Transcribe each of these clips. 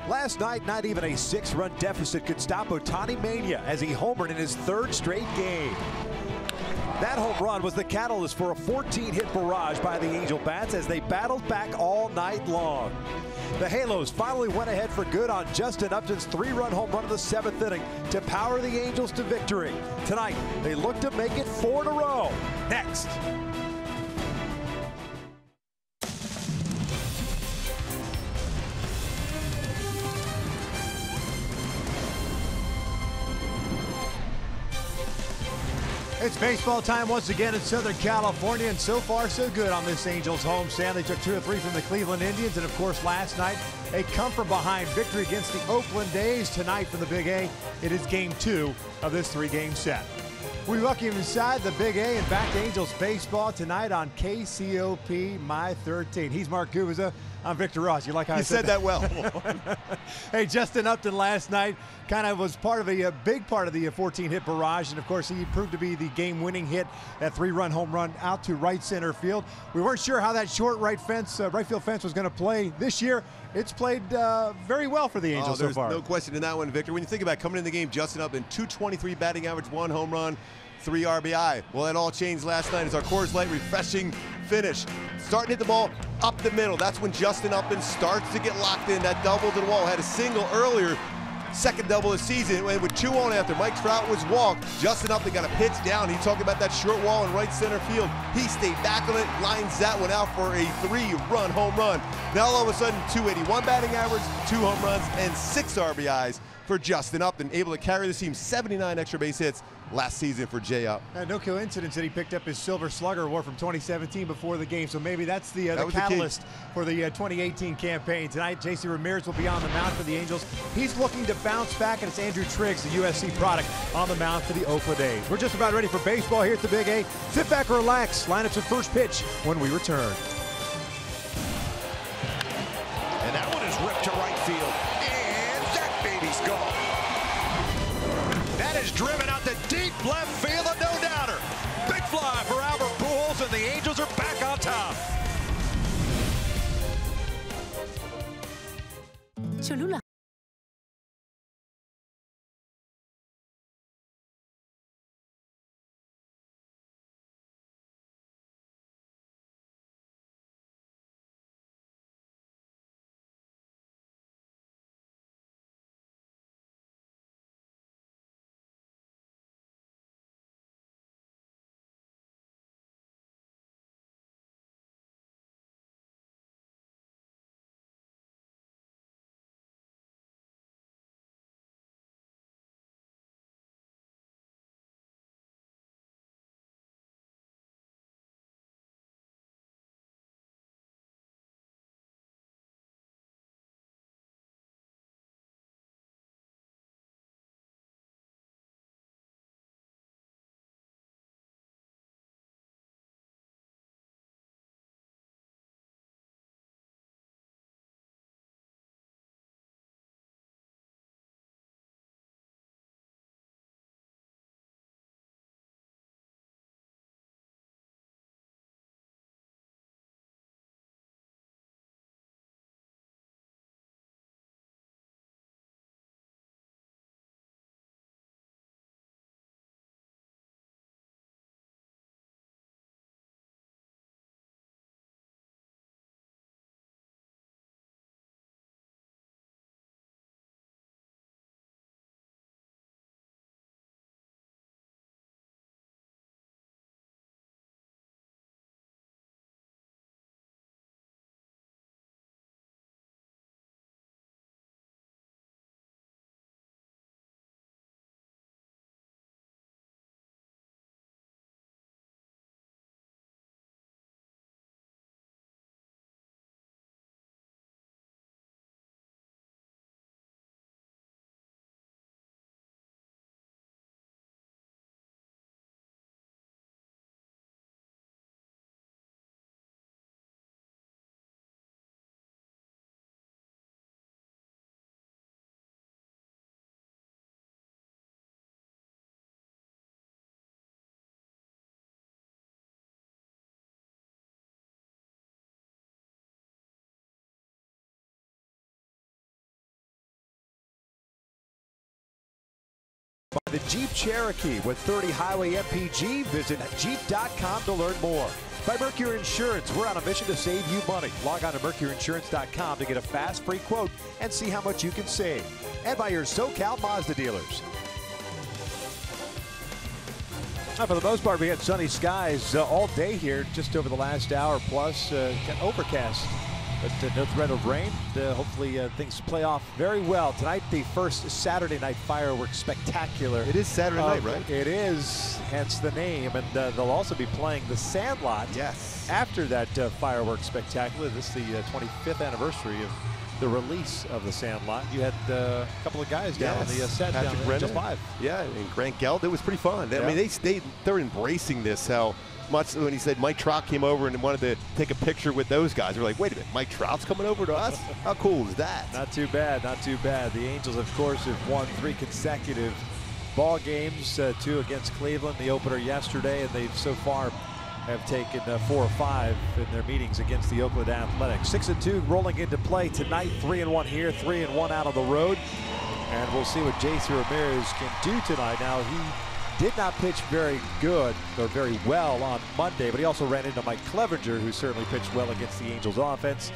Last night, not even a 6-run deficit could stop Ohtani mania as he homered in his 3rd straight game. That home run was the catalyst for a 14-hit barrage by the Angel bats as they battled back all night long. The Halos finally went ahead for good on Justin Upton's 3-run home run in the 7th inning to power the Angels to victory. Tonight, they look to make it 4 in a row. Next. It's baseball time once again in Southern California, and so far so good on this Angels homestand. They took 2 of 3 from the Cleveland Indians, and of course last night a come-from-behind victory against the Oakland A's. Tonight from the Big A, it is game 2 of this 3-game set. We welcome you inside the Big A and back to Angels baseball tonight on KCOP My 13. He's Mark Gubiza. I'm Victor Ross. You like how I said that? Well. Hey, Justin Upton last night kind of was part of a big part of the 14-hit barrage, and of course he proved to be the game-winning hit, that 3-run home run out to right center field. We weren't sure how that short right field fence was going to play this year. It's played very well for the Angels so far. There's no question in that one, Victor. When you think about it, coming in the game, Justin Upton, 223 batting average, 1 home run, 3 RBI. Well, that all changed last night as our Coors Light refreshing finish. Starting to hit the ball up the middle. That's when Justin Upton starts to get locked in. That double to the wall. Had a single earlier, 2nd double of the season. And with 2 on after Mike Trout was walked, Justin Upton got a pitch down. He talked about that short wall in right center field. He stayed back on it, lines that one out for a 3-run home run. Now all of a sudden, 281 batting average, 2 home runs, and 6 RBIs for Justin Upton, able to carry the team 79 extra base hits last season for J-Up. No coincidence that he picked up his Silver Slugger award from 2017 before the game, so maybe that's the catalyst for the 2018 campaign. Tonight, J.C. Ramirez will be on the mound for the Angels. He's looking to bounce back, and it's Andrew Triggs, the USC product, on the mound for the Oakland A's. We're just about ready for baseball here at the Big A. Sit back, relax, lineups at first pitch when we return. And that one is ripped to right field, and that baby's gone. That is driven out to deep left field, a no-doubter. Big fly for Albert Pujols, and the Angels are back on top. Cholula. The Jeep Cherokee with 30 Highway MPG. Visit Jeep.com to learn more. By Mercury Insurance, we're on a mission to save you money. Log on to MercuryInsurance.com to get a fast, free quote and see how much you can save. And by your SoCal Mazda dealers. For the most part, we had sunny skies all day here, just over the last hour plus. Got overcast, but no threat of rain. Hopefully things play off very well. Tonight, the first Saturday night fireworks spectacular. It is Saturday night, right? It is, hence the name. And they'll also be playing the Sandlot. Yes. After that fireworks spectacular. This is the 25th anniversary of the release of the Sandlot. You had a couple of guys down on the set, Patrick down just live. Yeah, and Grant Gelt. It was pretty fun. I mean, they're embracing this. How much when he said Mike Trout came over and wanted to take a picture with those guys, we're like, wait a minute, Mike Trout's coming over to us? How cool is that? Not too bad, not too bad. The Angels, of course, have won 3 consecutive ball games, 2 against Cleveland, the opener yesterday, and they've so far have taken 4 or 5 in their meetings against the Oakland Athletics. 6-2 rolling into play tonight. 3-1 here, 3-1 out on the road. And we'll see what JC Ramirez can do tonight. Now, he did not pitch very good or very well on Monday, but he also ran into Mike Clevenger, who certainly pitched well against the Angels offense.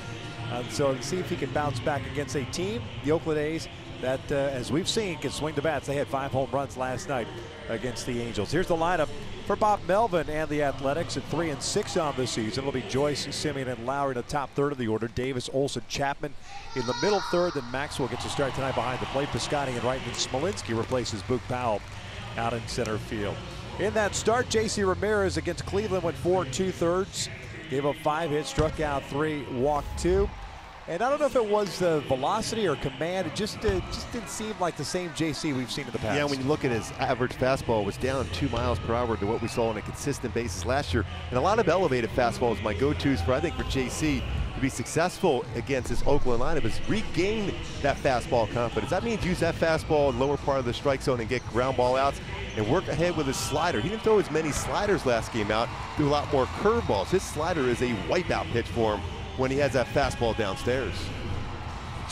So see if he can bounce back against a team, the Oakland A's, that, as we've seen, can swing the bats. They had 5 home runs last night against the Angels. Here's the lineup for Bob Melvin and the Athletics at 3-6 on the season. It'll be Joyce, Simeon, and Lowry in the top third of the order. Davis, Olson, Chapman in the middle third. Then Maxwell gets a start tonight behind the plate. Piscotty and right, and Smolinski replaces Boog Powell out in center field. In that start, JC Ramirez against Cleveland went 4 2/3. Gave up 5 hits, struck out 3, walked 2. And I don't know if it was the velocity or command. It just didn't seem like the same JC we've seen in the past. Yeah, when you look at his average fastball, it was down 2 miles per hour to what we saw on a consistent basis last year. And a lot of elevated fastballs, my go-tos for, I think, for JC to be successful against this Oakland lineup is regain that fastball confidence. That means use that fastball in lower part of the strike zone and get ground ball outs and work ahead with his slider. He didn't throw as many sliders last game out, threw a lot more curveballs. His slider is a wipeout pitch for him when he has that fastball downstairs.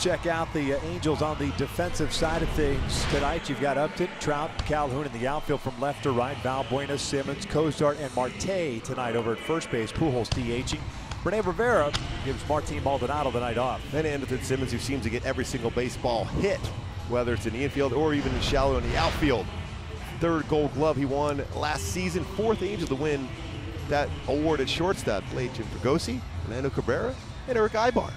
Check out the Angels on the defensive side of things tonight. You've got Upton, Trout, Calhoun in the outfield from left to right. Valbuena, Simmons, Cozart, and Marte tonight over at first base. Pujols DHing. Rene Rivera gives Martin Maldonado the night off. Then Anderson Simmons, who seems to get every single baseball hit, whether it's in the infield or even in shallow in the outfield. 3rd Gold Glove he won last season. 4th Angel to win that award at shortstop. Played Jim Fregosi, Fernando Cabrera, and Eric Ibar.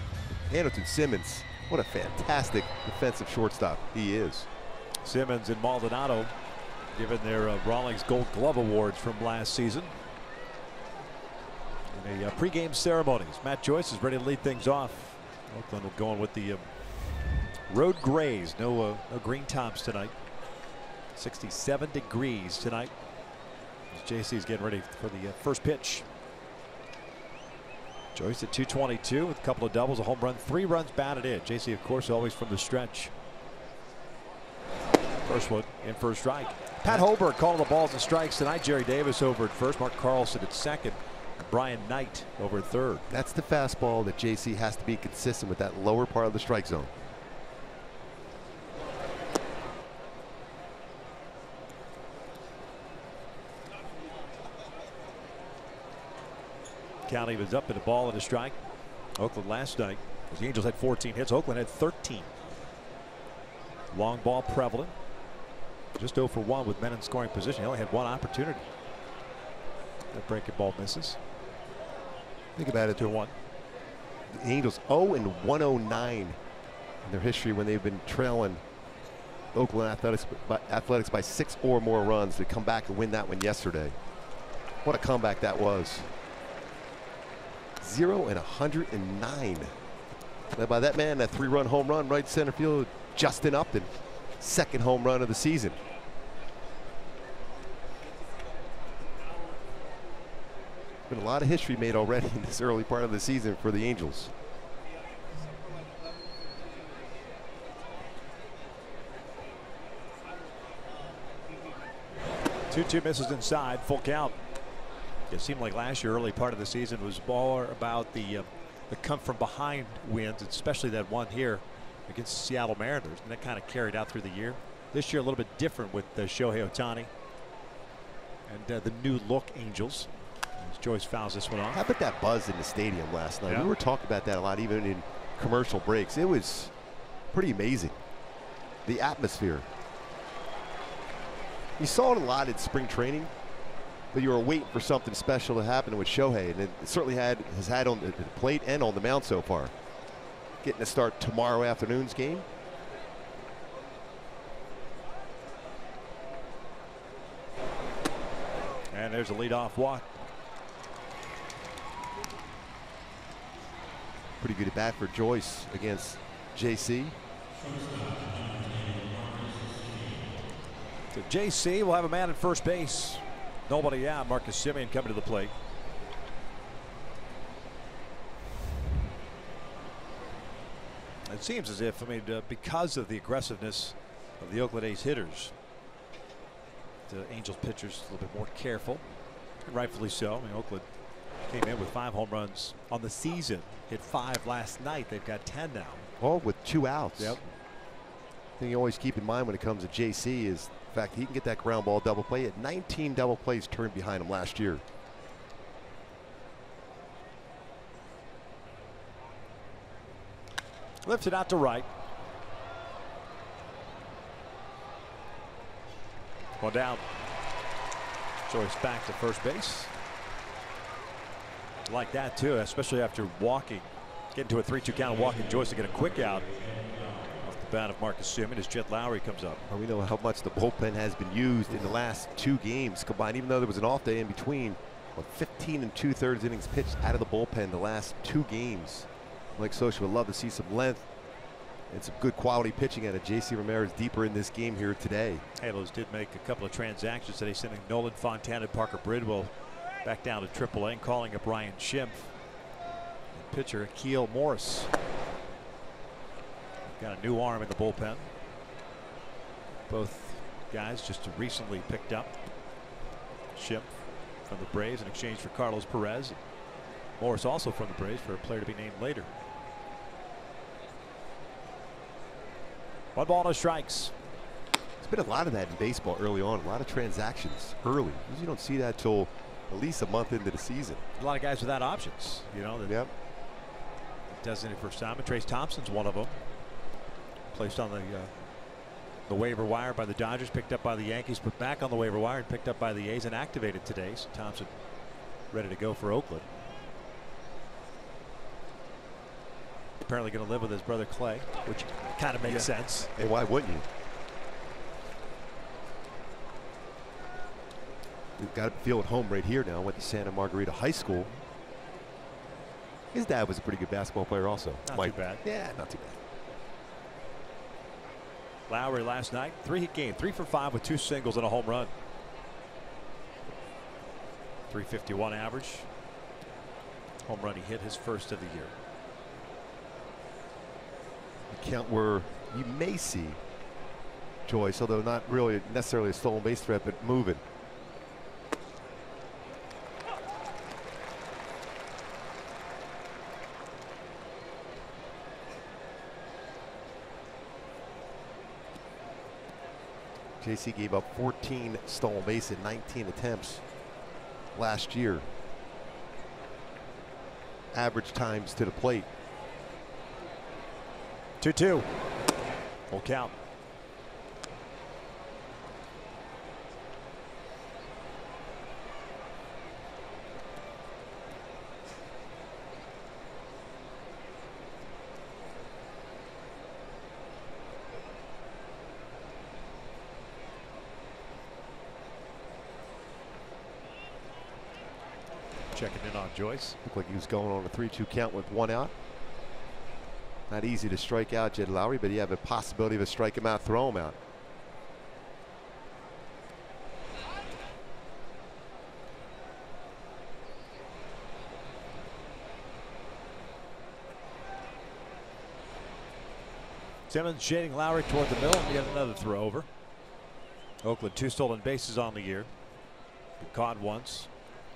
Anderson Simmons, what a fantastic defensive shortstop he is. Simmons and Maldonado given their Rawlings Gold Glove awards from last season. In a pregame ceremonies, Matt Joyce is ready to lead things off. Oakland will go on with the road grays. No green tops tonight. 67 degrees tonight. As JC's getting ready for the first pitch. Joyce at 222 with a couple of doubles, a home run, 3 runs batted in. JC, of course, always from the stretch. First one in for a strike. Pat Holberg calling the balls and strikes tonight. Jerry Davis over at first. Mark Carlson at second. Brian Knight over at third. That's the fastball that JC has to be consistent with, that lower part of the strike zone. County was up in the ball and a strike. Oakland last night, the Angels had 14 hits. Oakland had 13. Long ball prevalent. Just 0 for 1 with men in scoring position. He only had 1 opportunity. That breaking ball misses. Think about it. 2-1. The Angels 0-109 in their history when they've been trailing Oakland Athletics by 6 or more runs to come back and win that one yesterday. What a comeback that was. 0-109. Led by that man, that 3-run home run right center field, Justin Upton. 2nd home run of the season. Been a lot of history made already in this early part of the season for the Angels. Two misses inside, full count. It seemed like last year, early part of the season, was more about the come from behind wins, especially that one here against the Seattle Mariners, and that kind of carried out through the year. This year a little bit different with Shohei Ohtani and the new look Angels. As Joyce fouls this one off. How about that buzz in the stadium last night? Yeah. We were talking about that a lot, even in commercial breaks. It was pretty amazing. The atmosphere. You saw it a lot in spring training, but you were waiting for something special to happen with Shohei, and it certainly has had on the plate and on the mound so far. Getting to start tomorrow afternoon's game. And there's a leadoff walk. Pretty good at bat for Joyce against JC. So JC will have a man at first base. Nobody out. Marcus Semien coming to the plate. It seems as if, because of the aggressiveness of the Oakland A's hitters, the Angels pitchers a little bit more careful, and rightfully so. Oakland came in with 5 home runs on the season, hit 5 last night. They've got 10 now. All with 2 outs. Yep. Thing you always keep in mind when it comes to JC is the fact he can get that ground ball double play. He had 19 double plays turned behind him last year. Lifted out to right. One down. Joyce back to first base. Like that too, especially after walking, getting to a 3-2 count and walking Joyce to get a quick out off the bat of Marcus Semien as Jet Lowry comes up. Well, we know how much the bullpen has been used in the last 2 games combined, even though there was an off day in between. 15 2/3 innings pitched out of the bullpen the last 2 games. Mike Scioscia would love to see some length and some good quality pitching out of JC Ramirez deeper in this game here today. Halos did make a couple of transactions today, sending Nolan Fontana and Parker Bridwell back down to AAA and calling up Ryan Schimpf. And pitcher Akil Morris. Got a new arm in the bullpen. Both guys just recently picked up. Schimpf from the Braves in exchange for Carlos Perez. Morris also from the Braves for a player to be named later. 1 ball, no strikes. There's been a lot of that in baseball early on. A lot of transactions early. You don't see that till at least a month into the season. A lot of guys without options. That Yep. does it first time. And Trace Thompson's one of them. Placed on the waiver wire by the Dodgers, picked up by the Yankees, put back on the waiver wire and picked up by the A's and activated today. So Thompson ready to go for Oakland. Apparently going to live with his brother Clay, which kind of makes sense. And why wouldn't you? We've got a feel at home right here now. Went to Santa Margarita High School. His dad was a pretty good basketball player also. Not too bad. Yeah, not too bad. Lowry last night, 3-hit game, 3 for 5 with 2 singles and a home run. 351 average. Home run he hit his first of the year. A count where you may see Joyce, although not really necessarily a stolen base threat, but moving. JC gave up 14 stolen base in 19 attempts last year. Average times to the plate. 2-2. Full count. Checking in on Joyce. Looked like he was going on a 3-2 count with 1 out. Not easy to strike out Jed Lowry, but you have a possibility of a strike him out, throw him out. Simmons shading Lowry toward the middle and get another throw over. Oakland 2 stolen bases on the year. Been caught once.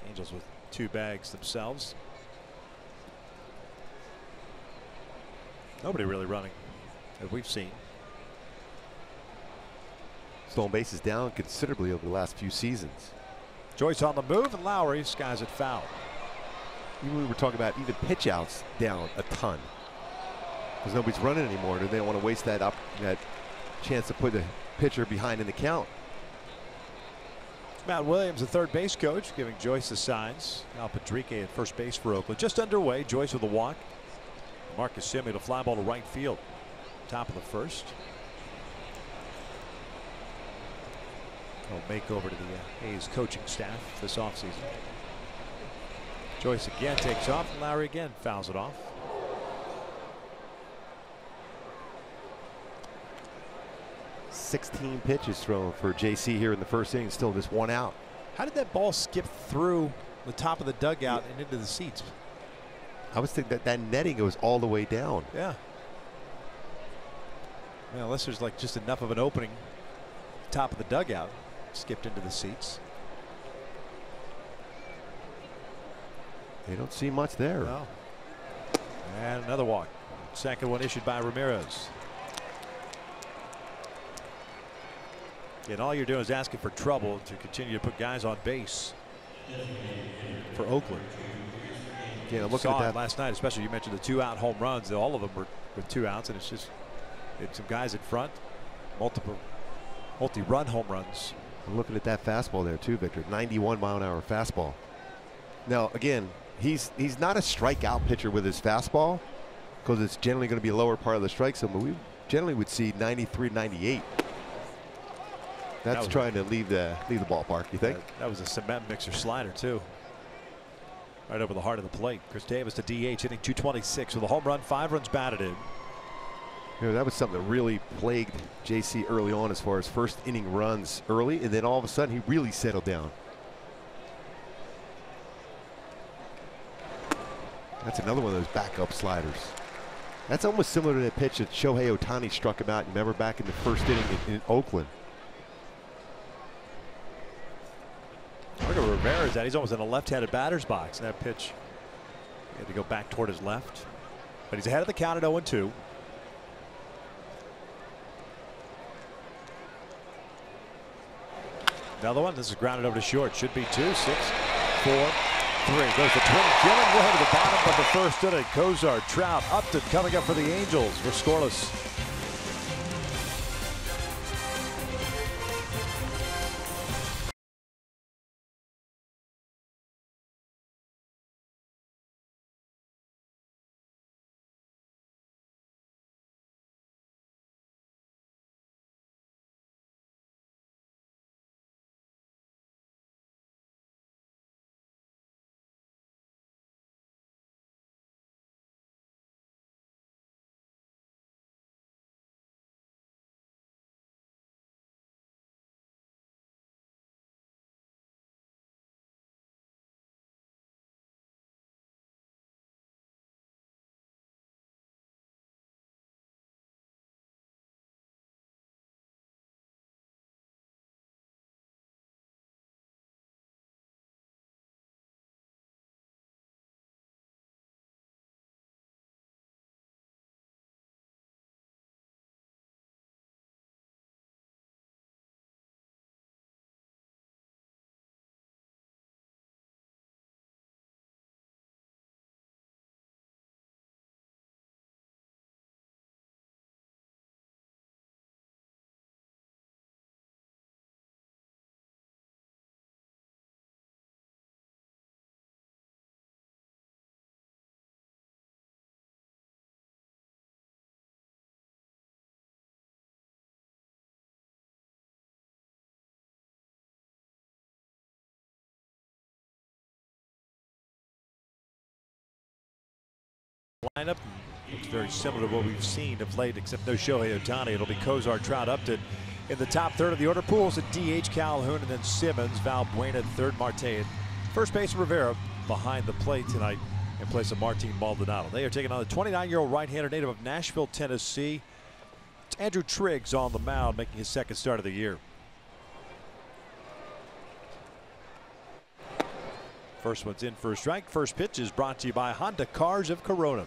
Angels with 2 bags themselves. Nobody really running that we've seen. stolen bases down considerably over the last few seasons. Joyce on the move, and Lowry skies it foul. Even we were talking about even pitch outs down a ton because nobody's running anymore, and they don't want to waste that chance to put the pitcher behind in the count. Matt Williams, the third base coach, giving Joyce the signs. Al Padrique at first base for Oakland. Just underway. Joyce with a walk. Marcus Semien a fly ball to right field. Top of the first. A makeover to the Hayes coaching staff this offseason. Joyce again takes off, and Lowry again fouls it off. $16 pitches thrown for JC here in the first inning, still just one out. How did that ball skip through the top of the dugout and into the seats? I was thinking that netting goes all the way down. Yeah. Well, unless there's like just enough of an opening, top of the dugout, skipped into the seats. They don't see much there. No. And another walk. Second one issued by Ramirez. And all you're doing is asking for trouble to continue to put guys on base for Oakland. Yeah, looking at that last night, especially you mentioned the 2-out home runs. All of them were with 2 outs, and it's just some guys in front, multi-run home runs. I'm looking at that fastball there too, Victor. 91-mile-an-hour fastball. Now again, he's not a strikeout pitcher with his fastball because it's generally going to be a lower part of the strike zone, but we generally would see 93, 98. That's trying to leave the ballpark, you think? That was a cement mixer slider too. Right over the heart of the plate. Chris Davis to DH, hitting 226 with a home run, 5 runs batted in. You know, that was something that really plagued JC early on as far as first inning runs early, and then all of a sudden he really settled down. That's another one of those backup sliders. That's almost similar to that pitch that Shohei Ohtani struck him out. Remember back in the first inning in Oakland. Look at Rivera's at. He's almost in a left-handed batter's box. That pitch, he had to go back toward his left. But he's ahead of the count at 0-2. Another one. This is grounded over to short. Should be 2, 6, 4, 3. Goes the twin killing. We're to the bottom of the first inning. Kozar, Trout, Upton coming up for the Angels. We're scoreless. Lineup looks very similar to what we've seen of late, except no Shohei Ohtani. It'll be Kozar, Trout, Upton in the top third of the order. Pools at DH, Calhoun, and then Simmons, Valbuena, third, Marte. First base, Rivera behind the plate tonight in place of Martin Maldonado. They are taking on the 29-year-old right-hander native of Nashville, Tennessee. It's Andrew Triggs on the mound, making his second start of the year. First one's in for a strike. First pitch is brought to you by Honda Cars of Corona.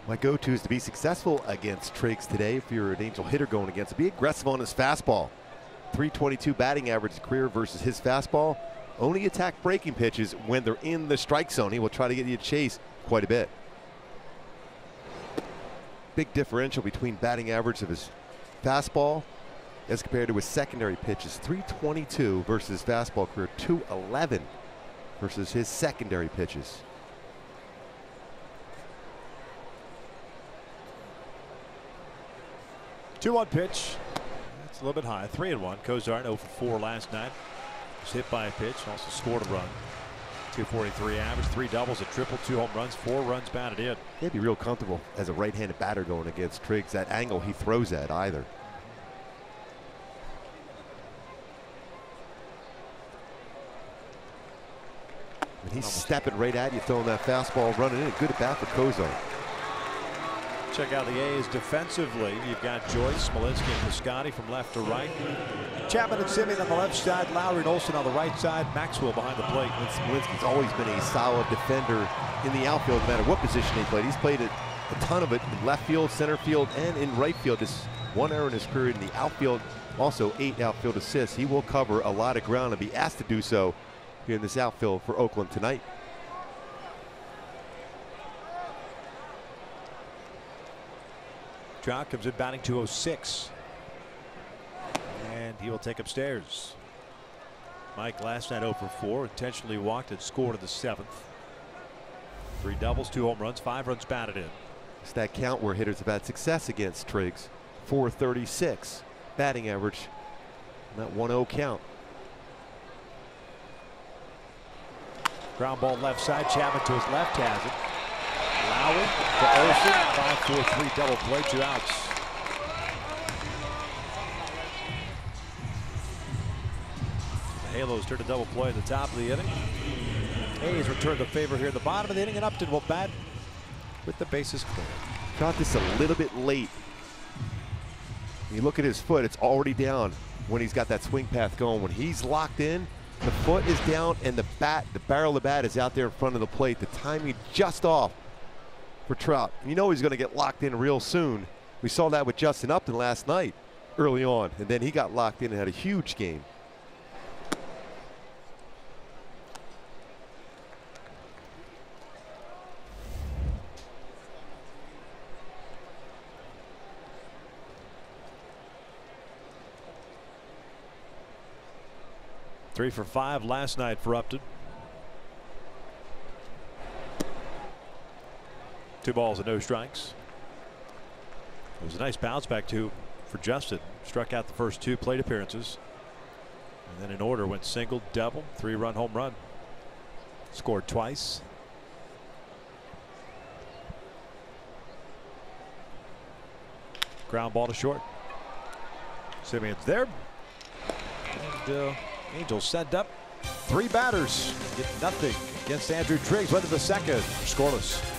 My go-to is to be successful against Triggs today. If you're an Angel hitter going against, be aggressive on his fastball. 322 batting average career versus his fastball. Only attack breaking pitches when they're in the strike zone. He will try to get you to chase quite a bit. Big differential between batting average of his fastball as compared to his secondary pitches. 322 versus fastball career, 211 versus his secondary pitches. Two-one pitch. That's a little bit high. 3-1. Kozar 0 for 4 last night. Was hit by a pitch. Also scored a run. 243 average, 3 doubles, a triple, 2 home runs, 4 runs batted in. He'd be real comfortable as a right-handed batter going against Triggs. That angle he throws at either. And he's stepping right at you, throwing that fastball, running in. Good at bat for Kozar. Check out the A's defensively. You've got Joyce, Smolinski, and Piscotti from left to right. Chapman and Simeon on the left side, Lowry and Olsen on the right side, Maxwell behind the plate. And Smolinski's always been a solid defender in the outfield, no matter what position he played. He's played a ton of it in left field, center field, and in right field. Just 1 error in his career in the outfield. Also 8 outfield assists. He will cover a lot of ground and be asked to do so here in this outfield for Oakland tonight. Trout comes in batting 206. And he will take upstairs. Mike last night 0 for 4, intentionally walked and scored in the 7th. 3 doubles, 2 home runs, 5 runs batted in. It's that count where hitters have had success against Triggs. 436 batting average on that 1-0 count. Ground ball left side, Chapman to his left has it. Lowry to Olsen, 5-4-3 double play, 2 outs. The Halos turn to double play at the top of the inning. A's return the favor here at the bottom of the inning, and Upton will bat with the bases clear. Caught this a little bit late. When you look at his foot, it's already down when he's got that swing path going. When he's locked in, the foot is down and the barrel of the bat is out there in front of the plate. The timing just off for Trout. You know he's going to get locked in real soon. We saw that with Justin Upton last night early on, and then he got locked in and had a huge game. Three for 5 last night for Upton. 2 balls and no strikes. It was a nice bounce back too for Justin. Struck out the first 2 plate appearances. And then in order went single, double, 3-run home run. Scored twice. Ground ball to short. Simeon's there. And Angels send up 3 batters. Get nothing against Andrew Triggs. Went to the second. Scoreless.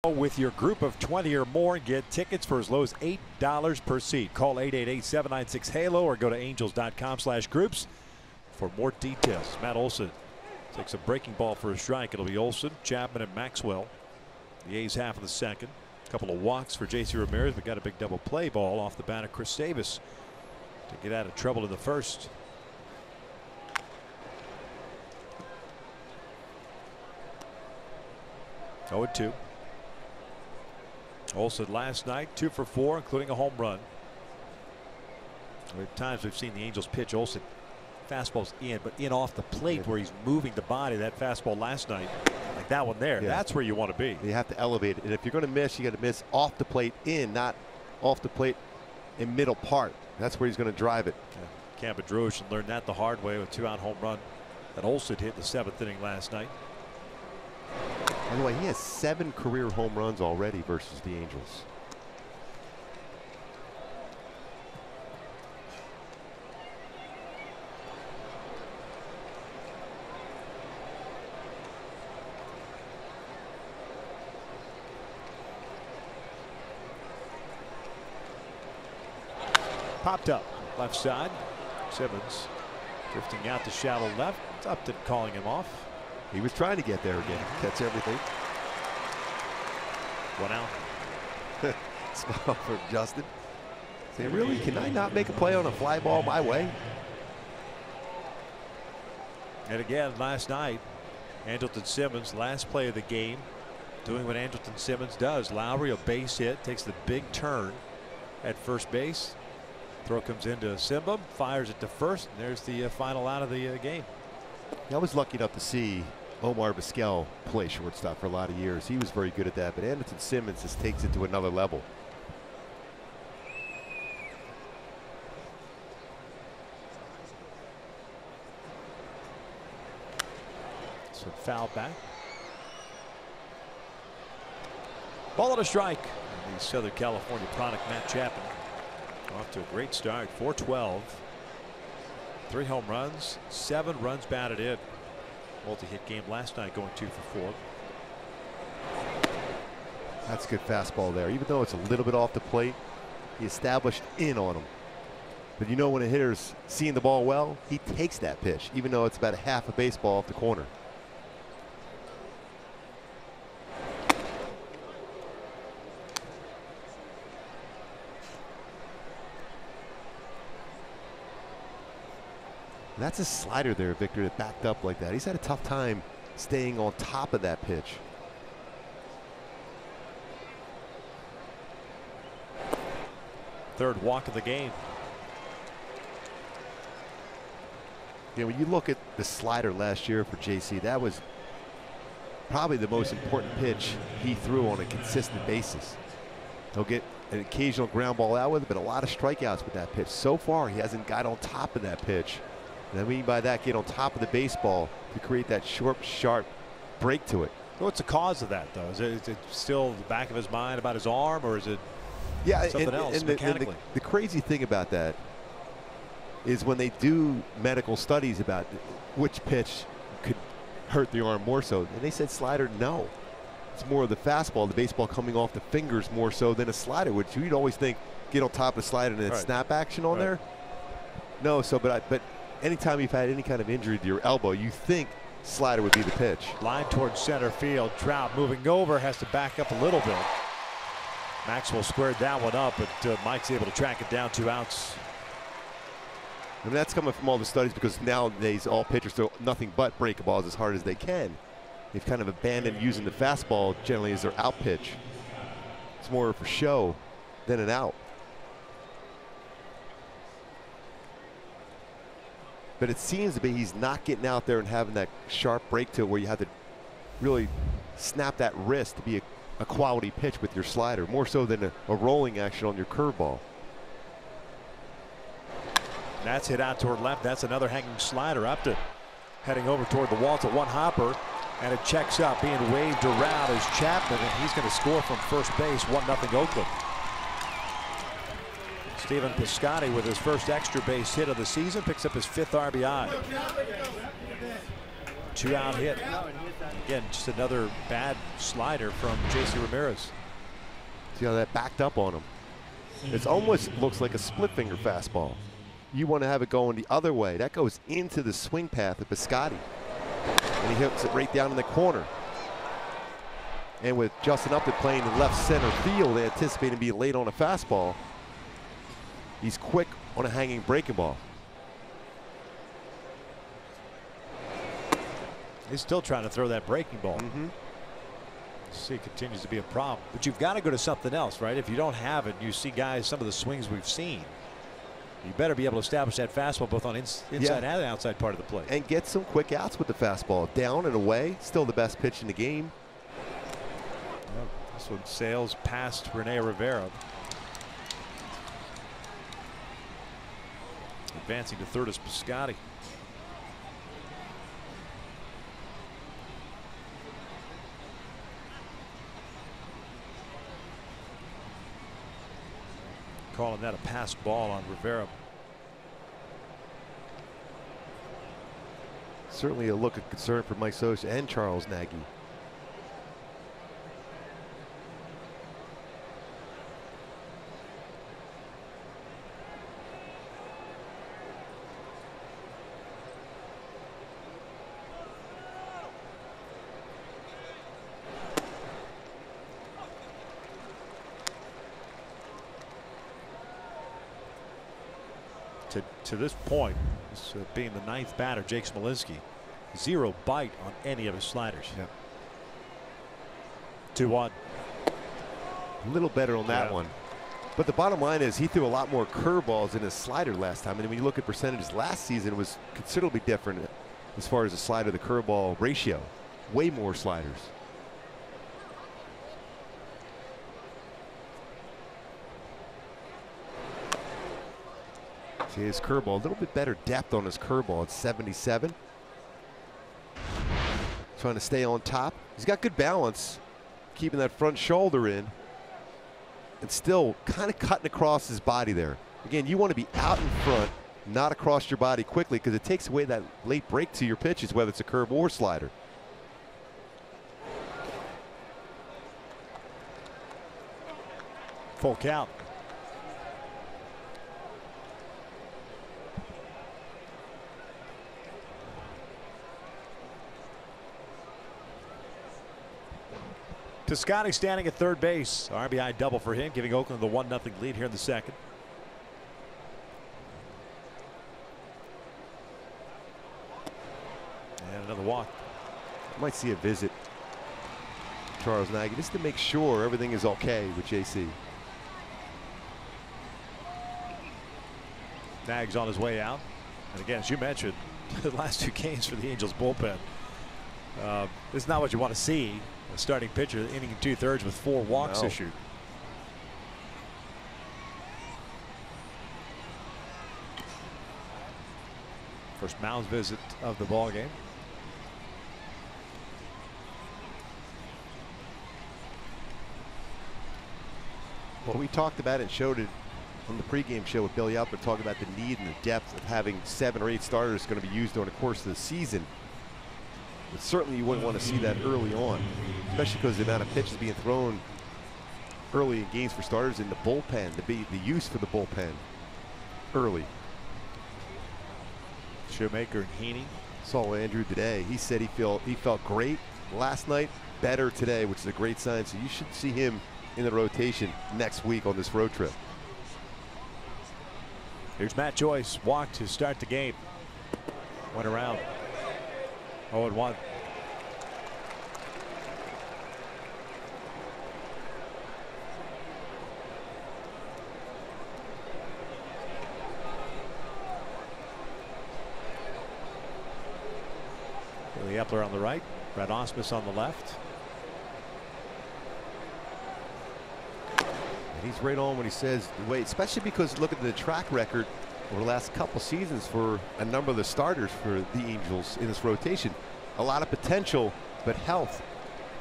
With your group of 20 or more and get tickets for as low as $8 per seat. Call 888-796-HALO or go to angels.com/groups for more details. Matt Olson takes a breaking ball for a strike. It'll be Olson, Chapman, and Maxwell. The A's half of the second. A couple of walks for J.C. Ramirez, but got a big double play ball off the bat of Chris Davis to get out of trouble in the first. Oh, 2. Olson last night 2 for 4, including a home run. At times we've seen the Angels pitch Olson fastballs in, but in off the plate where he's moving the body. That fastball last night, like that one there, that's where you want to be. You have to elevate it, and if you're going to miss, you got to miss off the plate in, not off the plate in middle part. That's where he's going to drive it. Yeah. Campbell learned that the hard way with a 2-out home run that Olson hit in the 7th inning last night. By the way, he has 7 career home runs already versus the Angels. Popped up left side. Simmons drifting out to shallow left. It's Upton calling him off. He was trying to get there again, catch everything. 1 out. Smile for Justin. Say, really, can I not make a play on a fly ball my way? And again, last night, Andrelton Simmons, last play of the game, doing what Andrelton Simmons does. Lowry, a base hit, takes the big turn at first base. Throw comes into Simba, fires it to first, and there's the final out of the game. I was lucky enough to see Omar Vizquel play shortstop for a lot of years. He was very good at that, but Andrelton Simmons just takes it to another level. So foul back. Ball and a strike. The Southern California product, Matt Chapman, off to a great start. 4-12. 3 home runs, 7 runs batted in. Multi-hit game last night, going 2 for 4. That's a good fastball there. Even though it's a little bit off the plate, he established in on him. But you know, when a hitter's seeing the ball well, he takes that pitch, even though it's about a half a baseball off the corner. That's a slider there, Victor, that backed up like that. He's had a tough time staying on top of that pitch. Third walk of the game. Yeah, when you look at the slider last year for JC, that was probably the most important pitch he threw on a consistent basis. He'll get an occasional ground ball out with it, but a lot of strikeouts with that pitch. So far, he hasn't got on top of that pitch. And I mean by that, get on top of the baseball to create that short, sharp break to it. What's the cause of that, though? Is it still the back of his mind about his arm, or is it something else mechanically? The crazy thing about that is when they do medical studies about which pitch could hurt the arm more so, and they said slider, no. It's more of the fastball, the baseball coming off the fingers more so than a slider, which you'd always think get on top of the slider and then snap action on there. No, so but anytime you've had any kind of injury to your elbow, you think slider would be the pitch. Line towards center field. Trout moving over, has to back up a little bit. Maxwell squared that one up, but Mike's able to track it down. 2 outs. And that's coming from all the studies, because nowadays all pitchers throw nothing but break balls as hard as they can. They've kind of abandoned using the fastball generally as their out pitch. It's more for show than an out. But it seems to be he's not getting out there and having that sharp break to it where you have to really snap that wrist to be a quality pitch with your slider, more so than a rolling action on your curveball. That's hit out toward left. That's another hanging slider. Upton heading over toward the wall. It's a one hopper, and it checks up, being waved around as Chapman, and he's going to score from first base. 1-0 Oakland. Stephen Piscotty with his first extra base hit of the season, picks up his 5th RBI. 2-out hit. Again, just another bad slider from J.C. Ramirez. See how that backed up on him? It almost looks like a split finger fastball. You want to have it going the other way. That goes into the swing path of Piscotty. And he hits it right down in the corner. And with Justin Upton playing in left center field, anticipating being late on a fastball, he's quick on a hanging breaking ball. He's still trying to throw that breaking ball. See, it continues to be a problem. But you've got to go to something else, right? If you don't have it, you see guys, some of the swings we've seen, you better be able to establish that fastball both on inside and outside part of the plate. And get some quick outs with the fastball. Down and away, still the best pitch in the game. Well, this one sails past Rene Rivera. Advancing to third is Piscotty. Calling that a pass ball on Rivera. Certainly a look of concern for Mike Sosa and Charles Nagy. To this point, this, being the 9th batter, Jake Smolinski, 0 bite on any of his sliders. Yep. 2-1. A little better on that one. But the bottom line is he threw a lot more curveballs in his slider last time. And when you look at percentages last season, it was considerably different as far as the slider to curveball ratio. Way more sliders. See his curveball, a little bit better depth on his curveball. It's 77. Trying to stay on top. He's got good balance, keeping that front shoulder in, and still kind of cutting across his body there. Again, you want to be out in front, not across your body quickly, because it takes away that late break to your pitches, whether it's a curve or slider. Full count. Piscotty standing at third base. RBI double for him, giving Oakland the 1-0 lead here in the second. And another walk. Might see a visit, Charles Nagy, just to make sure everything is okay with JC. Nagy's on his way out. And again, as you mentioned, the last 2 games for the Angels bullpen. This is not what you want to see. A starting pitcher, inning and 2/3 with 4 walks issued. First mound visit of the ball game. Well, we talked about it and showed it on the pregame show with Billy Upton, talking about the need and the depth of having 7 or 8 starters going to be used during the course of the season. But certainly you wouldn't want to see that early on, especially because the amount of pitches being thrown early in games for starters in the bullpen, the use for the bullpen early. Shoemaker and Heaney. Saw Andrew today. He said he felt great last night, better today, which is a great sign. So you should see him in the rotation next week on this road trip. Here's Matt Joyce, walked to start the game. Went around. 0-1. Billy Epler on the right, Brett Ausmus on the left. And he's right on when he says wait, especially because look at the track record over the last couple seasons for a number of the starters for the Angels in this rotation. A lot of potential, but health,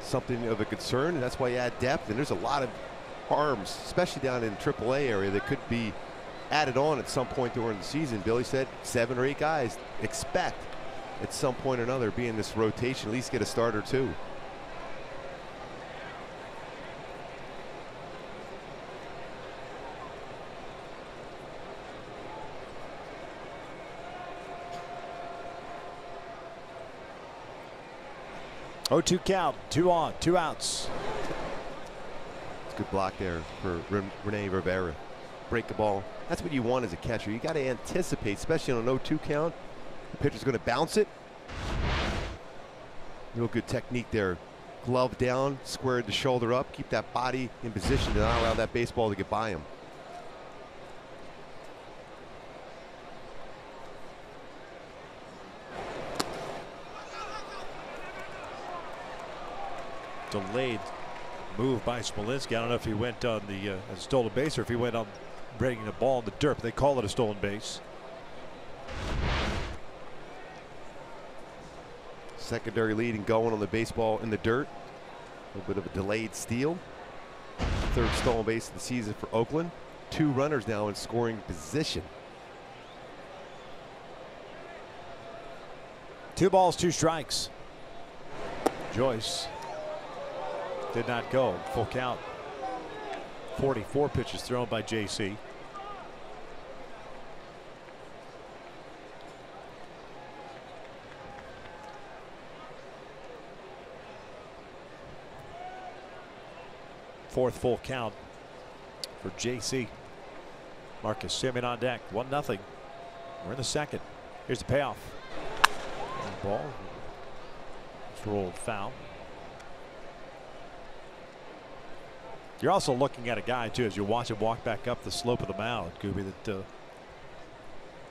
something of a concern, and that's why you add depth. And there's a lot of arms, especially down in AAA area, that could be added on at some point during the season. Billy said 7 or 8 guys expect at some point or another be in this rotation, at least get a start or two. Oh, 2 count, 2 on, 2 outs. It's a good block there for Rene Rivera. Break the ball. That's what you want as a catcher. You got to anticipate, especially on an 0-2 count. The pitcher's going to bounce it. Real good technique there. Glove down, squared the shoulder up, keep that body in position to not allow that baseball to get by him. Delayed move by Smolinski. I don't know if he went on the stolen base or if he went on breaking the ball in the dirt. They call it a stolen base. Secondary lead and going on the baseball in the dirt. A little bit of a delayed steal. Third stolen base of the season for Oakland. 2 runners now in scoring position. 2 balls, 2 strikes. Joyce did not go. Full count. 44 pitches thrown by JC. Fourth full count for JC. Marcus Semien on deck. 1-0. We're in the second. Here's the payoff. Ball. It's rolled foul. You're also looking at a guy too as you watch him walk back up the slope of the mound, Gooby, that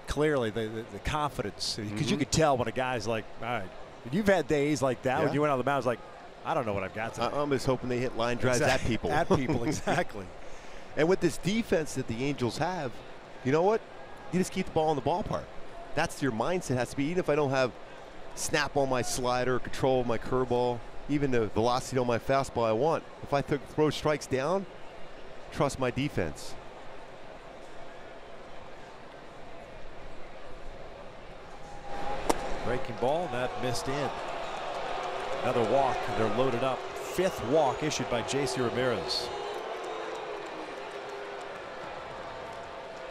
clearly the confidence, because you could tell when a guy's like, all right, you've had days like that when you went on the mound, it's like, I don't know what I've got today. I'm just hoping they hit line drives at people. At people, exactly. And with this defense that the Angels have, you know what? You just keep the ball in the ballpark. That's your mindset has to be. Even if I don't have snap on my slider, control of my curveball, even the velocity on my fastball I want. If I throw strikes down, trust my defense. Breaking ball, that missed in. Another walk, and they're loaded up. 5th walk issued by JC Ramirez.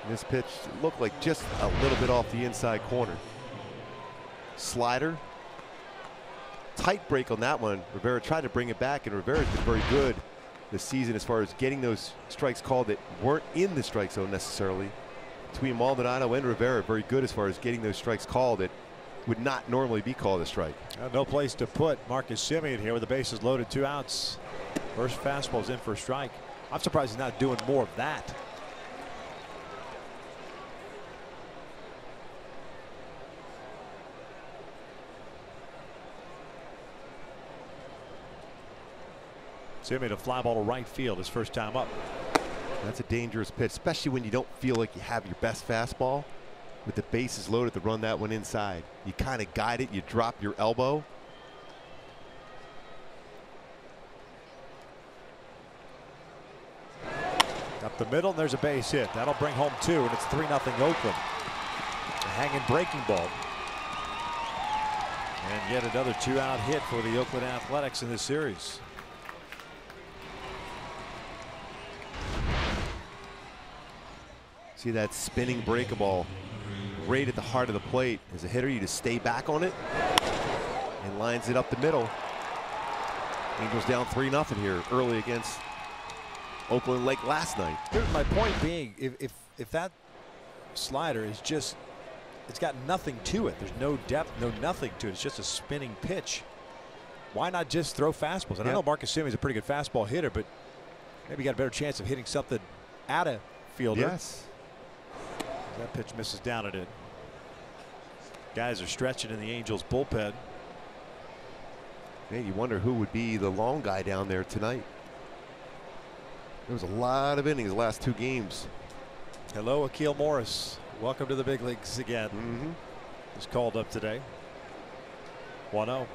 This pitch looked like just a little bit off the inside corner. Slider. Tight break on that one. Rivera tried to bring it back, and Rivera's been very good this season as far as getting those strikes called that weren't in the strike zone necessarily. Between Maldonado and Rivera, very good as far as getting those strikes called that would not normally be called a strike. No place to put Marcus Semien here with the bases loaded, 2 outs. First fastball's in for a strike. I'm surprised he's not doing more of that. Semien a fly ball to right field his first time up. That's a dangerous pitch, especially when you don't feel like you have your best fastball. With the bases loaded to run that one inside. You kind of guide it, you drop your elbow. Up the middle, and there's a base hit. That'll bring home 2, and it's 3-0 Oakland. A hanging breaking ball. And yet another 2-out hit for the Oakland Athletics in this series. See that spinning breaking ball right at the heart of the plate. As a hitter, you just stay back on it and lines it up the middle. Angels down 3-0 here early against Oakland Lake last night. Here's my point being, if that slider is just, it's got nothing to it. There's no depth, no nothing to it. It's just a spinning pitch. Why not just throw fastballs? And I know Marcus Semien is a pretty good fastball hitter, but maybe got a better chance of hitting something at a fielder. Yes. That pitch misses down at it. Guys are stretching in the Angels bullpen. Man, you wonder who would be the long guy down there tonight. There was a lot of innings the last 2 games. Hello, Akil Morris. Welcome to the big leagues again. He's called up today. 1-0.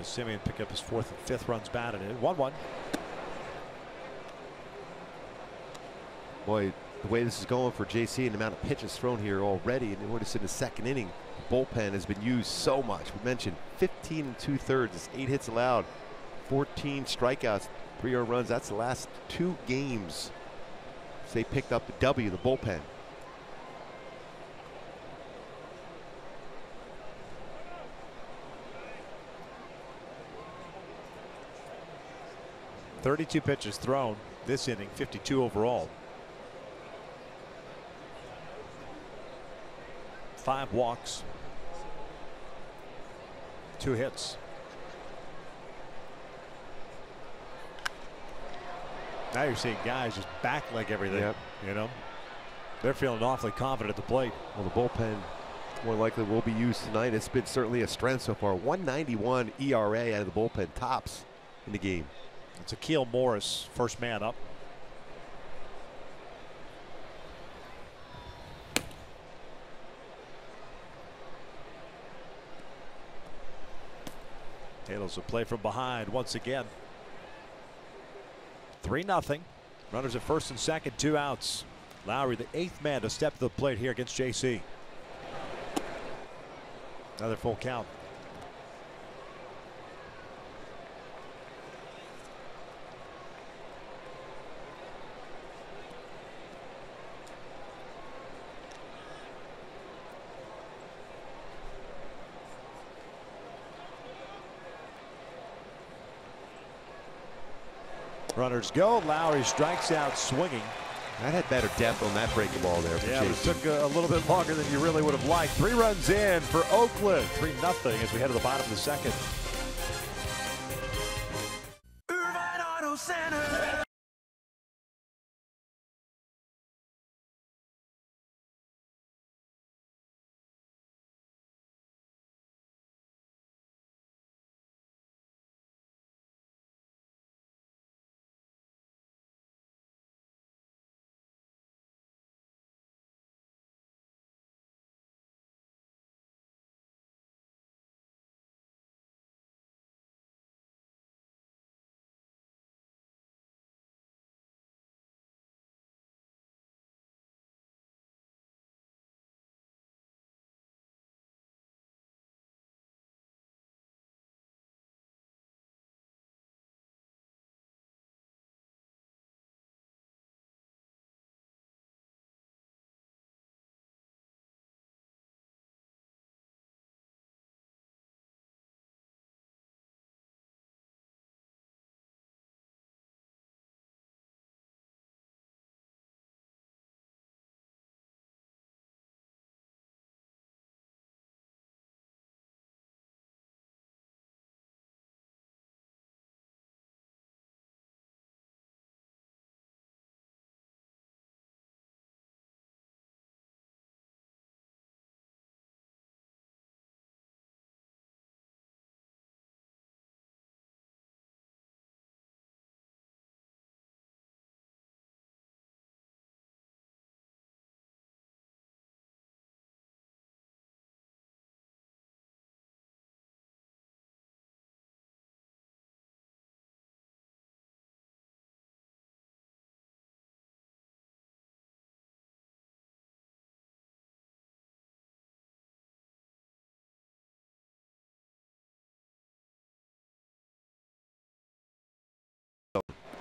as Simeon picked up his 4th and 5th runs batted in. 1-1. Boy, the way this is going for JC and the amount of pitches thrown here already, and notice in the 2nd inning, the bullpen has been used so much. We mentioned 15 2/3, it's 8 hits allowed, 14 strikeouts, 3 earned runs. That's the last 2 games. So they picked up the W, the bullpen. .32 pitches thrown this inning, 52 overall. 5 walks, 2 hits. Now you're seeing guys just backleg everything. Yep. You know, they're feeling awfully confident at the plate. Well, the bullpen more likely will be used tonight. It's been certainly a strength so far. 191 ERA out of the bullpen, tops in the game. It's Akil Morris, first man up. Taylor's a play from behind once again. 3-0. Runners at 1st and 2nd, 2 outs. Lowry, the 8th man to step to the plate here against JC. Another full count. Runners go. Lowry strikes out swinging. That had better depth on that breaking ball there. Yeah, it took a little bit longer than you really would have liked. 3 runs in for Oakland. 3-0 as we head to the bottom of the 2nd.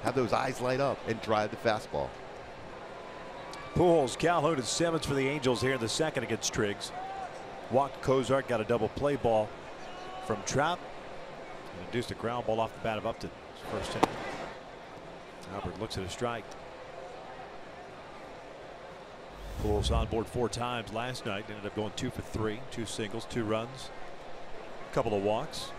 Have those eyes light up and drive the fastball. Pujols, Calhoun, and Simmons for the Angels here in the 2nd against Triggs. Walked Kozart, got a double play ball from Trout. And induced a ground ball off the bat of Upton. First inning. Albert looks at a strike. Pujols on board 4 times last night. Ended up going 2 for 3. 2 singles, 2 runs, a couple of walks.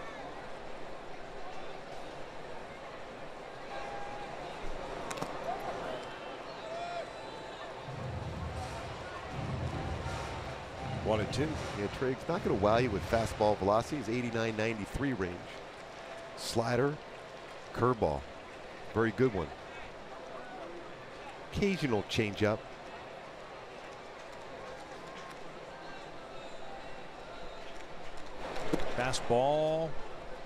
One and two. Yeah, Triggs not going to wow you with fastball velocity. He's 89, 93 range. Slider, curveball, very good one. Occasional changeup. Fastball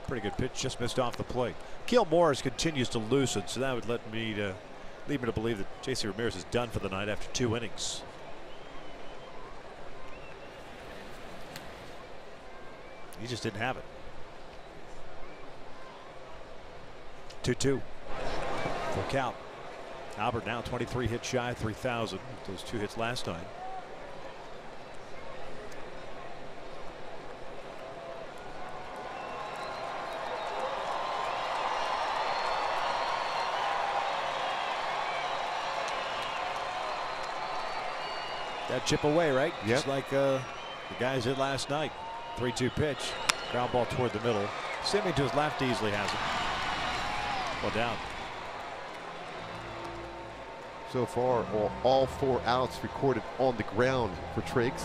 Pretty good pitch, just missed off the plate. Keel Morris continues to loosen, so that would lead me to believe that J.C. Ramirez is done for the night after 2 innings. He just didn't have it. 2-2. Full count. Albert now 23 hits shy of 3,000. Those 2 hits last time. That chip away, right? Yep. Just like the guys did last night. 3-2 pitch. Ground ball toward the middle. Simming to his left easily has it. Well down. So far, all 4 outs recorded on the ground for Triggs.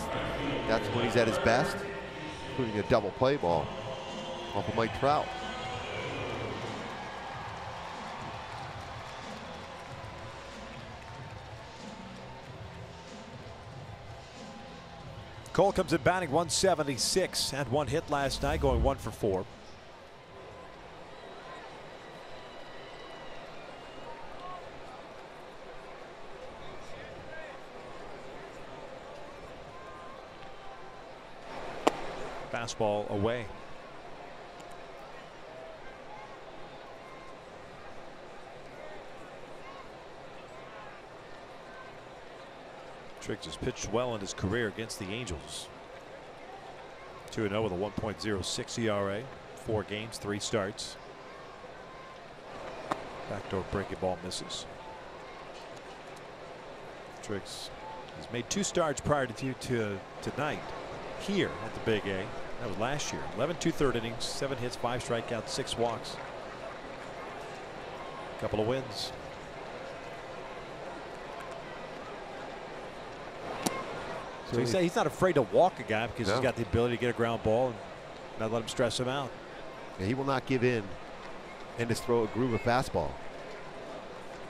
That's when he's at his best, including a double play ball off of Mike Trout. Cole comes in batting 176, had 1 hit last night, going 1 for 4. Fastball away. Triggs has pitched well in his career against the Angels. 2-0 with a 1.06 ERA. 4 games, 3 starts. Backdoor breaking ball misses. Triggs has made 2 starts prior to tonight here at the Big A. That was last year. 11 2/3 innings, 7 hits, 5 strikeouts, 6 walks. A couple of wins. So he said he's not afraid to walk a guy because he's got the ability to get a ground ball and not let him stress him out. Yeah, he will not give in and just throw a groove of fastball.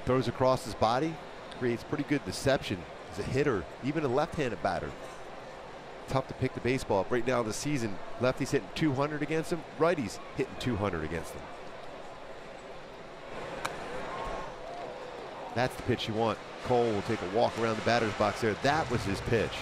Throws across his body, creates pretty good deception as a hitter, even a left-handed batter. Tough to pick the baseball up. Right now this season, lefties hitting 200 against him, righties hitting 200 against him. That's the pitch you want. Cole will take a walk around the batter's box there. That was his pitch.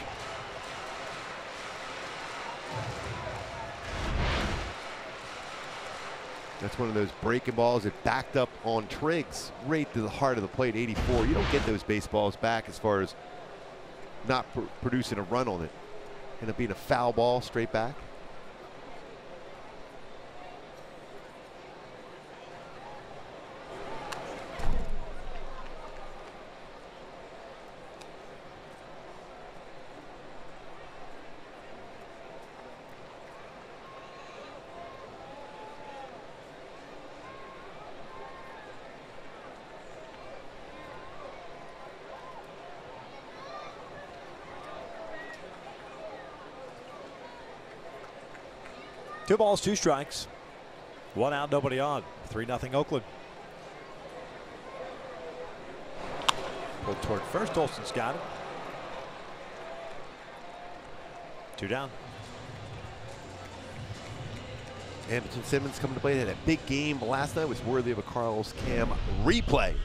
That's one of those breaking balls that backed up on Triggs right to the heart of the plate. 84. You don't get those baseballs back as far as not producing a run on it. End up being a foul ball straight back. Two balls, 2 strikes. 1 out, nobody on. 3-0 Oakland. Pulled toward first. Olson's got it. 2 down. Anderson Simmons coming to play. Had a big game last night. Was worthy of a Carlos Cam replay.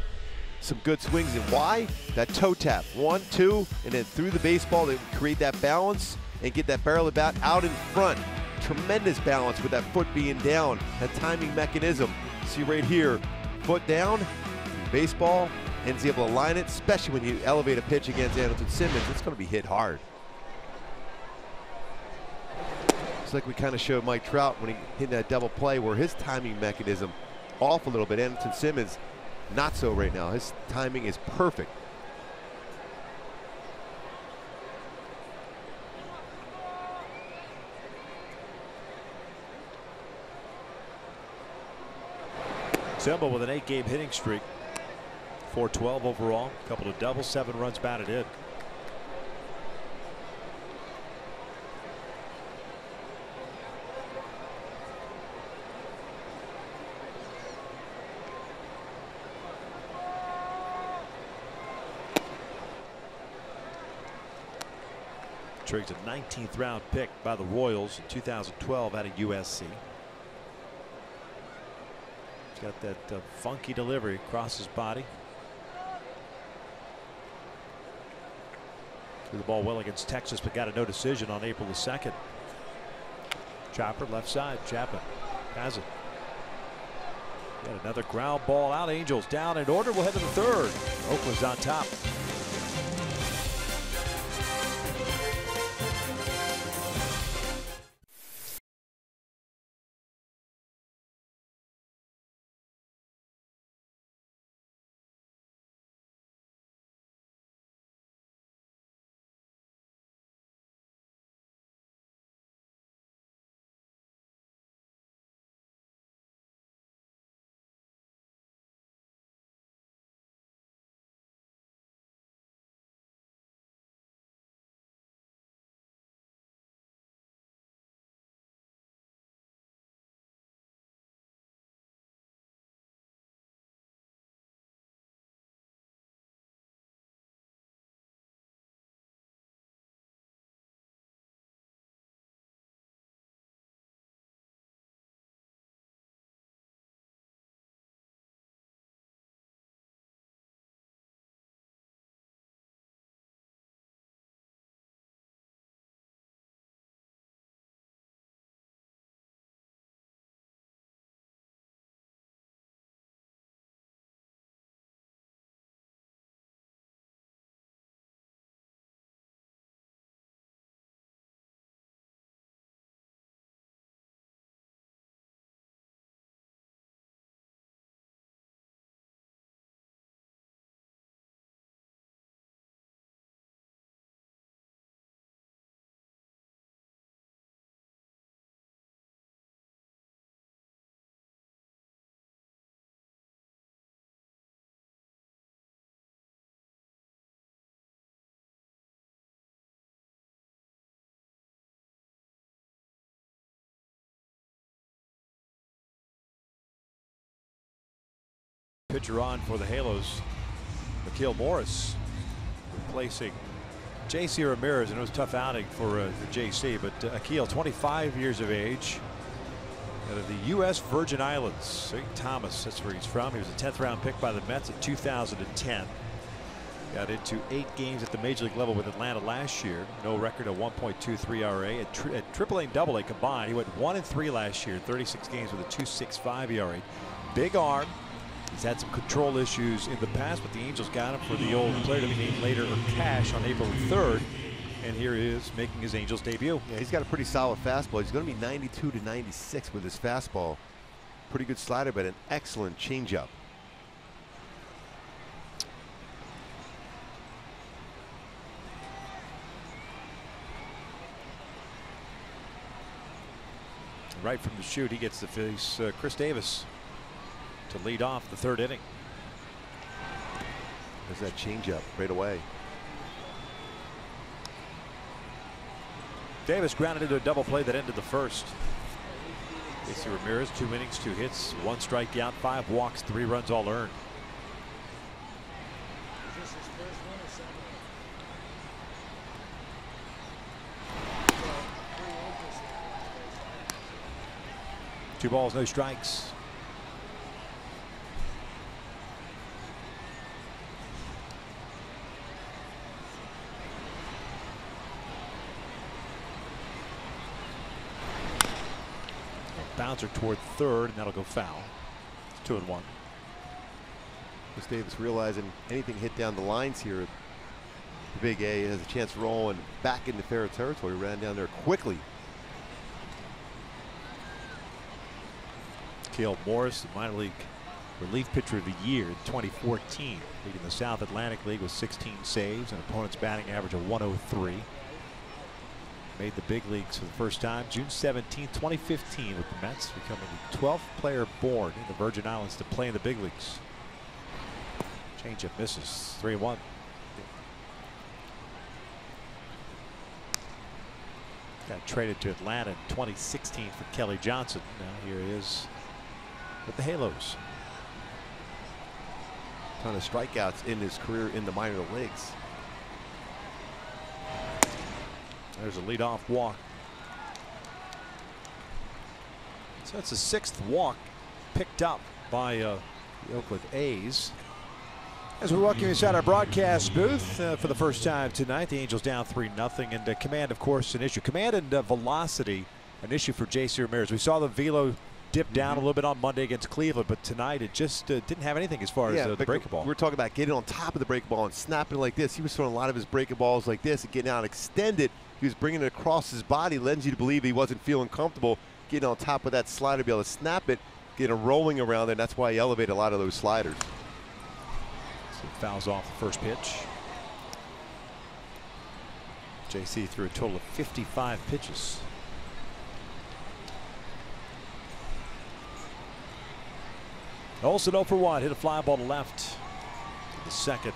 Some good swings, and why? That toe tap. 1, 2, and then through the baseball to create that balance and get that barrel of bat out in front. Tremendous balance with that foot being down, that timing mechanism. See right here, foot down, baseball, and is able to line it, especially when you elevate a pitch against Anderson Simmons. It's going to be hit hard. It's like we kind of showed Mike Trout when he hit that double play where his timing mechanism off a little bit. Anderson Simmons, not so right now. His timing is perfect. Simba with an 8-game hitting streak. 412 overall. A couple of doubles, 7 runs batted in. Triggs, a 19th round pick by the Royals in 2012 out of USC. got that funky delivery across his body. Threw the ball well against Texas, but got a no decision on April the 2nd. Chopper left side. Chapman has it. Got another ground ball out. Angels down in order. We'll head to the 3rd. Oakland's on top. Pitcher on for the Halos, Akil Morris, replacing J.C. Ramirez, and it was a tough outing for J.C. But Akil, 25 years of age, out of the U.S. Virgin Islands, St. Thomas, that's where he's from. He was a 10th round pick by the Mets in 2010. Got into 8 games at the major league level with Atlanta last year. No record of 1.23 ERA. At AAA and AA combined, he went 1-3 last year, 36 games with a 2.65 ERA. Big arm. He's had some control issues in the past, but the Angels got him for the old player to be named later or cash on April 3rd. And here he is making his Angels debut. Yeah, he's got a pretty solid fastball. He's going to be 92 to 96 with his fastball. Pretty good slider, but an excellent changeup. Right from the chute, he gets to face Chris Davis to lead off the 3rd inning. There's that changeup right away. Davis grounded into a double play that ended the 1st. J.C. Ramirez, 2 innings, 2 hits, 1 strikeout, 5 walks, 3 runs all earned. Two balls, no strikes. Bouncer toward 3rd, and that'll go foul. It's 2-1. Chris Davis realizing anything hit down the lines here, the Big A has a chance to roll and back into fair territory. Ran down there quickly. Akil Morris, the minor league relief pitcher of the year in 2014, leading the South Atlantic League with 16 saves, an opponent's batting average of 103. Made the big leagues for the first time June 17, 2015 with the Mets, becoming the 12th player born in the Virgin Islands to play in the big leagues. Changeup misses. 3-1. Got traded to Atlanta in 2016 for Kelly Johnson. Now here he is with the Halos. Ton of strikeouts in his career in the minor leagues. There's a leadoff walk. So that's the 6th walk picked up by the Oakland A's. As we welcome you inside our broadcast booth for the first time tonight, the Angels down 3-0, and command, of course, an issue. Command and velocity, an issue for J.C. Ramirez. We saw the velo dip down a little bit on Monday against Cleveland, but tonight it just didn't have anything as far as the breaking ball. We're talking about getting on top of the breaking ball and snapping like this. He was throwing a lot of his breaking balls like this and getting out extended. He was bringing it across his body, lends you to believe he wasn't feeling comfortable getting on top of that slider to be able to snap it, get it rolling around there, and that's why he elevated a lot of those sliders. So fouls off the first pitch. JC threw a total of 55 pitches. Olsen 0 for 1, hit a fly ball to left. The second.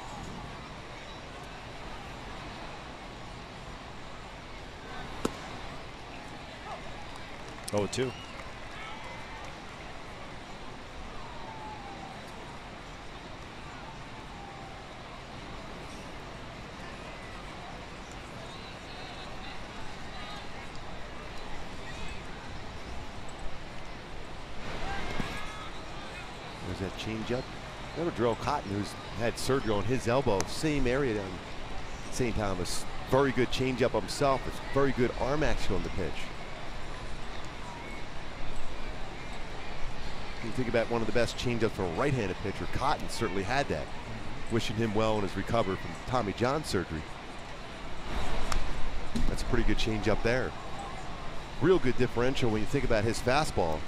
Oh, 2. There's that changeup. Remember Darrell Cotton, who's had surgery on his elbow, same area down St. Thomas. Very good changeup himself. It's very good arm action on the pitch. You think about one of the best changeups for a right-handed pitcher. Cotton certainly had that. Wishing him well in his recovery from Tommy John surgery. That's a pretty good changeup there. Real good differential when you think about his fastball.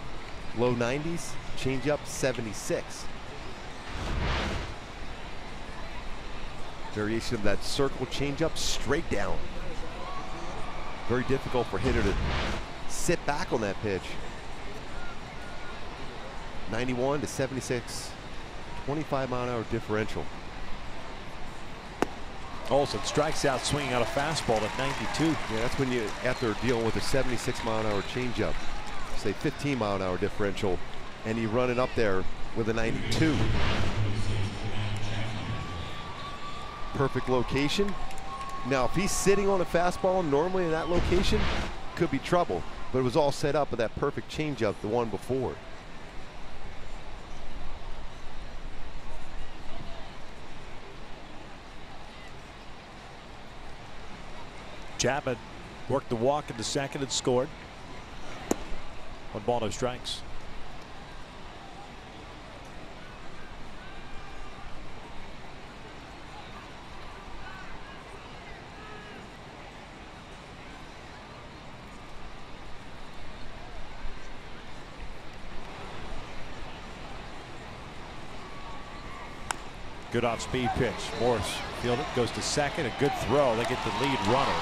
Low 90s, changeup 76. Variation of that circle changeup straight down. Very difficult for a hitter to sit back on that pitch. 91 to 76, 25-mile-an-hour differential. Olsen strikes out swinging out a fastball at 92. Yeah, that's when you, after dealing with a 76-mile-an-hour changeup, say 15-mile-an-hour differential, and you run it up there with a 92. Perfect location. Now, if he's sitting on a fastball normally in that location, could be trouble. But it was all set up with that perfect changeup, the one before. Chapman worked the walk into second and scored. 1 ball, no strikes. Good off-speed pitch. Morris fielded, goes to second. A good throw. They get the lead runner.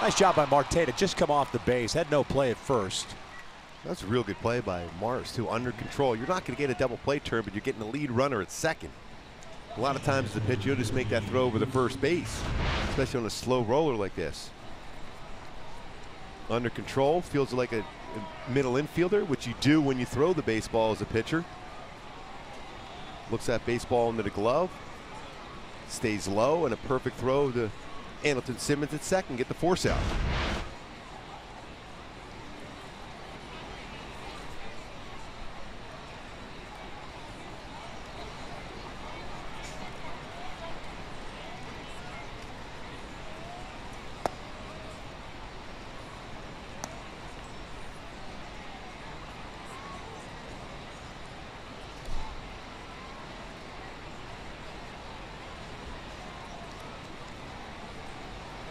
Nice job by Marte to just come off the base. Had no play at first. That's a real good play by Morris, too. Under control. You're not going to get a double play turn, but you're getting the lead runner at second. A lot of times the pitch, you'll just make that throw over the first base, especially on a slow roller like this. Under control, feels like a middle infielder, which you do when you throw the baseball as a pitcher. Looks that baseball into the glove. Stays low, and a perfect throw to Andrelton Simmons at second, get the force out.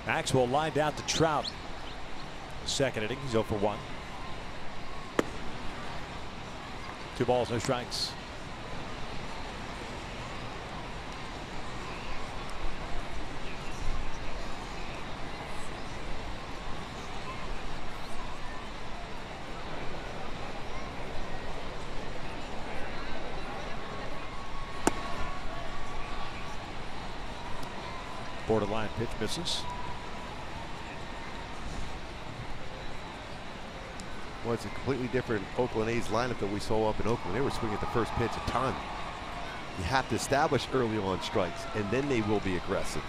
Maxwell lined out to Trout. Second inning, he's 0 for 1. 2 balls, no strikes. Borderline pitch misses. Well, it's a completely different Oakland A's lineup that we saw up in Oakland. They were swinging at the first pitch a ton. You have to establish early on strikes, and then they will be aggressive.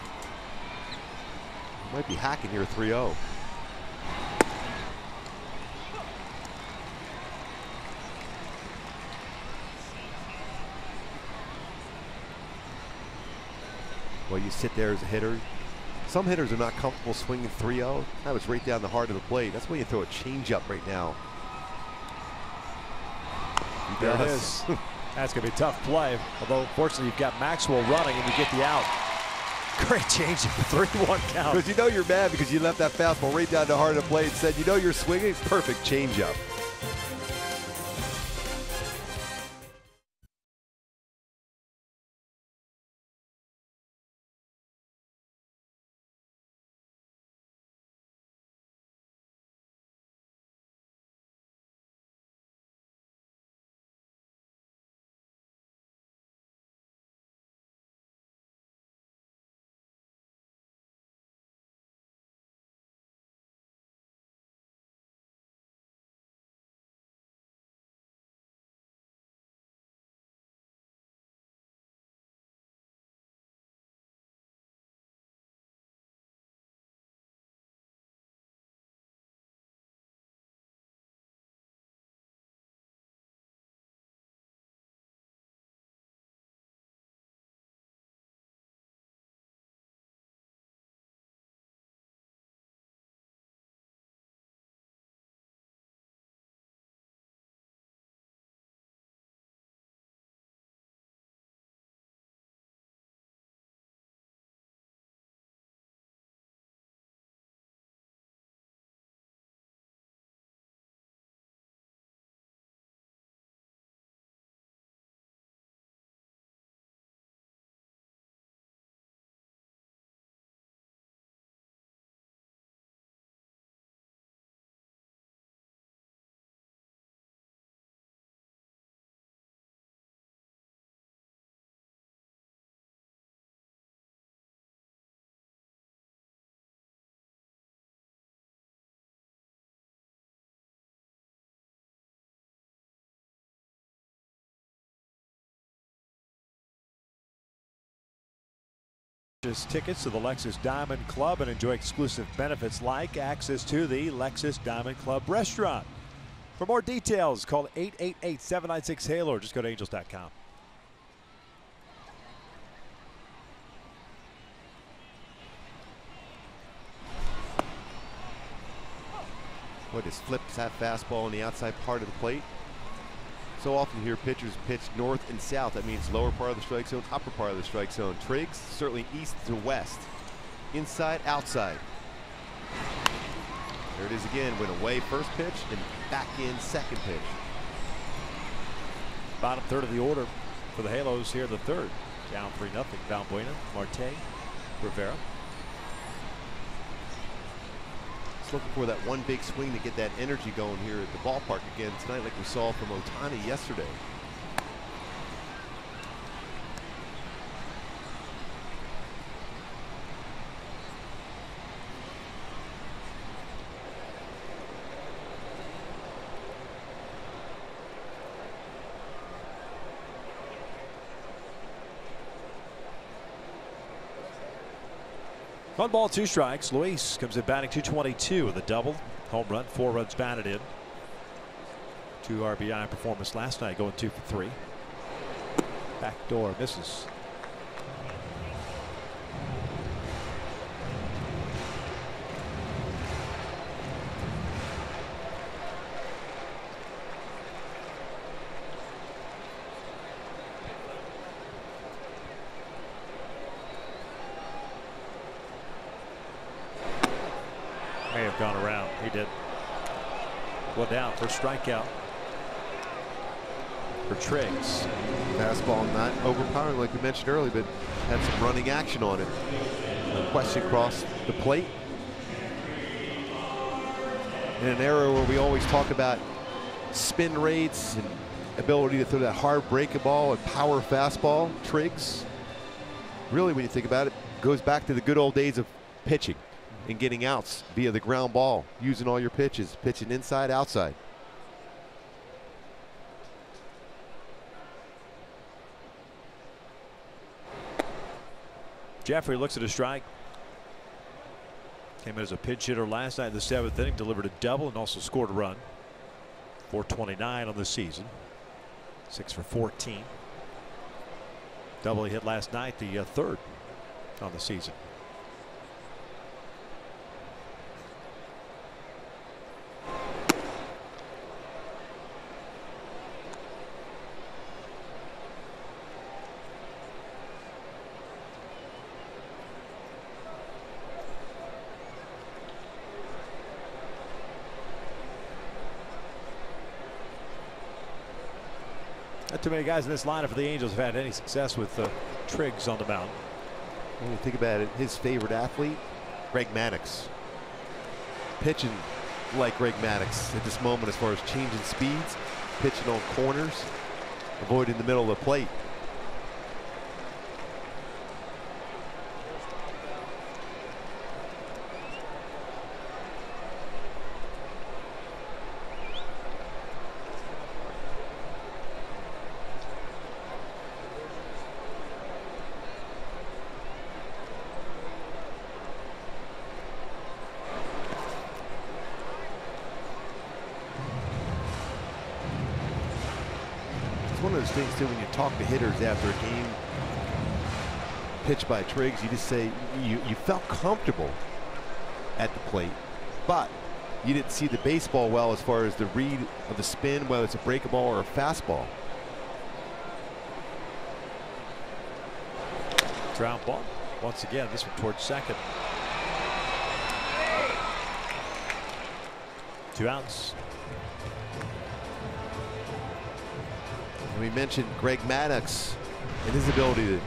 Might be hacking here 3-0. Well, you sit there as a hitter. Some hitters are not comfortable swinging 3-0. That was right down the heart of the plate. That's why you throw a changeup right now. There it is. That's going to be a tough play. Although, fortunately, you've got Maxwell running and you get the out. Great change of the 3-1 count. Because you know you're mad because you left that fastball right down the heart of the plate and said, you know you're swinging. Perfect changeup. Tickets to the Lexus Diamond Club and enjoy exclusive benefits like access to the Lexus Diamond Club restaurant. For more details, call 888-796-HALO or just go to angels.com. What just flips that fastball on the outside part of the plate? So often you hear pitchers pitch north and south. That means lower part of the strike zone, upper part of the strike zone. Triggs, certainly east to west. Inside, outside. There it is again. Went away first pitch and back in second pitch. Bottom third of the order for the Halos here, the third. Down 3-0. Valbuena, Marte, Rivera. Looking for that one big swing to get that energy going here at the ballpark again tonight, like we saw from Ohtani yesterday. One ball, 2 strikes. Luis comes in batting .222 with a double, home run, 4 runs batted in. 2 RBI performance last night, going 2 for 3. Backdoor misses. May have gone around. He did. 1 down for strikeout for Triggs. Fastball not overpowering like we mentioned earlier, but had some running action on it. No question across the plate. In an era where we always talk about spin rates and ability to throw that hard breaking ball and power fastball, Triggs, really when you think about it, goes back to the good old days of pitching and getting outs via the ground ball, using all your pitches, pitching inside, outside. Jeffrey looks at a strike. Came in as a pinch hitter last night in the 7th inning, delivered a double and also scored a run. 429 on the season. 6 for 14. Double he hit last night, the 3rd. on the season. Not too many guys in this lineup for the Angels have had any success with Triggs on the mound. When you think about it, his favorite athlete, Greg Maddux. Pitching like Greg Maddux at this moment as far as changing speeds, pitching on corners, avoiding the middle of the plate. It's one of those things too, when you talk to hitters after a game pitched by Triggs, you just say you felt comfortable at the plate, but you didn't see the baseball well as far as the read of the spin, whether it's a breaking ball or a fastball. Ground ball. Once again, this one towards second. 2 outs. And we mentioned Greg Maddux and his ability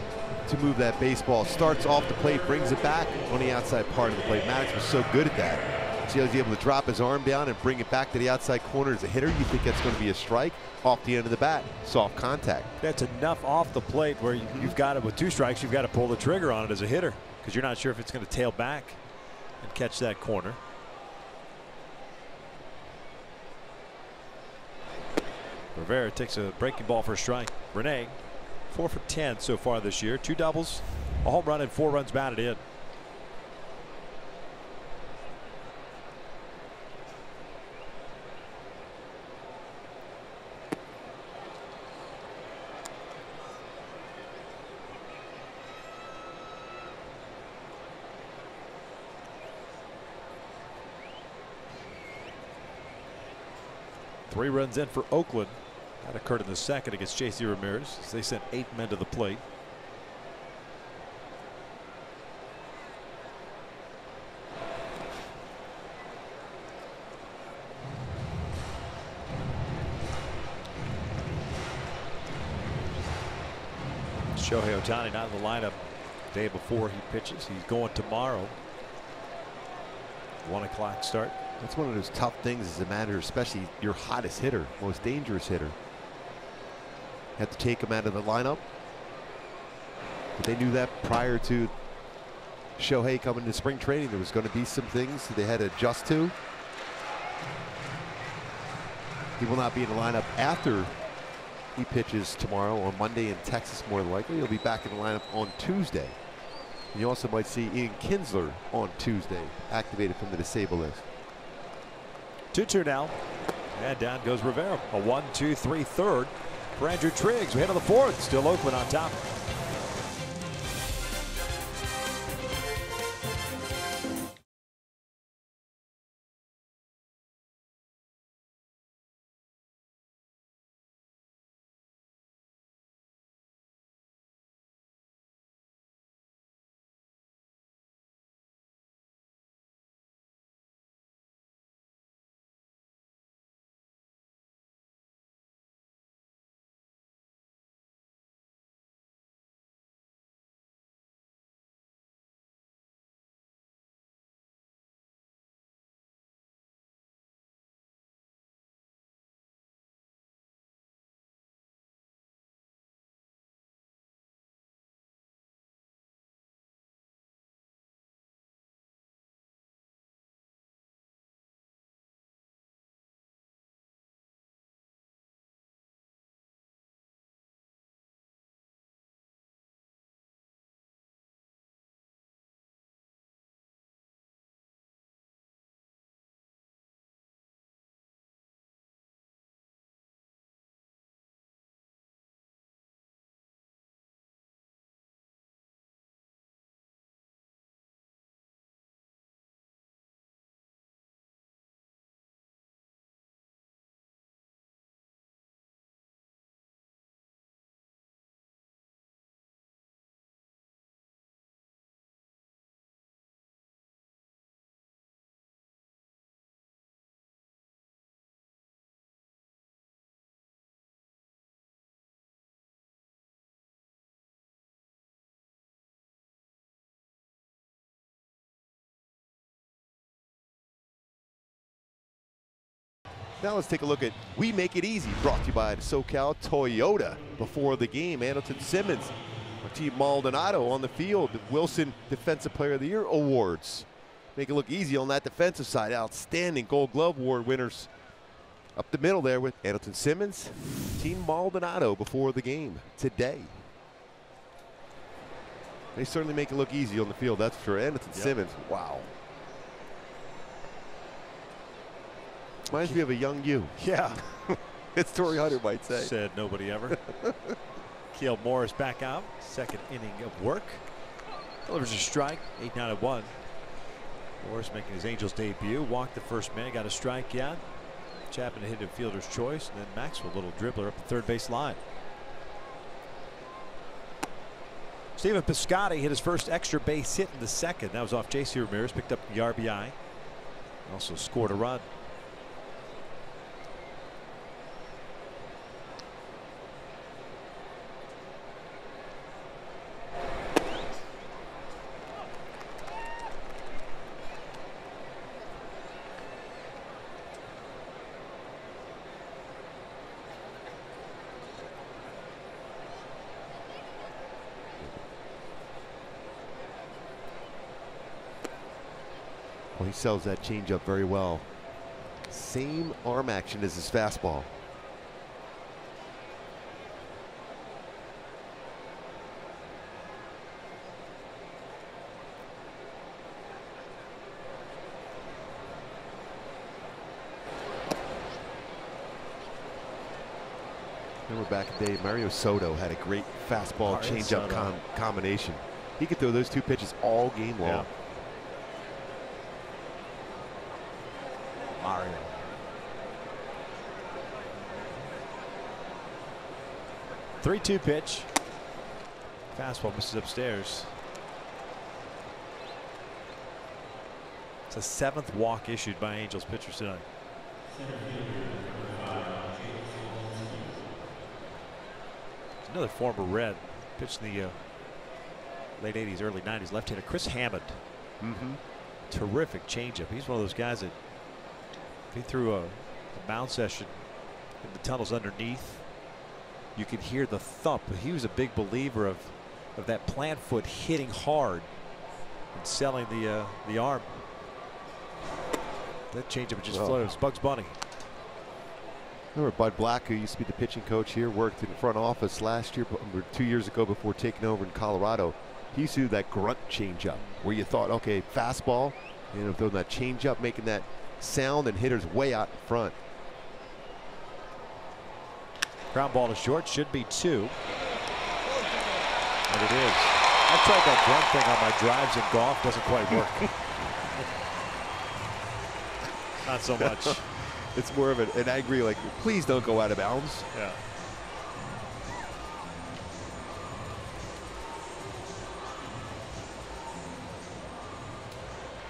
to move that baseball. Starts off the plate, brings it back on the outside part of the plate. Maddux was so good at that. So he was able to drop his arm down and bring it back to the outside corner. As a hitter, you think that's going to be a strike. Off the end of the bat, soft contact. That's enough off the plate where you've got it with 2 strikes. You've got to pull the trigger on it as a hitter because you're not sure if it's going to tail back and catch that corner. Rivera takes a breaking ball for a strike. Renee, 4 for 10 so far this year. 2 doubles, a home run, and 4 runs batted in. Three runs in for Oakland. That occurred in the second against J.C. Ramirez as they sent 8 men to the plate. Shohei Ohtani not in the lineup the day before he pitches. He's going tomorrow. 1 o'clock start. That's one of those tough things as a manager, especially your hottest hitter, most dangerous hitter. Had to take him out of the lineup. But they knew that prior to Shohei coming to spring training, there was going to be some things that they had to adjust to. He will not be in the lineup after he pitches tomorrow on Monday in Texas, more than likely. He'll be back in the lineup on Tuesday. And you also might see Ian Kinsler on Tuesday, activated from the disabled list. 2-2 now. And down goes Rivera. A 1-2-3 third for Andrew Triggs. We head to the 4th. Still Oakland on top. Now let's take a look at We Make It Easy, brought to you by the SoCal Toyota. Before the game, Anderson Simmons, Team Maldonado on the field, the Wilson Defensive Player of the Year awards. Make it look easy on that defensive side. Outstanding Gold Glove Award winners up the middle there with Anderson Simmons, Team Maldonado before the game today. They certainly make it look easy on the field, that's for Anderson Simmons. Wow. Reminds me of a young you. Yeah. It's Torrey Hunter might say. Said nobody ever. Keel Morris back out. Second inning of work. Delivers a strike. 8-9-1. Morris making his Angels debut. Walked the first man. Got a strikeout. Chapman hit a fielder's choice. And then Maxwell, a little dribbler up the third base line. Stephen Piscotty hit his first extra base hit in the second. That was off J.C. Ramirez. Picked up the RBI. Also scored a run. Well, he sells that changeup very well. Same arm action as his fastball. Remember back in the day, Mario Soto had a great fastball changeup combination. He could throw those two pitches all game long. Yeah. Mario. Three-two pitch. Fastball misses upstairs. It's a seventh walk issued by Angels pitchers tonight. Another former Red, pitched in the late 80s, early 90s, left-hander Chris Hammond. Terrific changeup. He's one of those guys that if he threw a mound session in the tunnels underneath, you could hear the thump. He was a big believer of that plant foot hitting hard and selling the arm. That changeup just flows. Bugs Bunny. Remember Bud Black, who used to be the pitching coach here, worked in the front office last year, 2 years ago before taking over in Colorado. He used to do that grunt changeup where you thought, okay, fastball, you know, throwing that changeup, making that sound, and hitters way out in front. Ground ball to short, should be two. And it is. I've tried that grunt thing on my drives in golf, doesn't quite work. Not so much. It's more of an angry, like, please don't go out of bounds. Yeah.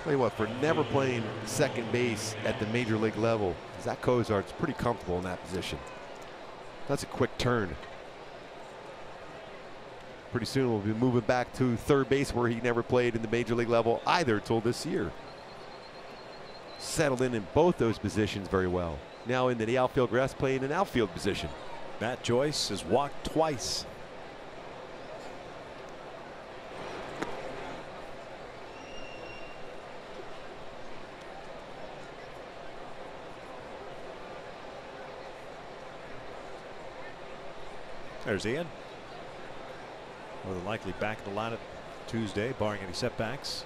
Tell you what, for never playing second base at the major league level, Zach Cozart's pretty comfortable in that position. That's a quick turn. Pretty soon we'll be moving back to third base, where he never played in the major league level either till this year. Settled in both those positions very well. Now into the outfield grass, playing an outfield position. Matt Joyce has walked twice. There's Ian. More than likely back in the lineup Tuesday, barring any setbacks.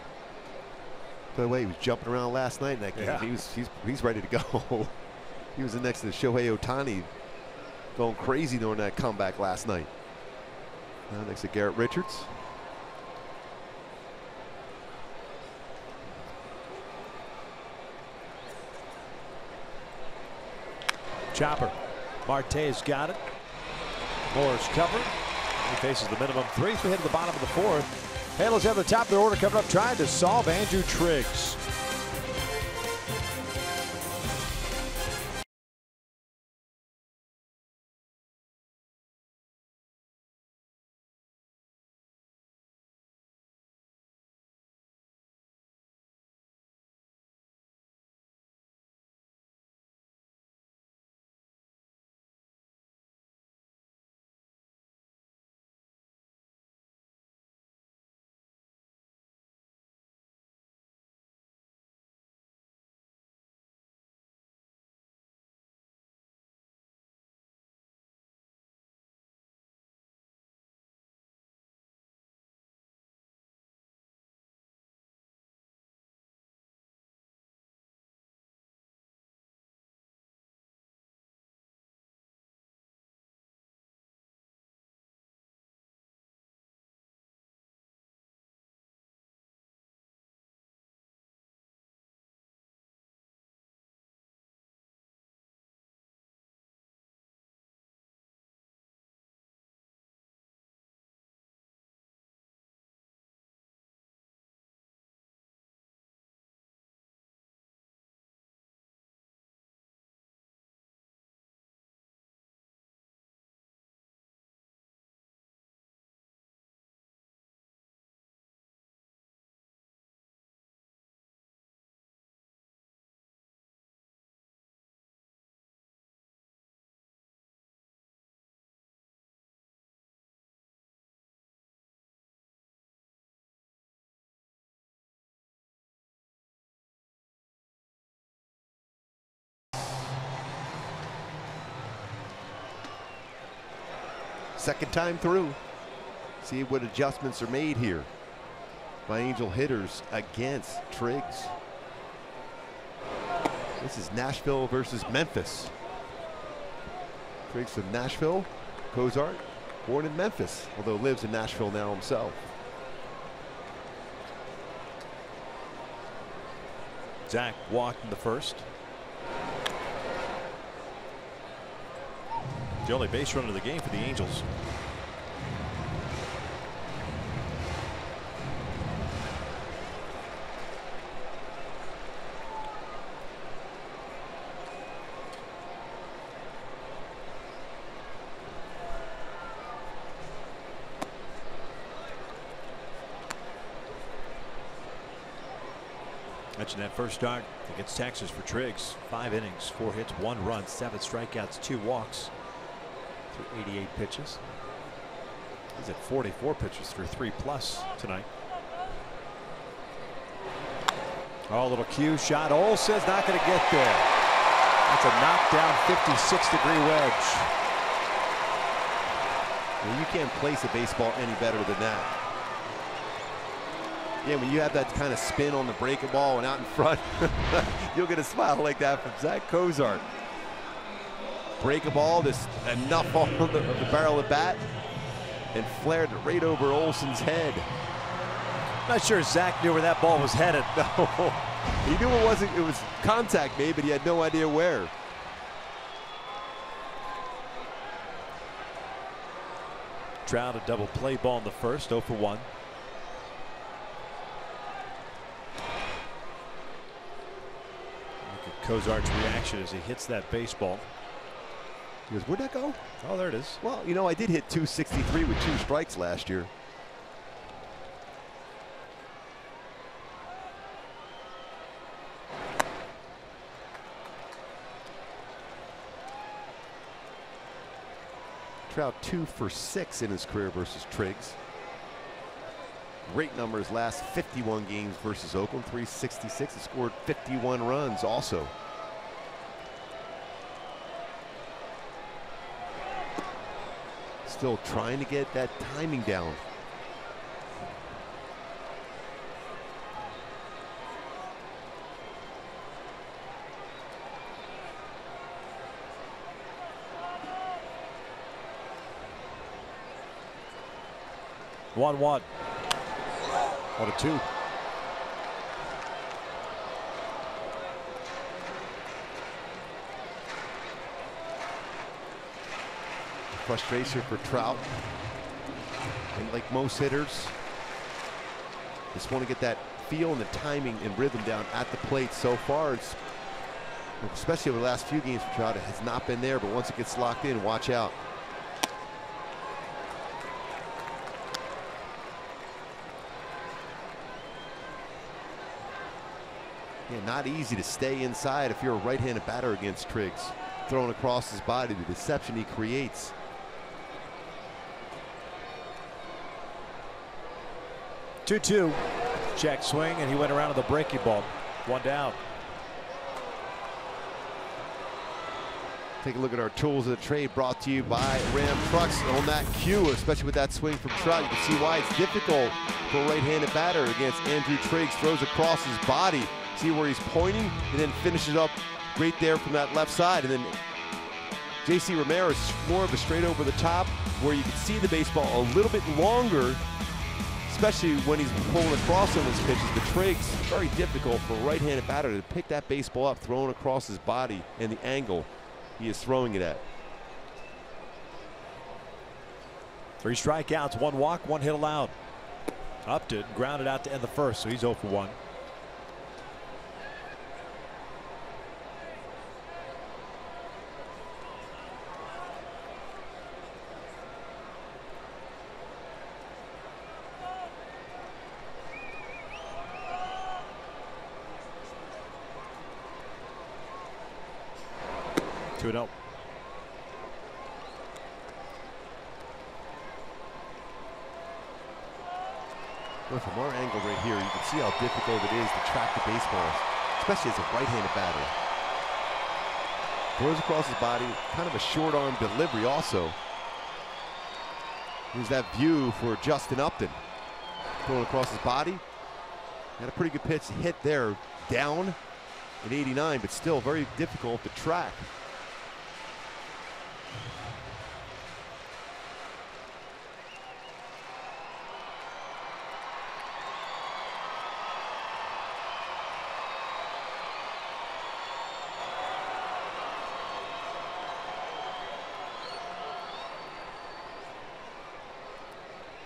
By the way, he was jumping around last night in that game. Yeah. He's ready to go. He was in next to Shohei Ohtani, going crazy during that comeback last night. Next to Garrett Richards. Chopper. Marte's got it. Moore's covered. He faces the minimum 3-3 hit at the bottom of the fourth. Halos have the top of their order coming up, trying to solve Andrew Triggs. second time through. See what adjustments are made here by Angel hitters against Triggs. This is Nashville versus Memphis. Triggs from Nashville, Cozart, born in Memphis, although lives in Nashville now himself. Zach walked in the first. The only base runner of the game for the Angels. Mentioned that first start against Texas for Triggs. 5 innings, 4 hits, 1 run, 7 strikeouts, 2 walks through 88 pitches. He's at 44 pitches through 3+ tonight. Oh, little cue shot. Olson's not going to get there. That's a knockdown 56-degree wedge. Well, you can't place a baseball any better than that. Yeah, when you have that kind of spin on the breaking ball and out in front, you'll get a smile like that from Zach Cozart. Break a ball, this enough on the barrel of the bat, and flared it right over Olson's head. Not sure Zach knew where that ball was headed. No, he knew it was contact made, but he had no idea where. Trout a double play ball in the first, 0 for 1. Cozart's reaction as he hits that baseball. He goes, where'd that go? Oh, there it is. Well, you know, I did hit 263 with 2 strikes last year. Trout 2 for 6 in his career versus Triggs. Great numbers last 51 games versus Oakland, 366. He scored 51 runs also. Still trying to get that timing down. One 1-2. Frustration for Trout. And like most hitters, just want to get that feel and the timing and rhythm down at the plate. So far, it's, especially over the last few games for Trout, it has not been there, but once it gets locked in, watch out. Yeah, not easy to stay inside if you're a right-handed batter against Triggs. Throwing across his body, the deception he creates. Two-2. Check swing, and he went around to the breaking ball. 1 down. Take a look at our tools of the trade brought to you by Ram Trucks. On that cue, especially with that swing from Trout, you can see why it's difficult for a right-handed batter against Andrew Triggs. Throws across his body. See where he's pointing, and then finishes up right there from that left side. And then J.C. Romero is more of a straight over the top, where you can see the baseball a little bit longer, especially when he's pulling across on his pitches. The Triggs, very difficult for a right-handed batter to pick that baseball up, throwing across his body and the angle he is throwing it at. 3 strikeouts, 1 walk, 1 hit allowed. Upton grounded out to end the first, so he's 0 for 1. Well, from our angle right here, you can see how difficult it is to track the baseball, especially as a right-handed batter. Throws across his body, kind of a short arm delivery also. Here's that view for Justin Upton. Going across his body. Had a pretty good pitch hit there, down at 89, but still very difficult to track.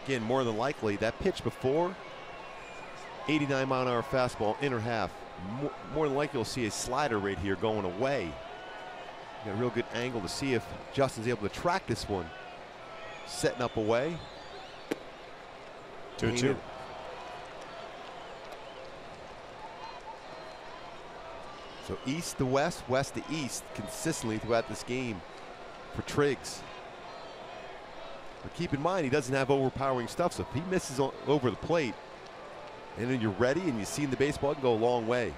Again, more than likely, that pitch before, 89-mile-an-hour fastball, inner half. More than likely, you'll see a slider right here going away. Got a real good angle to see if Justin's able to track this one. Setting up away. 2-2. So east to west, west to east, consistently throughout this game for Triggs. But keep in mind, he doesn't have overpowering stuff, so if he misses over the plate, and then you're ready and you see the baseball, it can go a long way.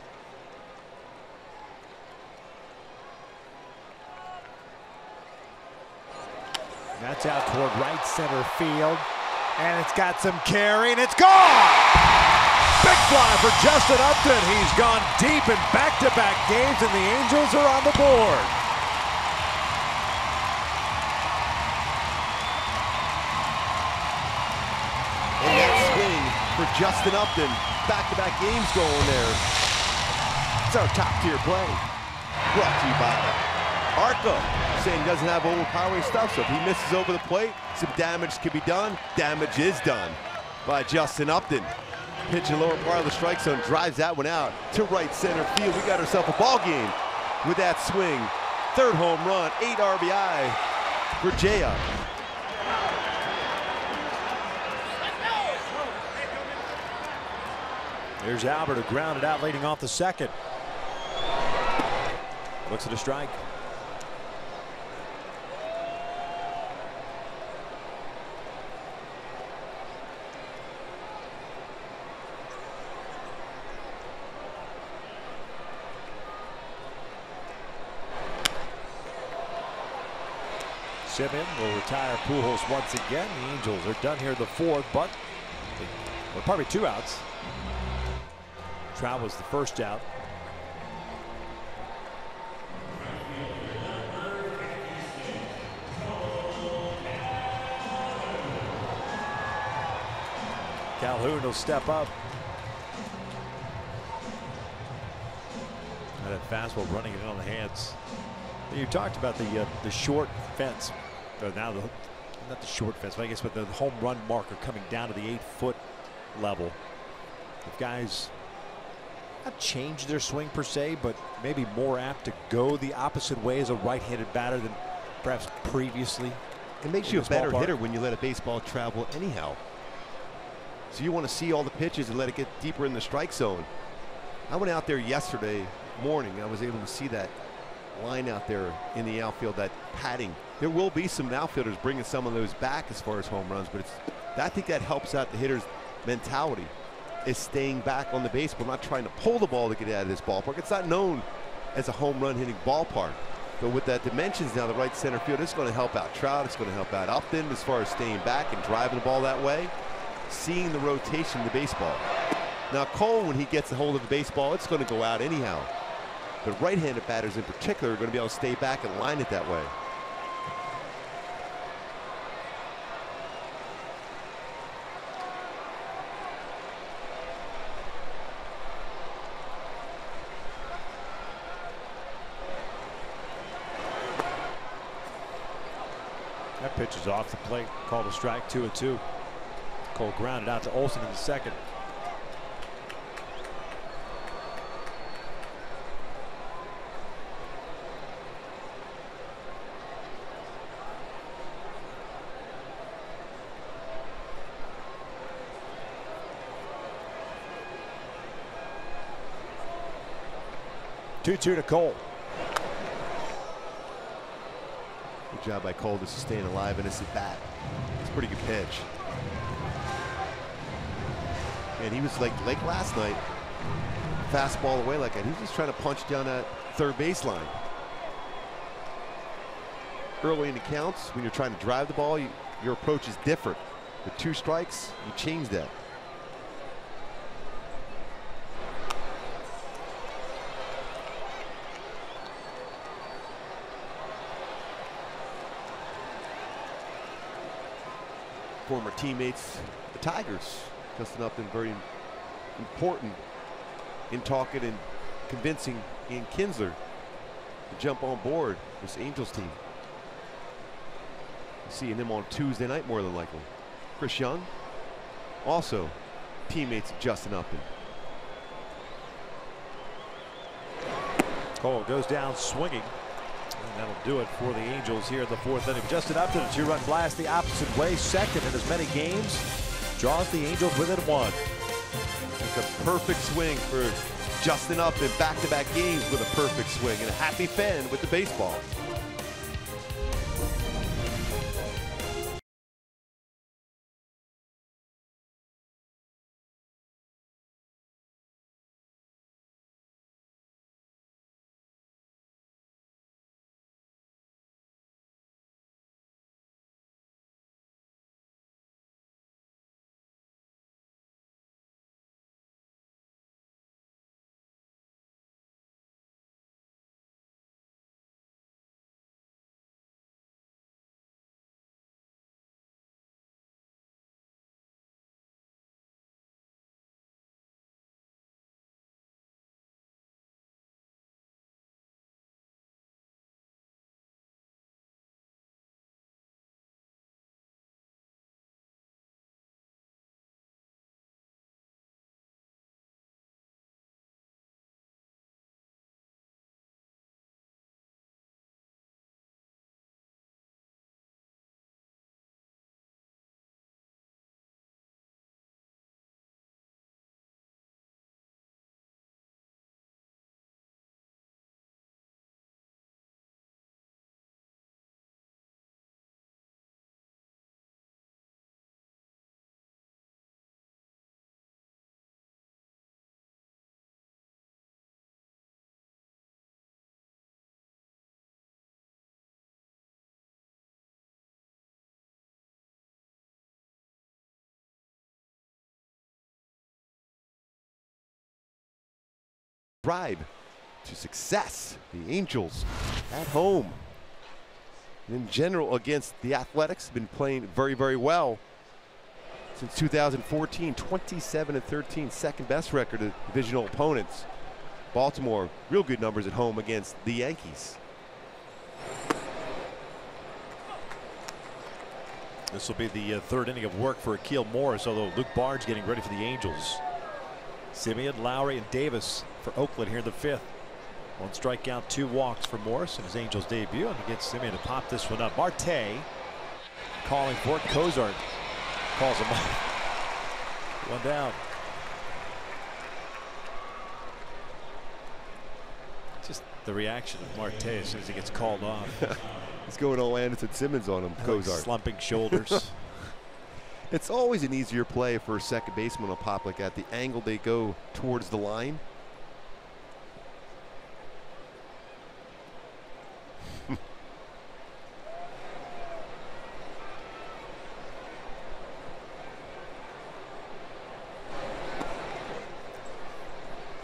That's out toward right center field, and it's got some carry, and it's gone! Big fly for Justin Upton. He's gone deep in back-to-back games, and the Angels are on the board. And that swing for Justin Upton. Back-to-back games going there. It's our top-tier play. Brought to you by Arco. Saying he doesn't have overpowering stuff, so if he misses over the plate, some damage can be done. Damage is done by Justin Upton. Pitching lower part of the strike zone, drives that one out to right center field. We got ourselves a ball game with that swing. Third home run, 8 RBI for J-Up. There's Albert, who grounded out leading off the second. Looks at a strike. Simmons will retire Pujols once again. The Angels are done here in the fourth, but well, probably 2 outs. Trout was the first out. Calhoun will step up. And that fastball running it on the hands. You talked about the short fence. Now not the short fence, but I guess with the home run marker coming down to the 8-foot level. If guys not change their swing per se, but maybe more apt to go the opposite way as a right-handed batter than perhaps previously. It makes you a better hitter when you let a baseball travel anyhow. So you want to see all the pitches and let it get deeper in the strike zone. I went out there yesterday morning. I was able to see that line out there in the outfield, that padding. There will be some outfielders bringing some of those back as far as home runs, but I think that helps out the hitter's mentality, is staying back on the baseball, not trying to pull the ball to get out of this ballpark. It's not known as a home run hitting ballpark, but with that dimensions now, the right center field, it's going to help out Trout, it's going to help out Upton as far as staying back and driving the ball that way, seeing the rotation of the baseball. Now Cole, when he gets a hold of the baseball, it's going to go out anyhow. But right-handed batters in particular are going to be able to stay back and line it that way. That pitch is off the plate. Called a strike, 2-2. Cole grounded out to Olsen in the second. Two-two to Cole. Good job by Cole just staying alive in his bat. It's a pretty good pitch. And he was like last night, fastball away like that. He's just trying to punch down that third baseline. Early in the counts, when you're trying to drive the ball, you your approach is different. With 2 strikes, you change that. Former teammates, the Tigers, Justin Upton, very important in talking and convincing Ian Kinsler to jump on board this Angels team. Seeing him on Tuesday night more than likely. Chris Young, also teammates of Justin Upton. Cole goes down swinging. And that'll do it for the Angels here in the 4th inning. Justin Upton, a 2-run blast the opposite way, second in as many games. Draws the Angels within 1. It's a perfect swing for Justin Upton. Back-to-back games with a perfect swing, and a happy fan with the baseball. Drive to success. The Angels at home. In general, against the Athletics, have been playing very, very well since 2014. 27-13, second best record of divisional opponents. Baltimore, real good numbers at home against the Yankees. This will be the 3rd inning of work for Akil Morris, although Luke Bard's getting ready for the Angels. Simeon, Lowry, and Davis for Oakland here in the 5th. 1 strikeout, 2 walks for Morris in his Angels debut, and he gets Simeon to pop this one up. Marte calling for it. Cozart calls him off. 1 down. Just the reaction of Marte as soon as he gets called off. He's going all Anderson Simmons on him. Cozart. Slumping shoulders. It's always an easier play for a second baseman on a pop like that. The angle they go towards the line.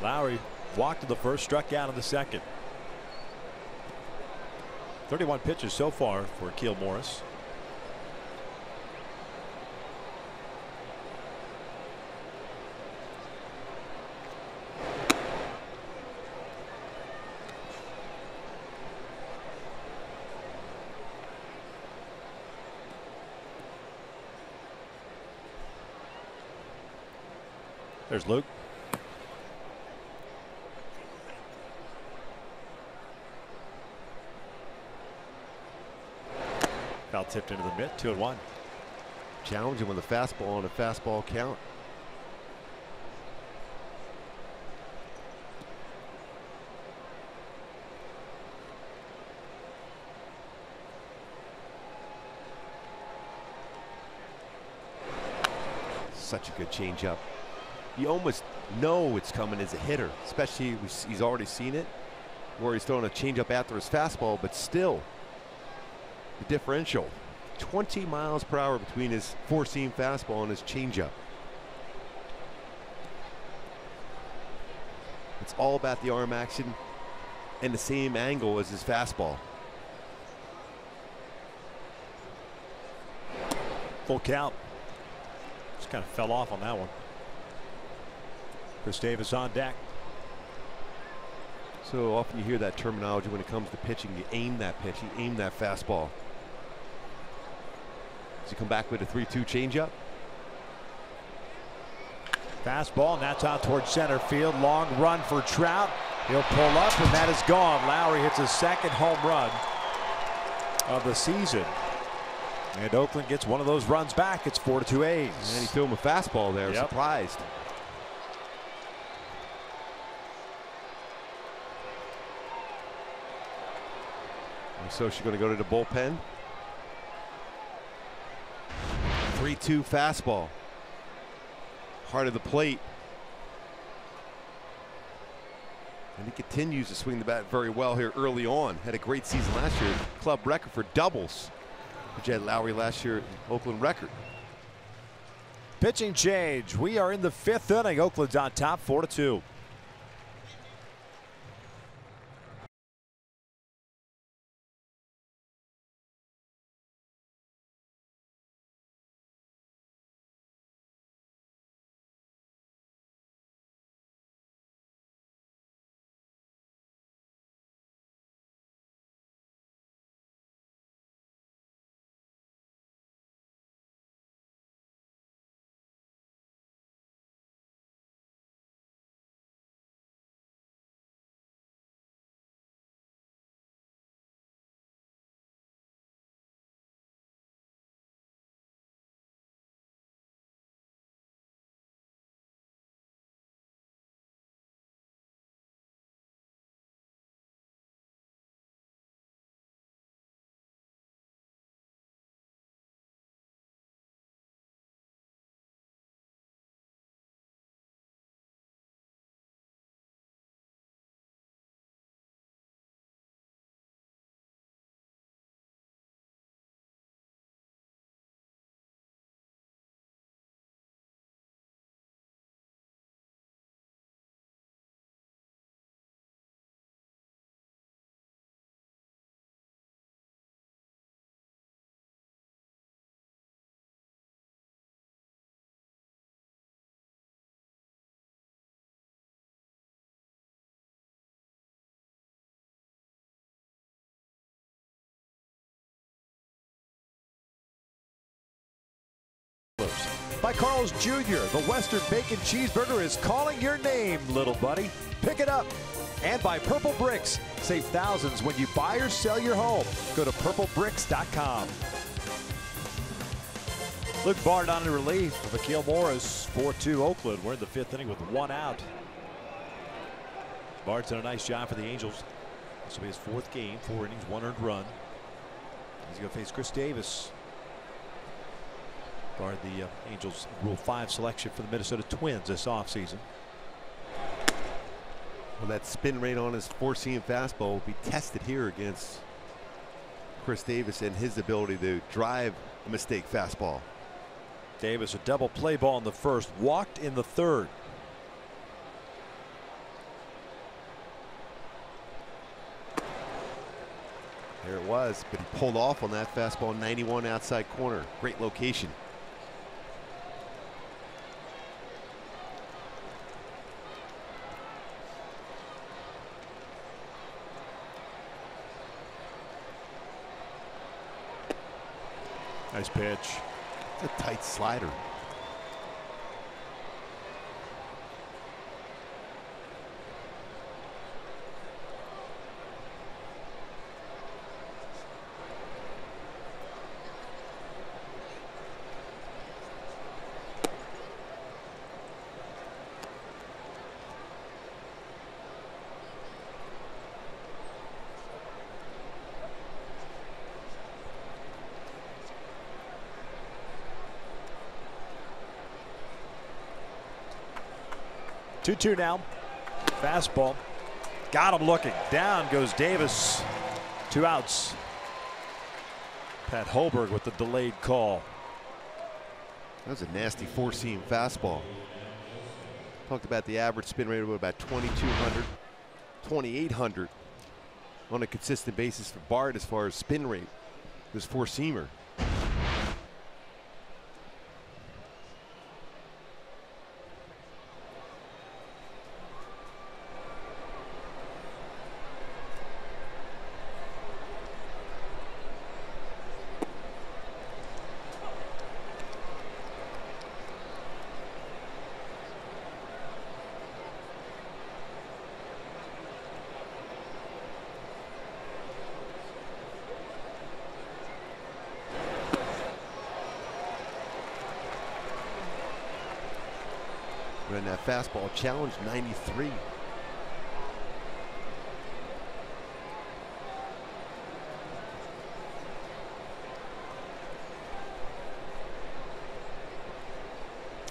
Lowry walked in the 1st, struck out in the 2nd. 31 pitches so far for Akil Morris. There's Luke. Foul tipped into the mitt. 2-1. Challenging with a fastball on a fastball count. Such a good changeup. You almost know it's coming as a hitter, especially he's already seen it, where he's throwing a changeup after his fastball, but still the differential 20 miles per hour between his four-seam fastball and his changeup. It's all about the arm action and the same angle as his fastball. Full count. Just kind of fell off on that one. Chris Davis on deck. So often you hear that terminology when it comes to pitching. You aim that pitch, you aim that fastball. Does he come back with a 3-2 changeup? Fastball, and that's out towards center field. Long run for Trout. He'll pull up, and that is gone. Lowry hits his second home run of the season. And Oakland gets one of those runs back. It's 4-2 A's. And he threw him a fastball there. Yep. Surprised. And so she's going to go to the bullpen. 3-2 fastball. Heart of the plate. And he continues to swing the bat very well here early on. Had a great season last year. Club record for doubles. Jed Lowry last year, Oakland record. Pitching change. We are in the 5th inning. Oakland's on top 4-2. By Carl's Jr., the Western Bacon Cheeseburger is calling your name, little buddy. Pick it up. And by Purple Bricks. Save thousands when you buy or sell your home. Go to purplebricks.com. Luke Bard on in relief for Akil Morris. 4-2 Oakland. We're in the 5th inning with 1 out. Bard's done a nice job for the Angels. This will be his 4th game. 4 innings, 1 earned run. He's going to face Chris Davis. Bard, the Angels' Rule 5 selection for the Minnesota Twins this offseason. Well, that spin rate on his four-seam fastball will be tested here against Chris Davis and his ability to drive a mistake fastball. Davis, a double play ball in the 1st, walked in the 3rd. There it was, but he pulled off on that fastball, 91 outside corner. Great location. Nice pitch. It's a tight slider. Two now. Fastball. Got him looking. Down goes Davis. 2 outs. Pat Holberg with the delayed call. That was a nasty four-seam fastball. Talked about the average spin rate of about 2,200, 2,800 on a consistent basis for Bart as far as spin rate. This four-seamer. And that fastball challenged 93.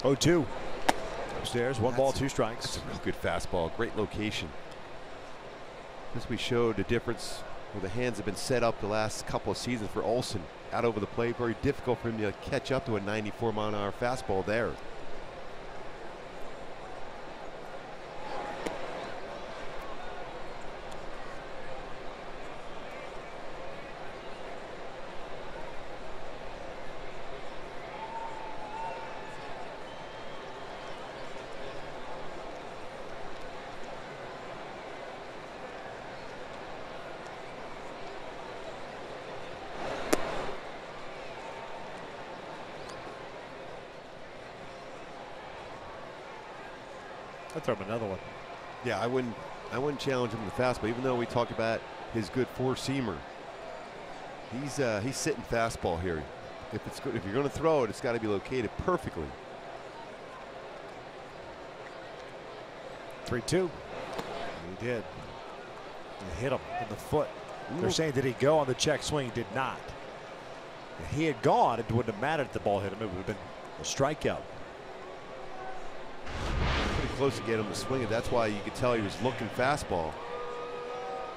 Oh, 2. Upstairs, one ball, 2 strikes. That's a real good fastball, great location. As we showed the difference where the hands have been set up the last couple of seasons for Olsen. Out over the plate, very difficult for him to catch up to a 94-mile-an-hour fastball there. I'd throw him another one. Yeah, I wouldn't challenge him in the fastball, even though we talk about his good four-seamer. He's sitting fastball here. If it's good, if you're going to throw it, it's got to be located perfectly. 3-2. He did. He hit him in the foot. They're saying, did he go on the check swing? He did not. If he had gone, it wouldn't have mattered if the ball hit him. It would have been a strikeout. Pretty close to get him to swing it. That's why you could tell he was looking fastball.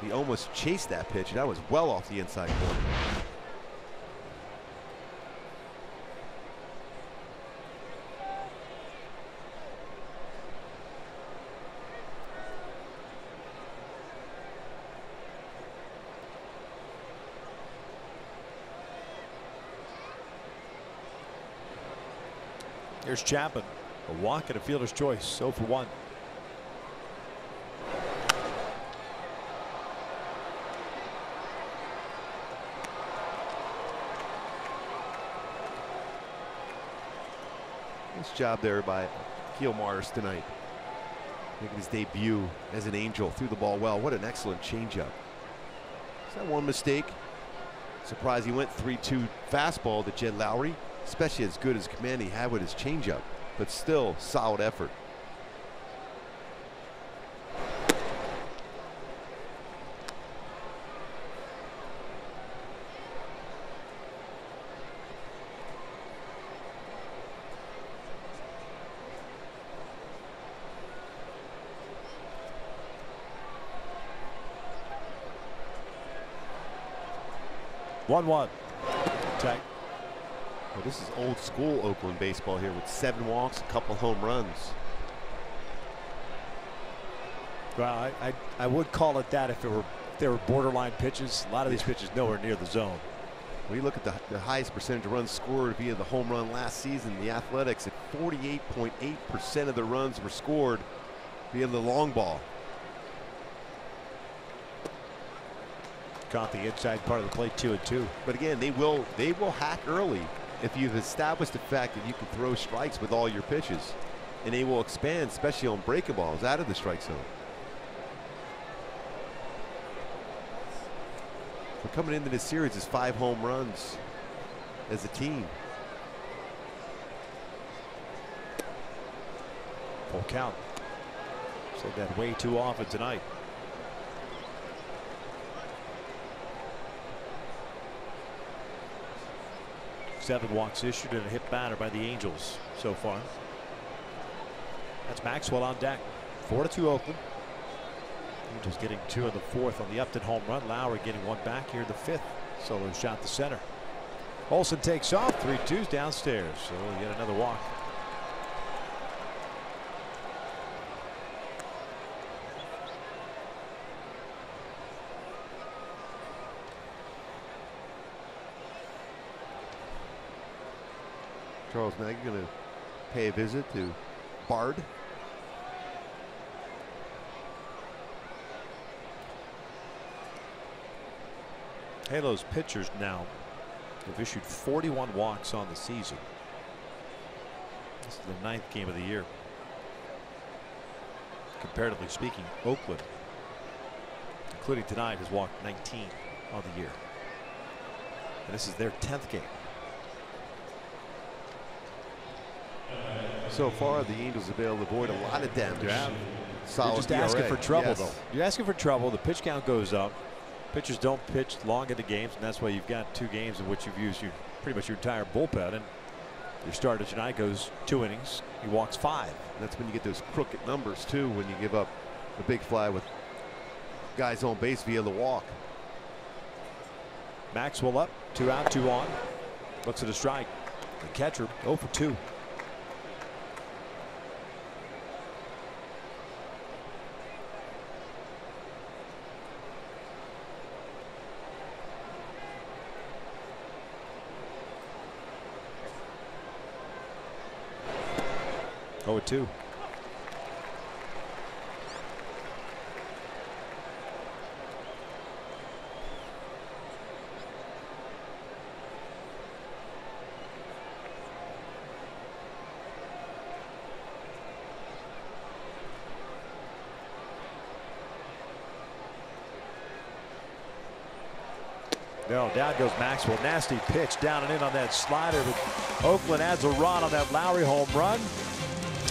He almost chased that pitch, and that was well off the inside corner. Here's Chapman. A walk and a fielder's choice. 0 for 1. Nice job there by Keel Mars tonight. Making his debut as an Angel. Threw the ball well. What an excellent changeup. Is that one mistake? Surprised he went 3-2 fastball to Jed Lowry, especially as good as command he had with his changeup, but still solid effort. One. Tight. Well, this is old school Oakland baseball here with 7 walks, a couple home runs. Well, I would call it that if they were borderline pitches. A lot of these pitches nowhere near the zone. When you look at the highest percentage of runs scored via the home run last season, the Athletics at 48.8% of the runs were scored via the long ball. Caught the inside part of the plate, 2-2. But again, they will hack early if you've established the fact that you can throw strikes with all your pitches, and they will expand, especially on breaking balls out of the strike zone. We're coming into this series as 5 home runs as a team. Full count. Said that way too often tonight. Seven walks issued and a hit batter by the Angels so far. That's Maxwell on deck. 4-2 Oakland. Angels getting 2 in the 4th on the Upton home run. Lowry getting 1 back here in the 5th. Solo shot to center. Olsen takes off. 3-2's downstairs. So we'll get another walk. Charles, now you're going to pay a visit to Bard. Halo's pitchers now have issued 41 walks on the season. This is the 9th game of the year. Comparatively speaking, Oakland, including tonight, has walked 19 on the year. And this is their 10th game. So far, the Angels have been able to avoid a lot of damage. Yeah. Solid You're just asking ERA. for trouble, Yes. though. You're asking for trouble. The pitch count goes up. Pitchers don't pitch long into games, and that's why you've got 2 games in which you've used pretty much your entire bullpen. And your starter tonight goes 2 innings. He walks 5. That's when you get those crooked numbers, too, when you give up a big fly with guys on base via the walk. Maxwell up, 2 out, 2 on. Looks at a strike. The catcher 0 for 2. Oh, 2. No, down goes Maxwell. Nasty pitch down and in on that slider, but Oakland adds a run on that Lowry home run.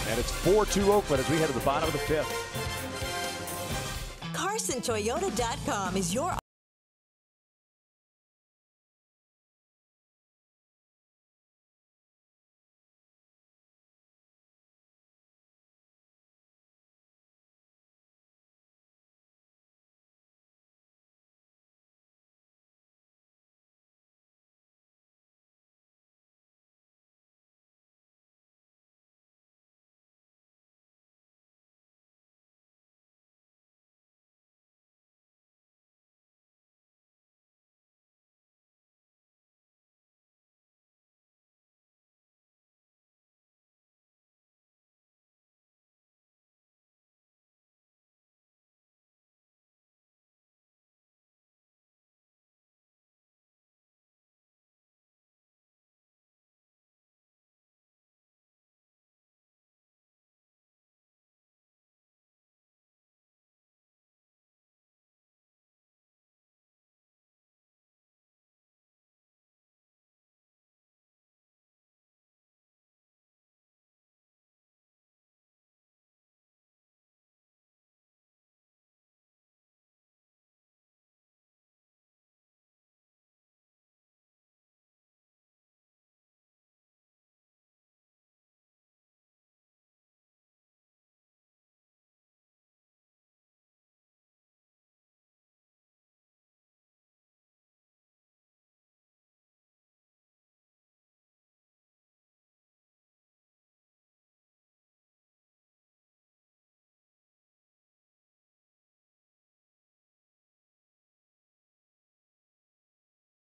And it's 4-2 Oakland as we head to the bottom of the 5th. CarsonToyota.com is your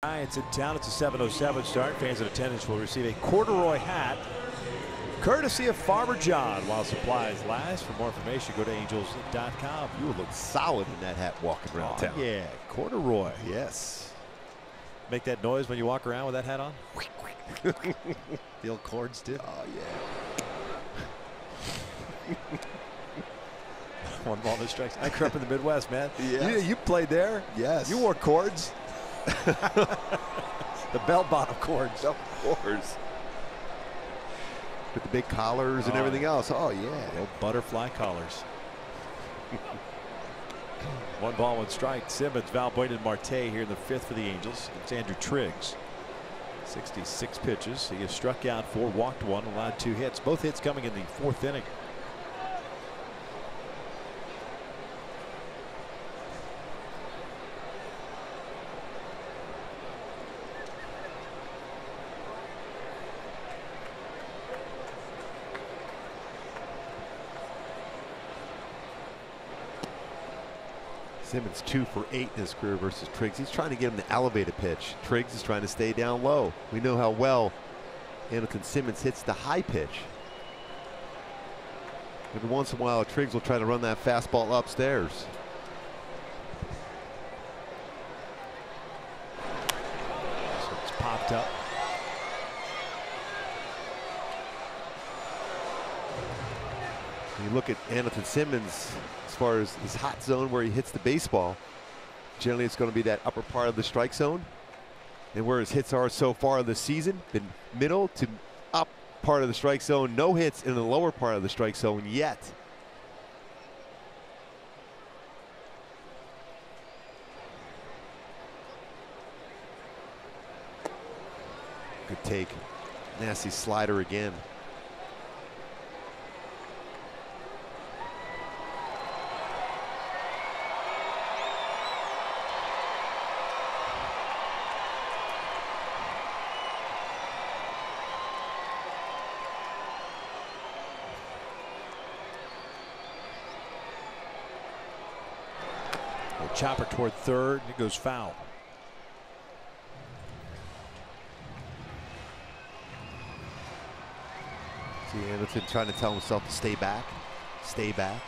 Giants in town. It's a 7:07 start. Fans in attendance will receive a corduroy hat courtesy of Farmer John while supplies last. For more information, go to angels.com. You will look solid in that hat walking around town. Yeah, corduroy. Yes. Make that noise when you walk around with that hat on? The old cords did. Oh, yeah. 1 ball, no strikes. I grew up in the Midwest, man. Yes. You played there. Yes. You wore cords. The bell-bottom cords. Of course. With the big collars and everything else. Oh, yeah. The old butterfly collars. 1 ball, 1 strike. Simmons, Valbuena, and Marte here in the 5th for the Angels. It's Andrew Triggs. 66 pitches. He has struck out 4, walked 1, allowed 2 hits. Both hits coming in the 4th inning. Simmons 2 for 8 in his career versus Triggs. He's trying to get him the elevated pitch. Triggs is trying to stay down low. We know how well Hamilton Simmons hits the high pitch. Every once in a while, Triggs will try to run that fastball upstairs. So it's popped up. You look at Hamilton Simmons as far as his hot zone where he hits the baseball. Generally, it's going to be that upper part of the strike zone. And where his hits are so far this season, been middle to up part of the strike zone. No hits in the lower part of the strike zone yet. Good take. Nasty slider again. Chopper toward third. It goes foul. See Hamilton trying to tell himself to stay back. Stay back.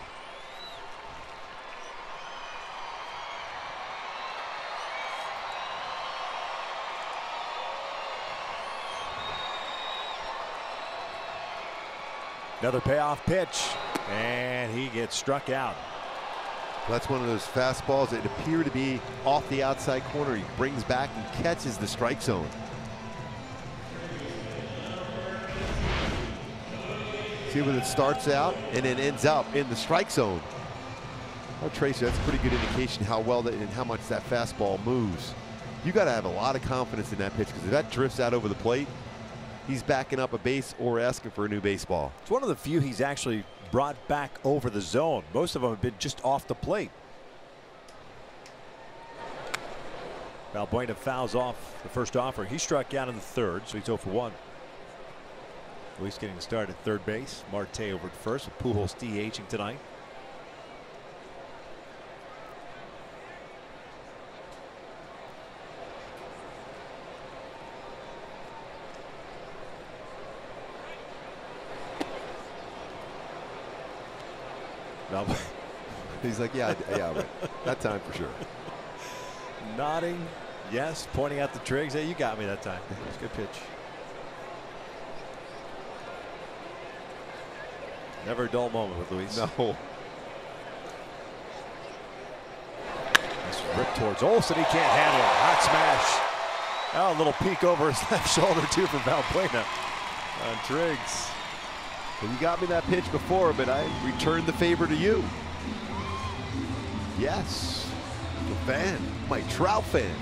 Another payoff pitch. And he gets struck out. That's one of those fastballs that appear to be off the outside corner. He brings back and catches the strike zone. See where it starts out and then ends up in the strike zone. Oh, Tracy, that's a pretty good indication how well that and how much that fastball moves. You got to have a lot of confidence in that pitch, because if that drifts out over the plate, he's backing up a base or asking for a new baseball. It's one of the few he's actually brought back over the zone. Most of them have been just off the plate. Valbuena fouls off the first offer. He struck out in the third, so he's 0 for 1. Luis getting the start at third base. Marte over at first, with Pujols DHing tonight. He's like, yeah, right. That time for sure. Nodding, yes, pointing out the Triggs. Hey, you got me that time. It was a good pitch. Never a dull moment with Luis. No. Nice rip towards Olsen. He can't handle it. Hot smash. Oh, a little peek over his left shoulder, too, from Valbuena on Triggs. Well, you got me that pitch before, but I returned the favor to you. Yes. A fan. My Trout fan.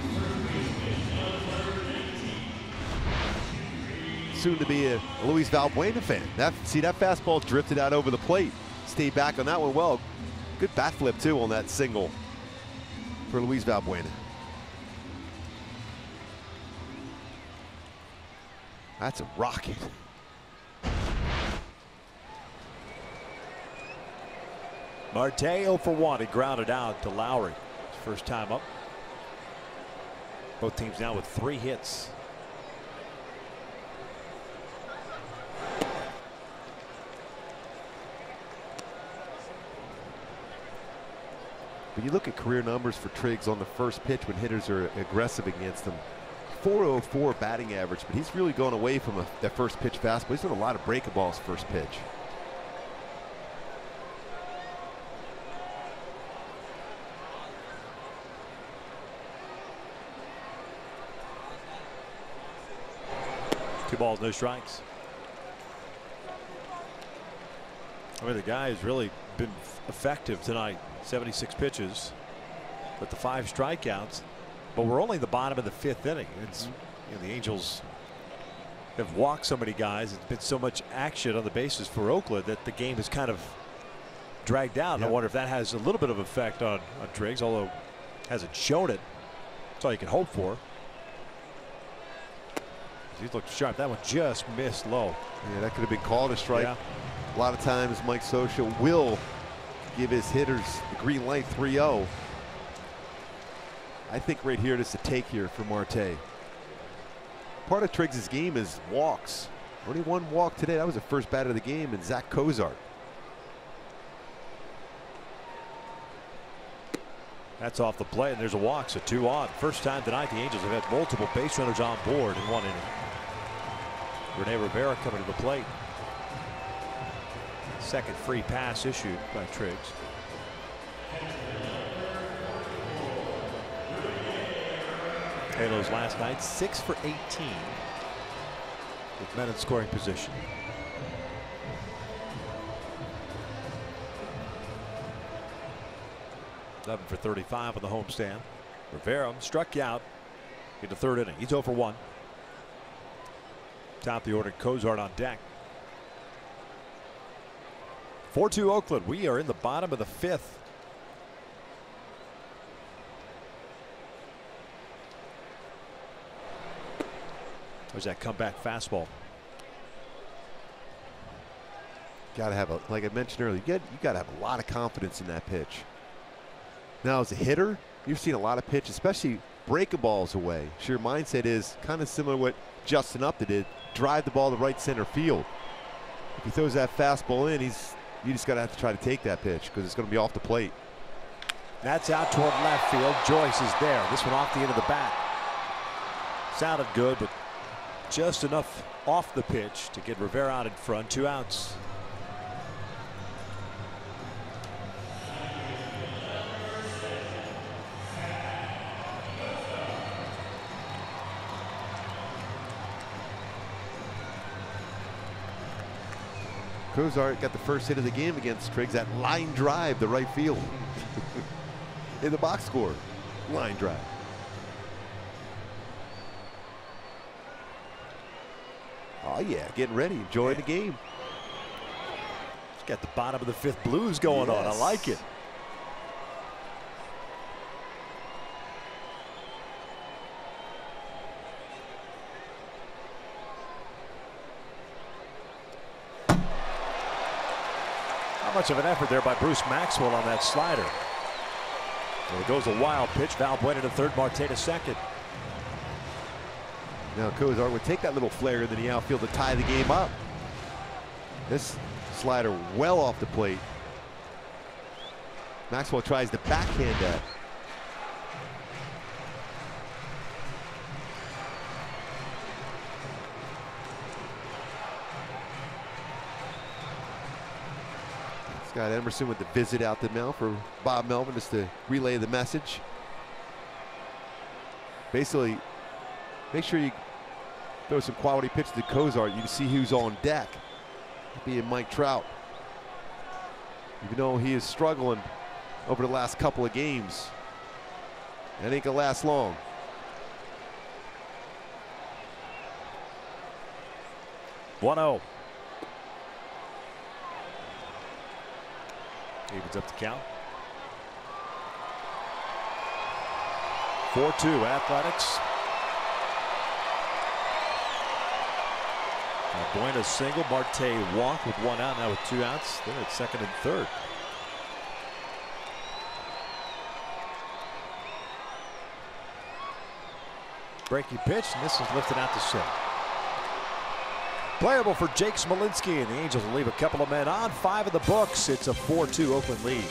Soon to be a Luis Valbuena fan. See, that fastball drifted out over the plate. Stayed back on that one well. Good bat flip, too, on that single for Luis Valbuena. That's a rocket. Marte 0 for 1. He grounded out to Lowry. His first time up. Both teams now with 3 hits. When you look at career numbers for Triggs on the first pitch when hitters are aggressive against him, 404 batting average, but he's really gone away from that first pitch fastball. He's done a lot of breakables first pitch. Two balls, no strikes. I mean, the guy has really been effective tonight. 76 pitches with the 5 strikeouts, but we're only the bottom of the 5th inning. It's, you know, the Angels have walked so many guys. It's been so much action on the bases for Oakland that the game has kind of dragged out. Yep. I wonder if that has a little bit of effect on Triggs, although hasn't shown it. That's all you can hope for. He's looked sharp. That one just missed low. Yeah, that could have been called a strike. Yeah. A lot of times Mike Scioscia will give his hitters the green light 3-0. I think right here it is to take here for Marte. Part of Triggs' game is walks. Only one walk today. That was the first batter of the game, and Zach Cozart. That's off the play, and there's a walk, so 2 on. First time tonight the Angels have had multiple base runners on board in 1 inning. Rene Rivera coming to the plate. Second free pass issued by Triggs. Halos last night 6 for 18 with men in scoring position. Eleven for 35 on the homestand. Rivera struck out in the 3rd inning. He's 0 for 1. Top of the order, Cozart on deck. 4-2 Oakland. We are in the bottom of the 5th. There's that comeback fastball. Got to have a, like I mentioned earlier, you got to have a lot of confidence in that pitch. Now, as a hitter, you've seen a lot of pitch, especially breaking balls away. So your mindset is kind of similar to what Justin Upton did, drive the ball to right center field. If he throws that fastball in, you just got to have to try to take that pitch because it's going to be off the plate. That's out toward left field. Joyce is there. This one off the end of the bat. Sounded good, but just enough off the pitch to get Rivera out in front. 2 outs. Cozart got the first hit of the game against Triggs. That line drive to right field. In the box score. Line drive. Oh yeah, getting ready, enjoying the game. He's got the bottom of the 5th blues going on. I like it. Not much of an effort there by Bruce Maxwell on that slider. There goes a wild pitch. Valbuena to 3rd, Marte to 2nd. Now Cozart would take that little flare into the outfield to tie the game up. This slider well off the plate. Maxwell tries to backhand that. Scott Emerson with the visit out to Mel for Bob Melvin just to relay the message. Basically, make sure you throw some quality pitches to Cozart. You can see who's on deck, being Mike Trout. Even though he is struggling over the last couple of games, that ain't gonna last long. One-0. Evens up the count. 4-2 Athletics. Valbuena single, Marte walk with 1 out. Now with 2 outs, they're at 2nd and 3rd. Breaking pitch, and this is lifted out to center. Playable for Jake Smolinski, and the Angels will leave a couple of men on. 5 in the books. It's a 4-2 Oakland lead.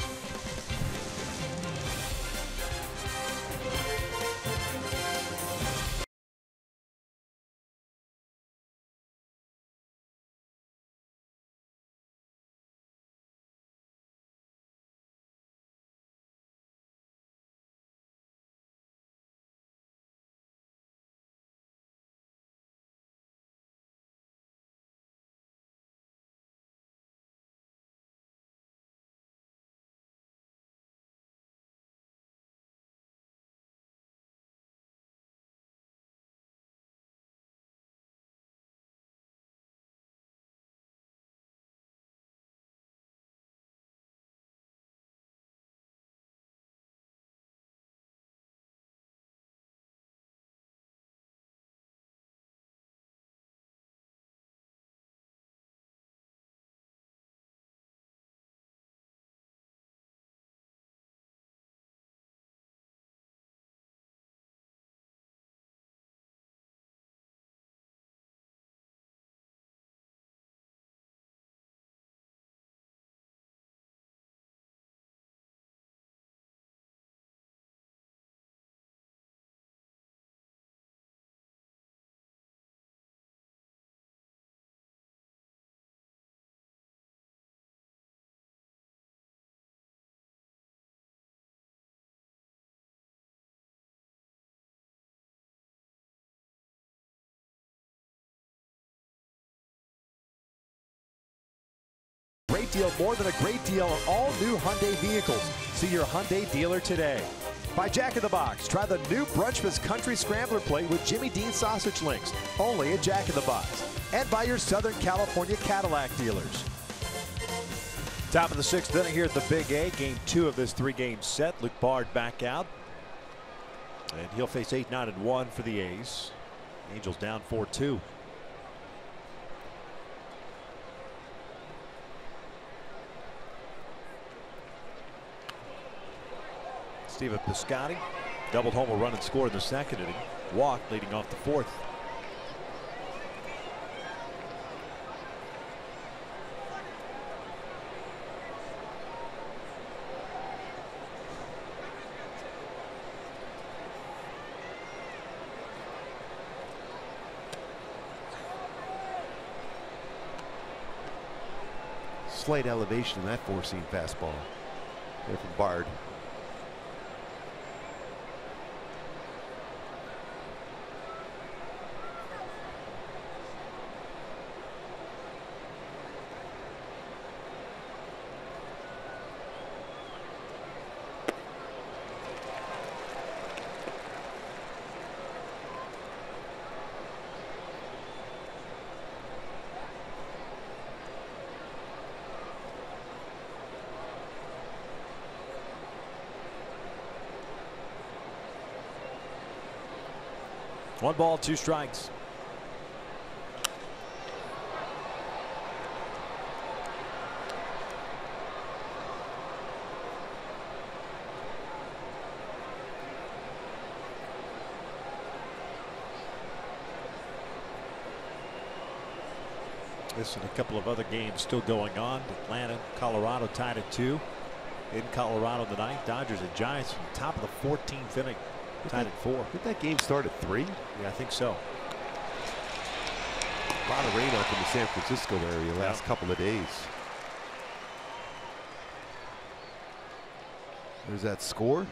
great deal more than a great deal on all new Hyundai vehicles. See your Hyundai dealer today. By Jack in the Box, try the new Brunchmas Country Scrambler Plate with Jimmy Dean sausage links, only at Jack in the Box. And by your Southern California Cadillac dealers. Top of the 6th inning here at the Big A. Game 2 of this 3-game set. Luke Bard back out. And he'll face 8-9-1 for the A's. Angels down 4-2. Steven Piscotty doubled home a run and scored in the 2nd inning. Walk leading off the 4th. Slight elevation in that four-seam fastball there from Bard. One ball, 2 strikes. This and a couple of other games still going on. Atlanta, Colorado tied at 2. In Colorado the 9th. Dodgers and Giants from the top of the 14th inning. Tied at 4. Did that game start at 3? Yeah, I think so. A lot of rain up in the San Francisco area last couple of days. There's that score.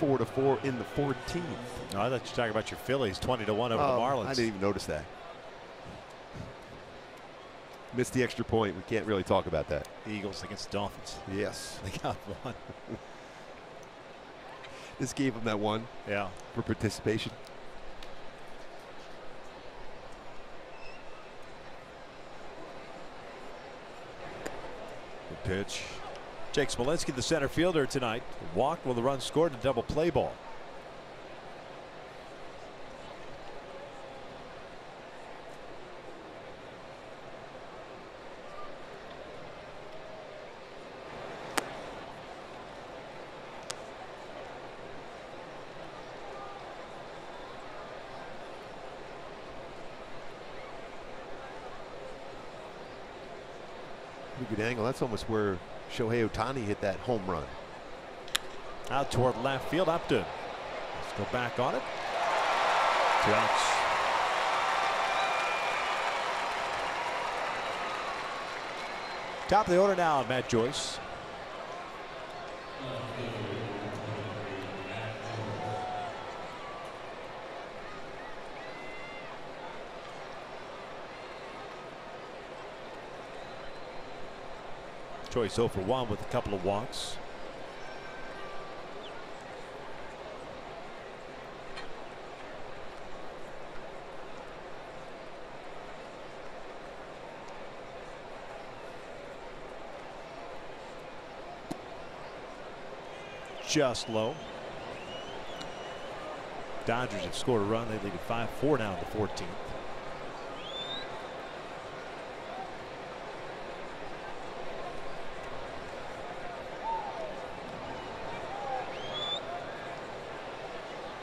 4-4 in the 14th. No, I thought you were talking about your Phillies 20-1 over the Marlins. I didn't even notice that. Missed the extra point. We can't really talk about that. Eagles against the Dolphins. Yes. They got one. This gave them that one. Yeah. For participation. Good pitch. Jake Smolinski, the center fielder tonight, walked with a run scored and a double play ball. Pretty good angle. That's almost where Shohei Ohtani hit that home run. Out toward left field. Upton. Let's go back on it. 2 outs. Top of the order now, Matt Joyce. Joyce 0 for 1 with a couple of walks. Just low. Dodgers have scored a run. They lead at 5-4 now in the 14th.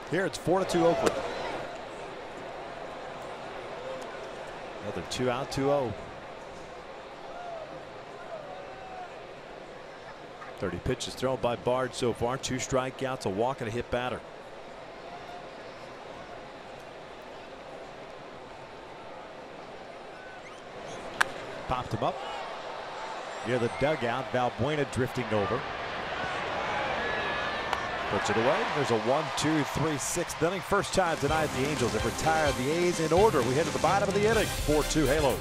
Here it's 4-2 Oakland. Another 2 out, 2-0. 30 pitches thrown by Bard so far. 2 strikeouts, a walk, and a hit batter. Popped him up. Near the dugout, Valbuena drifting over. Puts it away. There's a 1-2-3 6th inning. First time tonight the Angels have retired the A's in order. We head to the bottom of the inning. 4-2 Halos.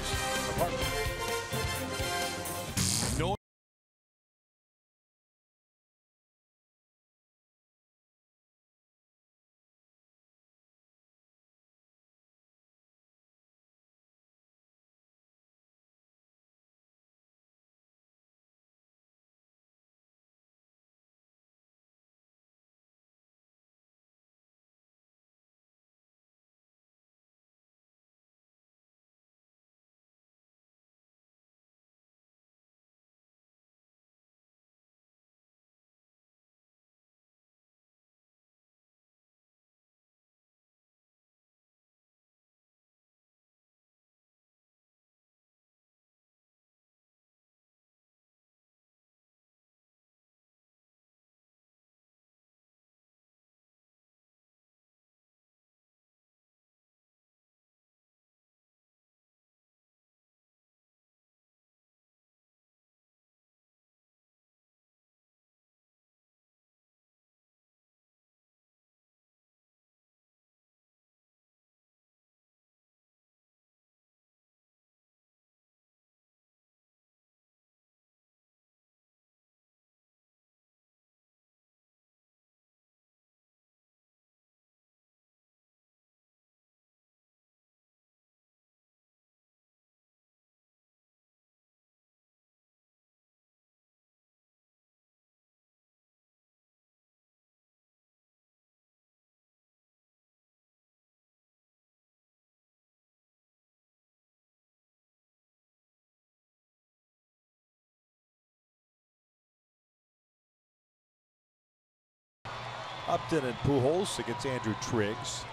Upton and Pujols against Andrew Triggs.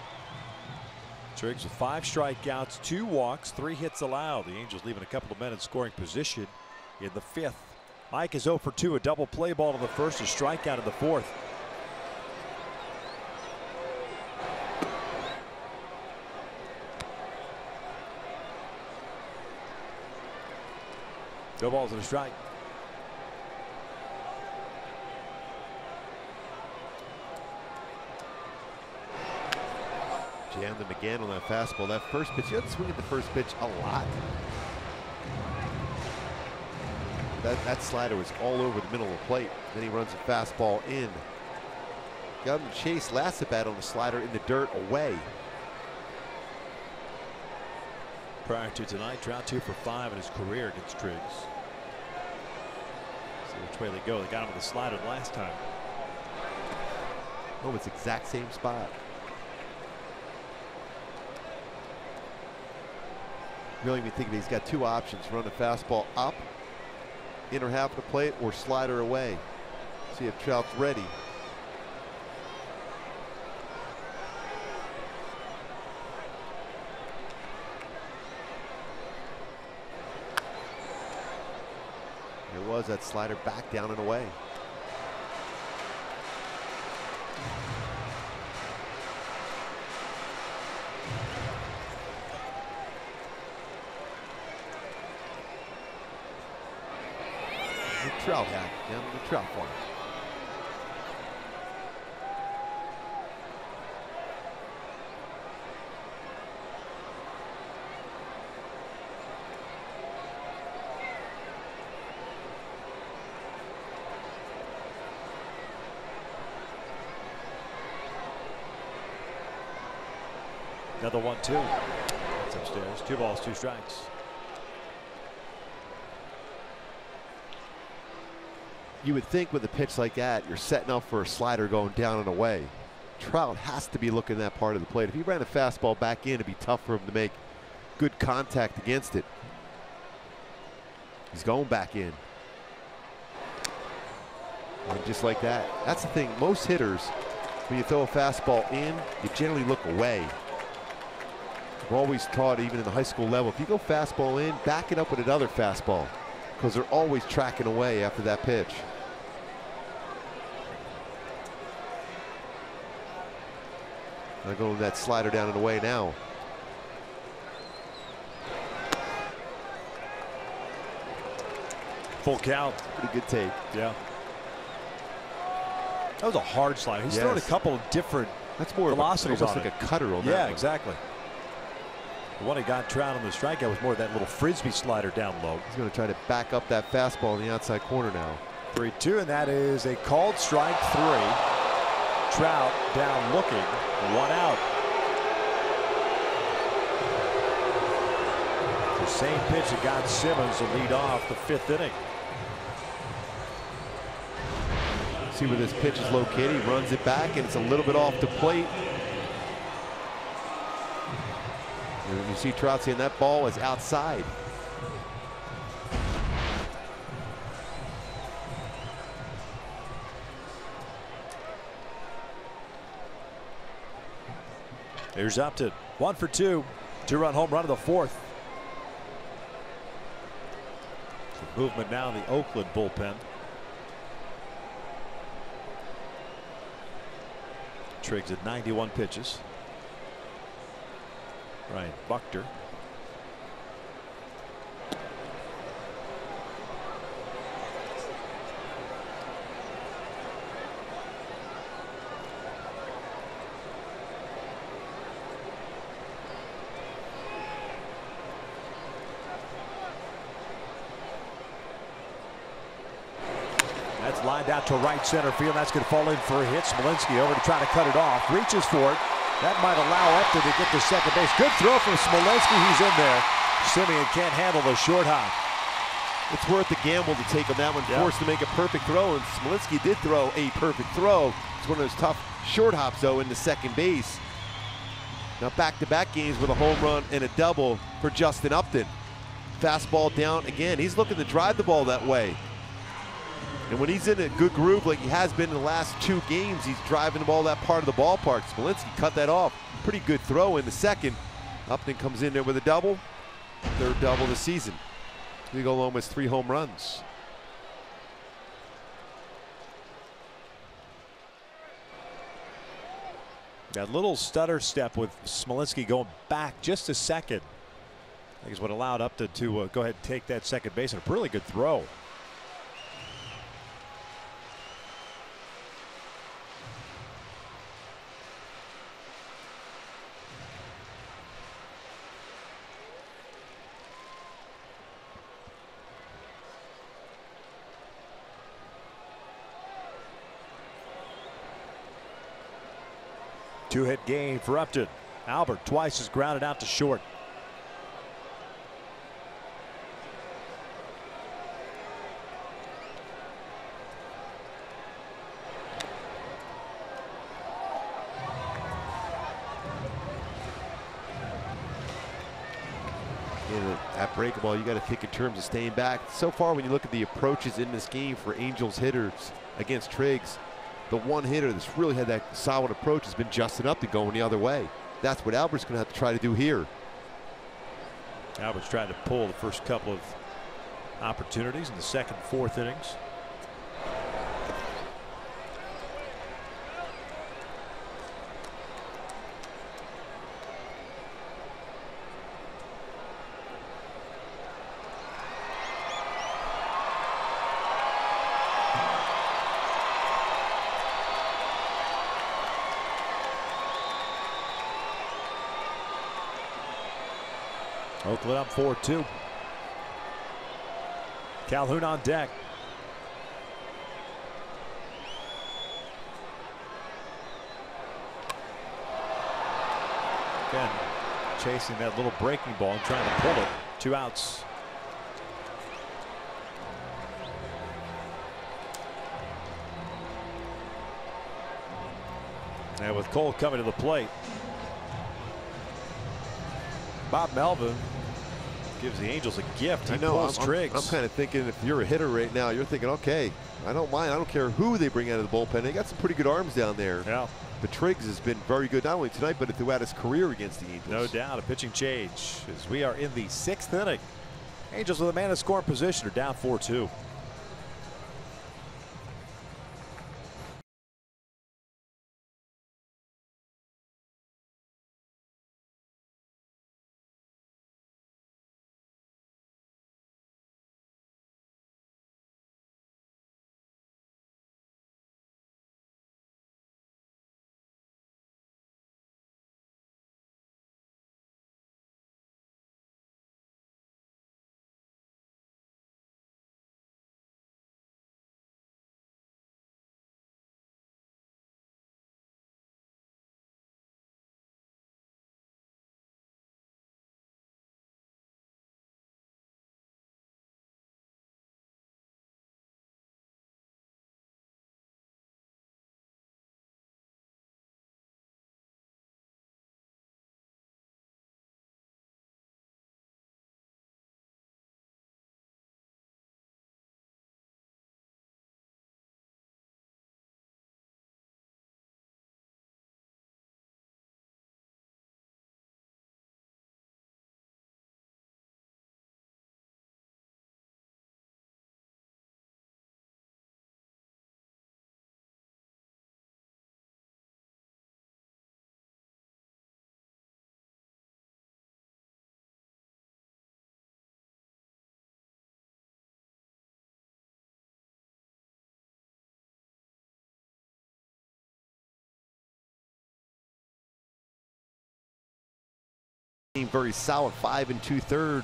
Triggs with 5 strikeouts, 2 walks, 3 hits allowed. The Angels leaving a couple of men in scoring position in the 5th. Mike is 0 for 2, a double play ball in the 1st, a strikeout in the 4th. No balls and a strike. Jammed him again on that fastball. That first pitch, he doesn't swing at the first pitch a lot. That slider was all over the middle of the plate. Then he runs a fastball in. Got him to chase last at bat on the slider in the dirt away. Prior to tonight, Trout 2 for 5 in his career against Triggs. See which way they go. They got him with the slider last time. Oh, it's exact same spot. Really, when you think of it, he's got 2 options: run a fastball up, inner half of the plate, or slider away. See if Trout's ready. There was that slider back down and away. The Trout hat down to the Trout farm. Another 1-2. That's upstairs. 2 balls, 2 strikes. You would think with a pitch like that, you're setting up for a slider going down and away. Trout has to be looking at that part of the plate. If he ran a fastball back in, it'd be tough for him to make good contact against it. He's going back in. And just like that. That's the thing. Most hitters, when you throw a fastball in, you generally look away. I've always taught, even in the high school level, if you go fastball in, back it up with another fastball, because they're always tracking away after that pitch. They're going that slider down and away now. Full count. Pretty good tape. Yeah. That was a hard slider. He's thrown a couple of different velocities almost on like a cutter on that. Yeah, one. Exactly. The one he got Trout on the strikeout was more of that little frisbee slider down low. He's going to try to back up that fastball in the outside corner now. 3-2, and that is a called strike 3. Trout down looking, 1 out. The same pitch that got Simmons to lead off the 5th inning. See where this pitch is located. He runs it back, and it's a little bit off the plate. And you see Trout saying that ball is outside. Here's Upton, 1 for 2, 2-run home run of the 4th. Some movement now in the Oakland bullpen. Triggs at 91 pitches. Ryan Buchter. That's lined out to right center field. That's going to fall in for a hit. Smolinski over to try to cut it off. Reaches for it. That might allow Upton to get to second base. Good throw from Smolinski. He's in there. Simeon can't handle the short hop. It's worth the gamble to take on that one. Forced to make a perfect throw, and Smolinski did throw a perfect throw. It's one of those tough short hops, though, into second base. Now back-to-back games with a home run and a double for Justin Upton. Fastball down again. He's looking to drive the ball that way. And when he's in a good groove like he has been in the last 2 games, he's driving the ball that part of the ballpark. Smolinski cut that off. Pretty good throw in the second. Upton comes in there with a double. 3rd double of the season. We go almost 3 home runs. That little stutter step with Smolinski going back just a second, I think is what allowed Upton to go ahead and take that second base, and a really good throw. Two-hit game for Upton. Albert twice is grounded out to short. At breaking ball, you got to think in terms of staying back. So far, when you look at the approaches in this game for Angels hitters against Triggs, the one hitter that's really had that solid approach has been Justin Upton going the other way. That's what Albert's going to have to try to do here. Albert's trying to pull the first couple of opportunities in the 2nd and 4th innings. Oakland up 4-2. Calhoun on deck. Again, chasing that little breaking ball and trying to pull it. 2 outs. And with Cole coming to the plate, Bob Melvin gives the Angels a gift. He pulls Triggs. I'm kind of thinking, if you're a hitter right now, you're thinking, okay, I don't mind. I don't care who they bring out of the bullpen. They got some pretty good arms down there. Yeah. But Triggs has been very good, not only tonight, but throughout his career against the Angels. No doubt. A pitching change as we are in the 6th inning. Angels with a man in scoring position are down 4-2. Very solid 5 2/3.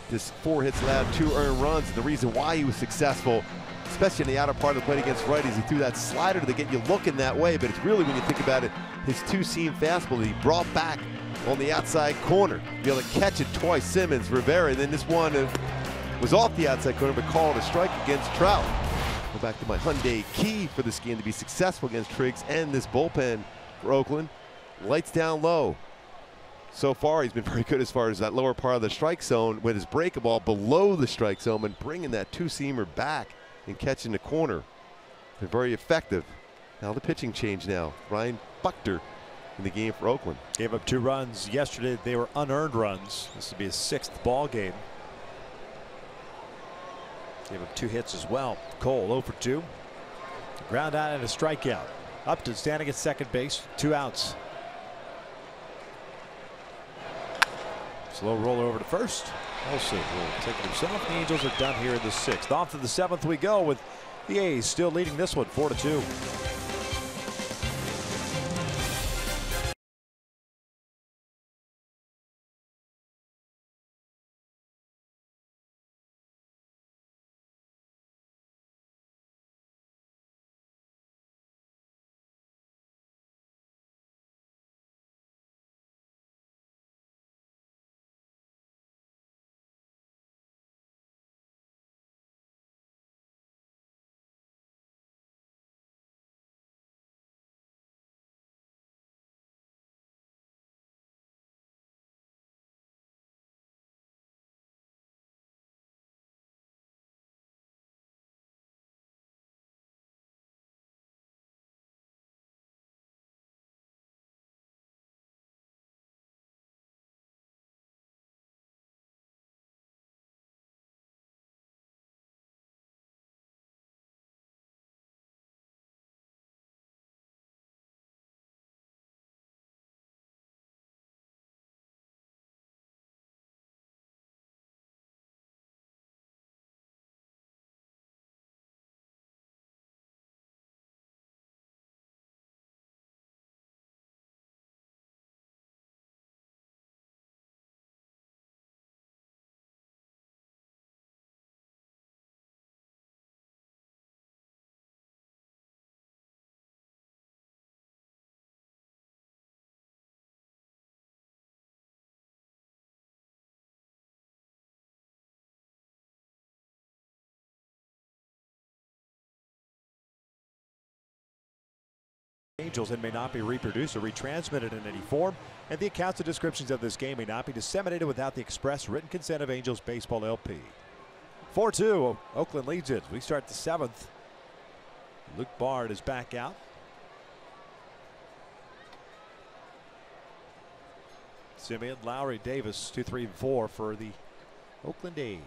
Just 4 hits allowed, 2 earned runs. And the reason why he was successful, especially in the outer part of the plate against righties, he threw that slider to get you looking that way. But it's really, when you think about it, his 2-seam fastball that he brought back on the outside corner. Be able to catch it twice, Simmons, Rivera, and then this one was off the outside corner, but called a strike against Trout. Go back to my Hyundai key for this game to be successful against Triggs and this bullpen for Oakland. Lights down low. So far, he's been very good as far as that lower part of the strike zone with his breakable ball below the strike zone and bringing that 2-seamer back and catching the corner. They're very effective. Now the pitching change now. Ryan Buchter in the game for Oakland. Gave up 2 runs yesterday. They were unearned runs. This would be his 6th ball game. Gave up 2 hits as well. Cole 0 for 2. Ground out and a strikeout. Upton standing at second base. 2 outs. Slow roller over to first. Also will take it himself. The Angels are done here in the 6th. Off to the 7th we go with the A's still leading this one 4-2. Angels and may not be reproduced or retransmitted in any form, and the accounts and descriptions of this game may not be disseminated without the express written consent of Angels Baseball LP. 4-2. Oakland leads it. We start the 7th. Luke Bard is back out. Simeon, Lowry, Davis, 2, 3, and 4 for the Oakland A's.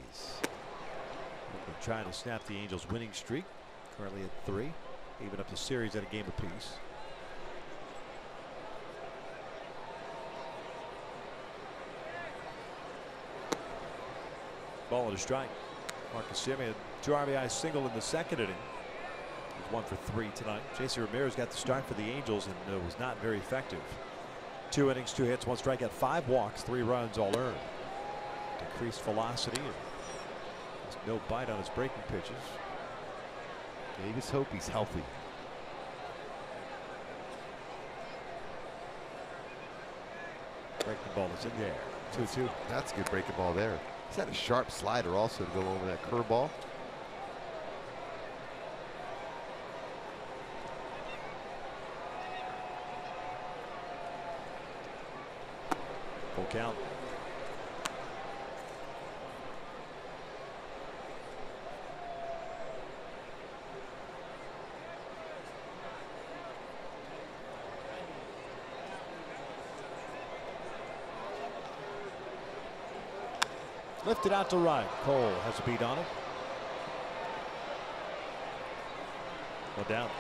Oakland trying to snap the Angels' winning streak. Currently at 3. Even up the series at a game apiece. Ball and a strike. Marcus Simeon, 2 RBI single in the 2nd inning. He's 1 for 3 tonight. J.C. Ramirez got the start for the Angels and was not very effective. 2 innings, 2 hits, 1 strikeout, 5 walks, 3 runs all earned. Decreased velocity and there's no bite on his breaking pitches. Yeah, you just hope he's healthy. Breaking ball is in there. 2-2. That's a good breaking ball there. He's had a sharp slider also to go over that curveball. Full count. Lifted out to right. Cole has a beat on it. One down.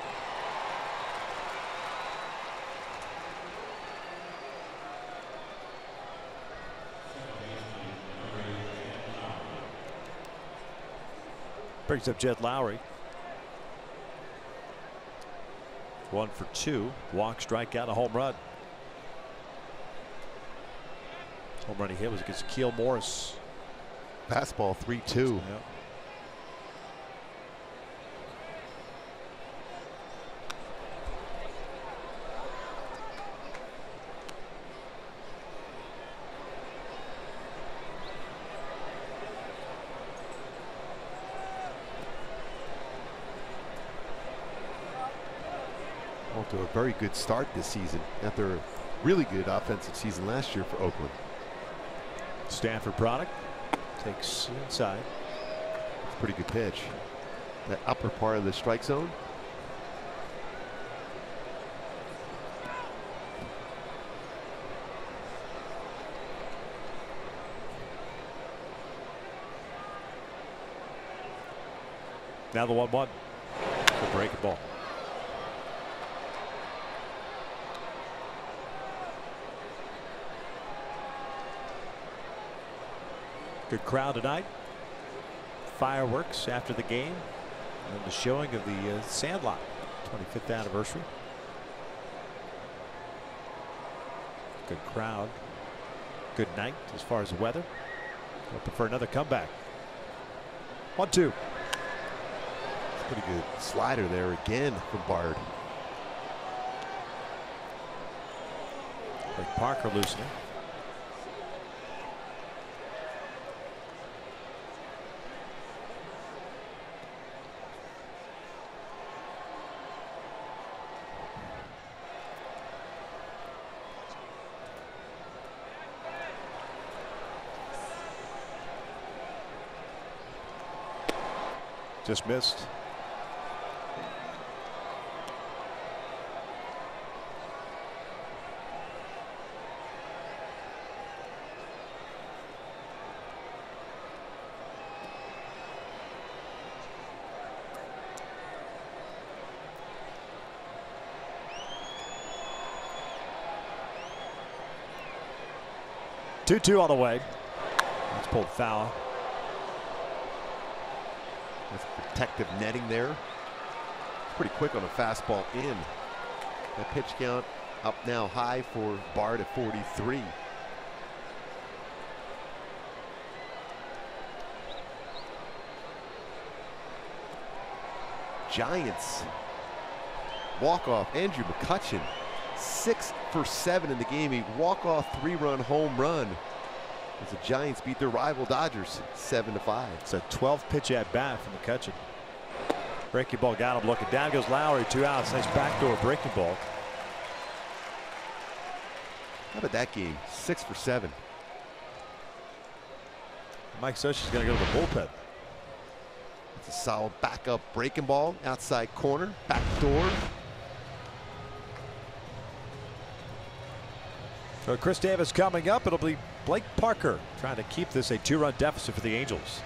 Brings up Jed Lowry. 1 for 2. Walk, strikeout, a home run. Home run he hit was against Keel Morris. Fastball 3-2. Yep. Off to a very good start this season after a really good offensive season last year for Oakland. Stanford product. Takes inside. It's a pretty good pitch. that upper part of the strike zone. Now the 1-1. The breaking ball. Good crowd tonight. Fireworks after the game. And the showing of the Sandlot 25th anniversary. Good crowd. Good night as far as the weather. Hoping for another comeback. 1-2. Pretty good slider there again from Bard. Like Parker loosening. Just missed. Two on the way. That's pulled foul. With protective netting there. Pretty quick on a fastball in. That pitch count up now high for Bard at 43. Giants walk-off. Andrew McCutchen 6 for 7 in the game. A walk-off 3-run home run as the Giants beat their rival Dodgers 7-5. It's a 12th pitch at bat from McCutchen. Breaking ball got him looking down. Goes Lowry, 2 outs. Nice backdoor breaking ball. How about that game? 6 for 7. Mike Scioscia's going to go to the bullpen. It's a solid backup breaking ball. Outside corner. Back door. So Chris Davis coming up. It'll be Blake Parker trying to keep this a 2-run deficit for the Angels.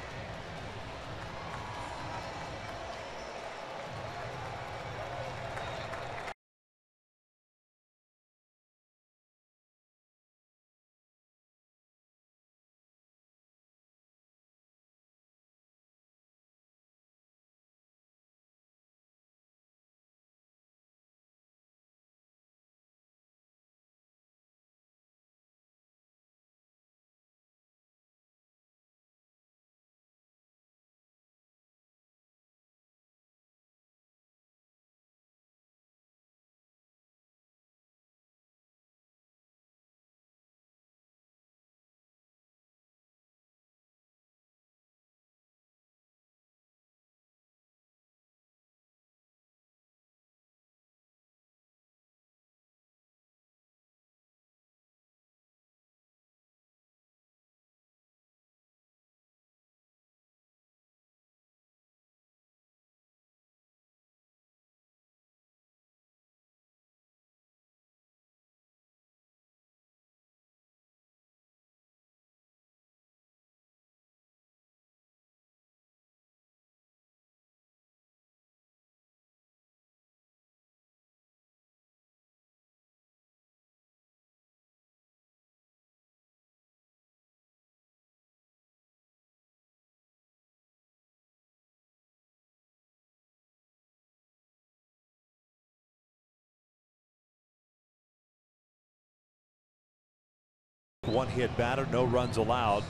One hit batter, no runs allowed.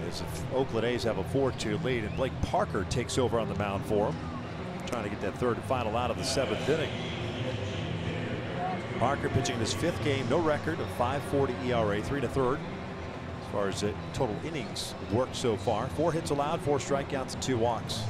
As Oakland A's have a 4-2 lead, and Blake Parker takes over on the mound for him, trying to get that third and final out of the 7th inning. Parker pitching in his 5th game, no record, of 5.40 ERA, 3 1/3. As far as total innings worked so far, 4 hits allowed, 4 strikeouts, and 2 walks.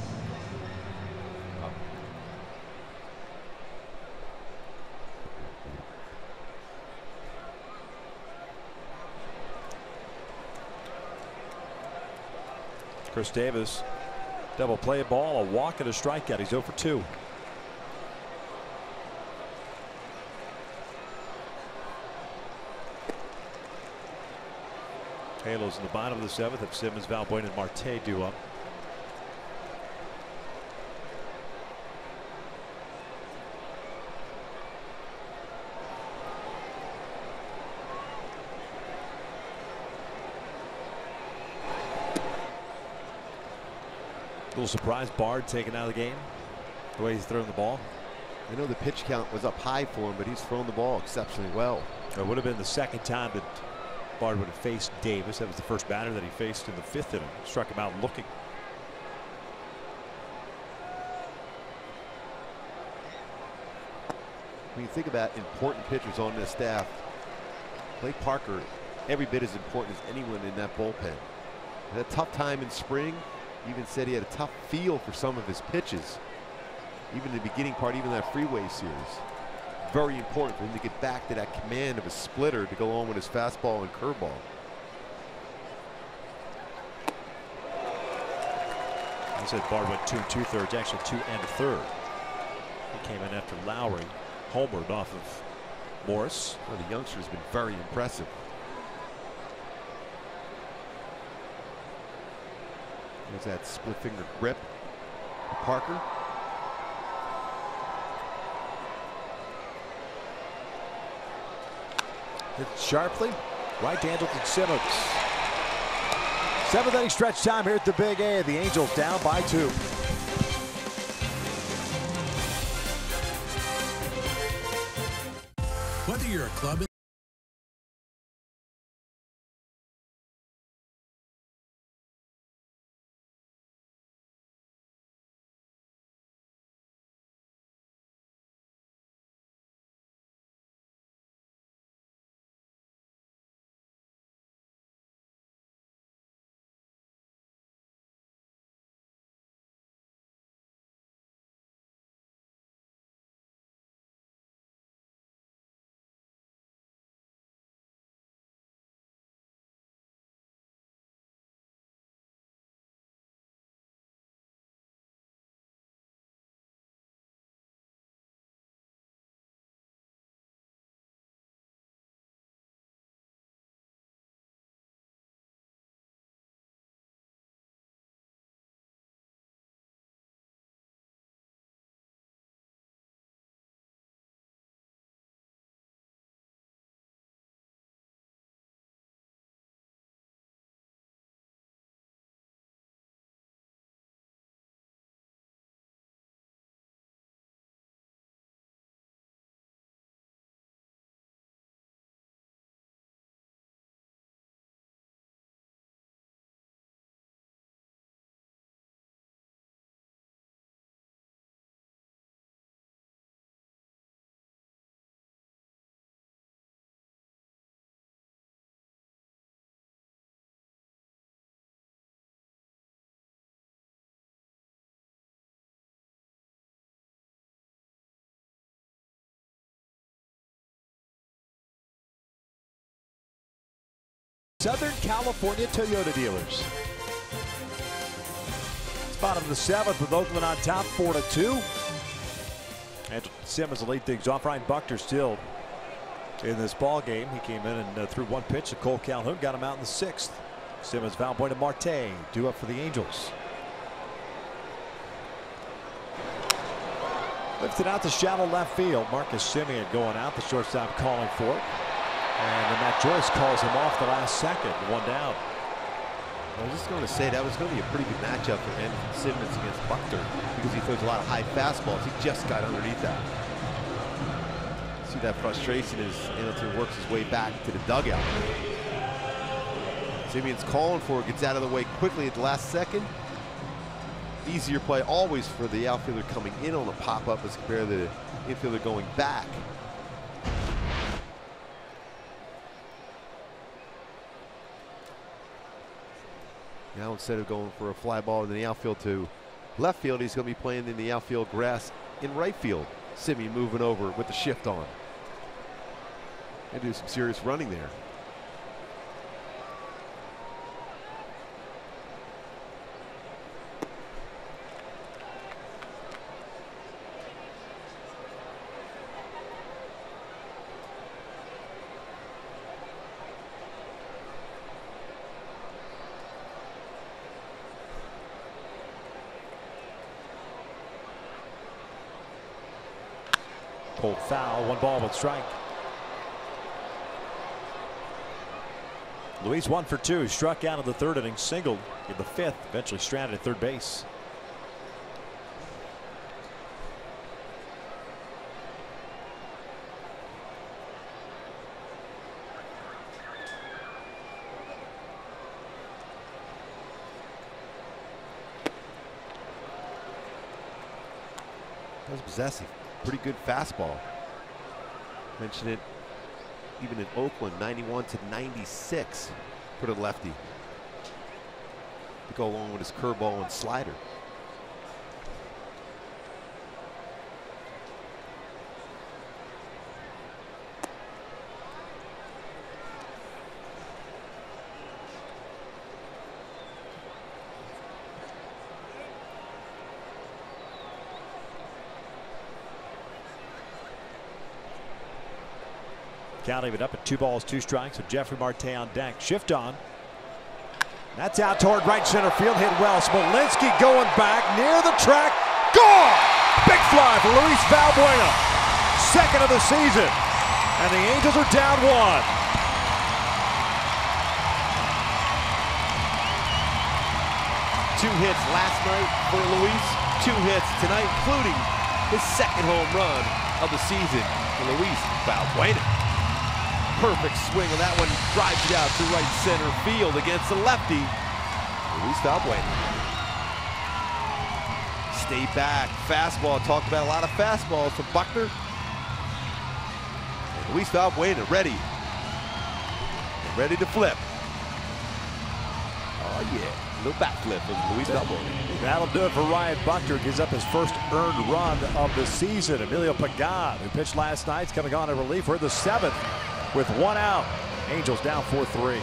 Chris Davis Double play ball, a walk and a strikeout. He's 0 for 2. Halos in the bottom of the 7th. If Simmons, Valbuena, and Marte due up. A little surprise Bard taken out of the game, the way he's throwing the ball. I know the pitch count was up high for him, but he's thrown the ball exceptionally well. It would have been the second time that Bard would have faced Davis. That was the first batter that he faced in the 5th inning. Struck him out looking. When you think about important pitchers on this staff, Blake Parker, every bit as important as anyone in that bullpen. He had a tough time in spring. Even said he had a tough feel for some of his pitches. Even in the beginning part, even that freeway series. Very important for him to get back to that command of a splitter to go on with his fastball and curveball. I said Bard went 2 2/3, actually 2 1/3. He came in after Lowry homered off of Morris. Well, the youngster has been very impressive. There's that split finger grip. Parker. Hit sharply. Right to Andrelton Simmons. 7th inning stretch time here at the Big A. The Angels down by 2. Whether you're a club Southern California Toyota dealers. It's bottom of the 7th with Oakland on top 4-2. And Simmons will lead things off. Ryan Buckner still in this ball game. He came in and threw 1 pitch to Cole Calhoun, got him out in the 6th. Simmons, Valbuena, Marte due up for the Angels. Lifted out to shallow left field. Marcus Semien going out. The shortstop calling for it. And then Matt Joyce calls him off the last second. 1 down. I was just going to say that was going to be a pretty good matchup for Andrelton Simmons against Buckner because he throws a lot of high fastballs. He just got underneath that. See that frustration as Andrelton works his way back to the dugout. Simeon's calling for it, gets out of the way quickly at the last second. Easier play always for the outfielder coming in on a pop-up as compared to the infielder going back. Now instead of going for a fly ball in the outfield to left field, he's going to be playing in the outfield grass in right field. Simeon moving over with the shift on. And do some serious running there. Pulled foul, 1 strike. Luis 1 for 2. Struck out in the 3rd inning, singled in the 5th, eventually stranded at 3rd base. That was possessive. Pretty good fastball. Mentioned it even in Oakland, 91 to 96 for the lefty to go along with his curveball and slider. Count even up at 2 balls, 2 strikes. So Jeffrey Marte on deck. Shift on. That's out toward right center field. Hit well. Smolinski going back near the track. Gone! Big fly for Luis Valbuena. 2nd of the season. And the Angels are down 1. Two hits last night for Luis. 2 hits tonight, including his 2nd home run of the season for Luis Valbuena. Perfect swing on that one, drives it out to right center field against the lefty, Luis Valbuena. Stay back, fastball. Talked about a lot of fastballs from Buckner. And Luis Valbuena ready. And ready to flip. Oh yeah, a little back flip from Luis Valbuena. That'll do it for Ryan Buckner. Gives up his first earned run of the season. Emilio Pagan, who pitched last night, is coming on in relief. We're the 7th. With 1 out, Angels down 4-3.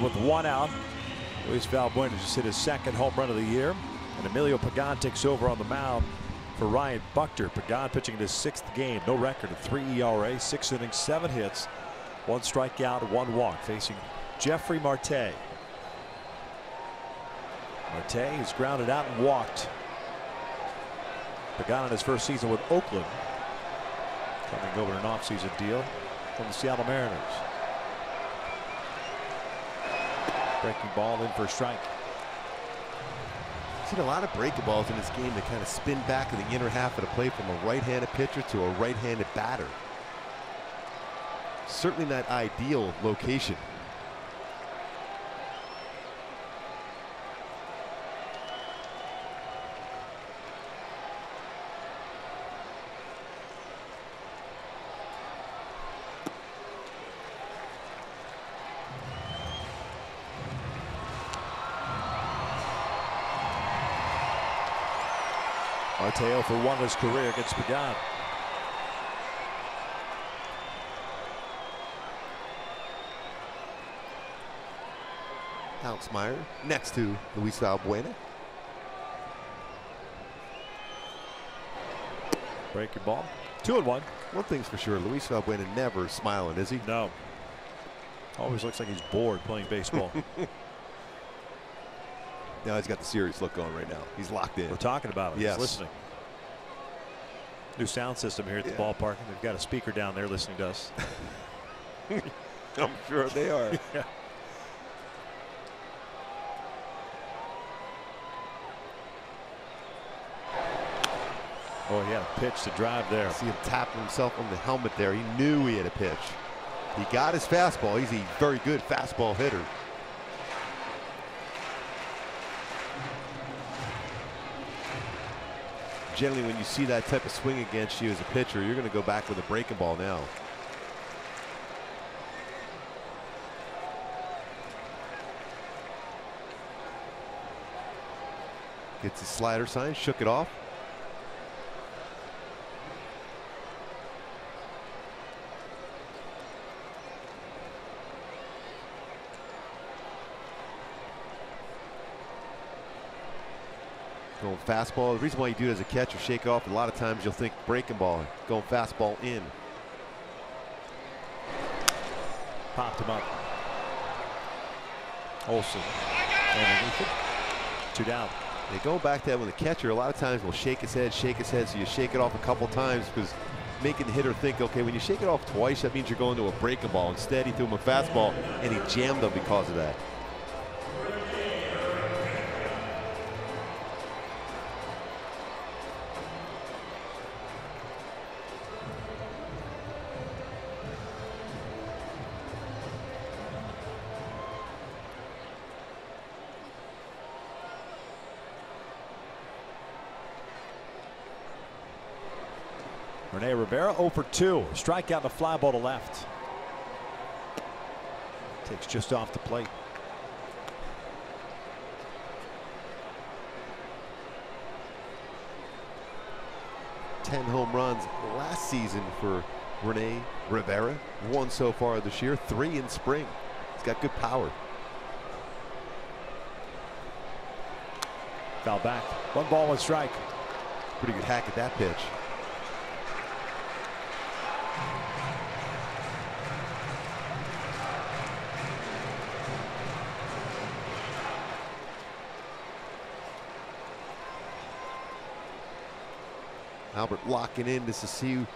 With 1 out, Luis Valbuena just hit his 2nd home run of the year, and Emilio Pagan takes over on the mound for Ryan Buckner. Pagan pitching in his 6th game, no record, a 3 ERA, 6 innings, 7 hits, 1 strikeout, 1 walk, facing Jeffrey Marte. Marte is grounded out and walked. Pagan in his first season with Oakland, coming over an offseason deal from the Seattle Mariners. Breaking ball in for a strike. Seen a lot of breaking balls in this game that kind of spin back in the inner half of the plate from a right-handed pitcher to a right-handed batter. Certainly not ideal location. Marte for 1 in his career against Pagan. Alex Meyer next to Luis Valbuena. Break your ball. 2-1. One thing's for sure, Luis Valbuena never smiling, is he? No. Always looks like he's bored playing baseball. Now he's got the serious look on right now. He's locked in. We're talking about him. Yes. He's listening. New sound system here at the ballpark. They've got a speaker down there listening to us. I'm sure they are. Yeah. Oh, he had a pitch to drive there. See him tapping himself on the helmet there. He knew he had a pitch. He got his fastball. He's a very good fastball hitter. Generally, when you see that type of swing against you as a pitcher, you're going to go back with a breaking ball now. Gets his slider sign, shook it off. Going fastball. The reason why you do it as a catcher, shake it off, a lot of times you'll think breaking ball, going fastball in. Popped him up. Olsen. And 2 down. They go back to that when the catcher a lot of times will shake his head, so you shake it off a couple times because making the hitter think, okay, when you shake it off twice, that means you're going to a breaking ball. Instead, he threw him a fastball and he jammed him because of that. Rene Rivera 0 for 2. Strikeout and a fly ball to left. Takes just off the plate. Ten home runs last season for Rene Rivera. 1 so far this year, 3 in spring. He's got good power. Foul back. 1 ball, 1 strike. Pretty good hack at that pitch. Albert locking in just to see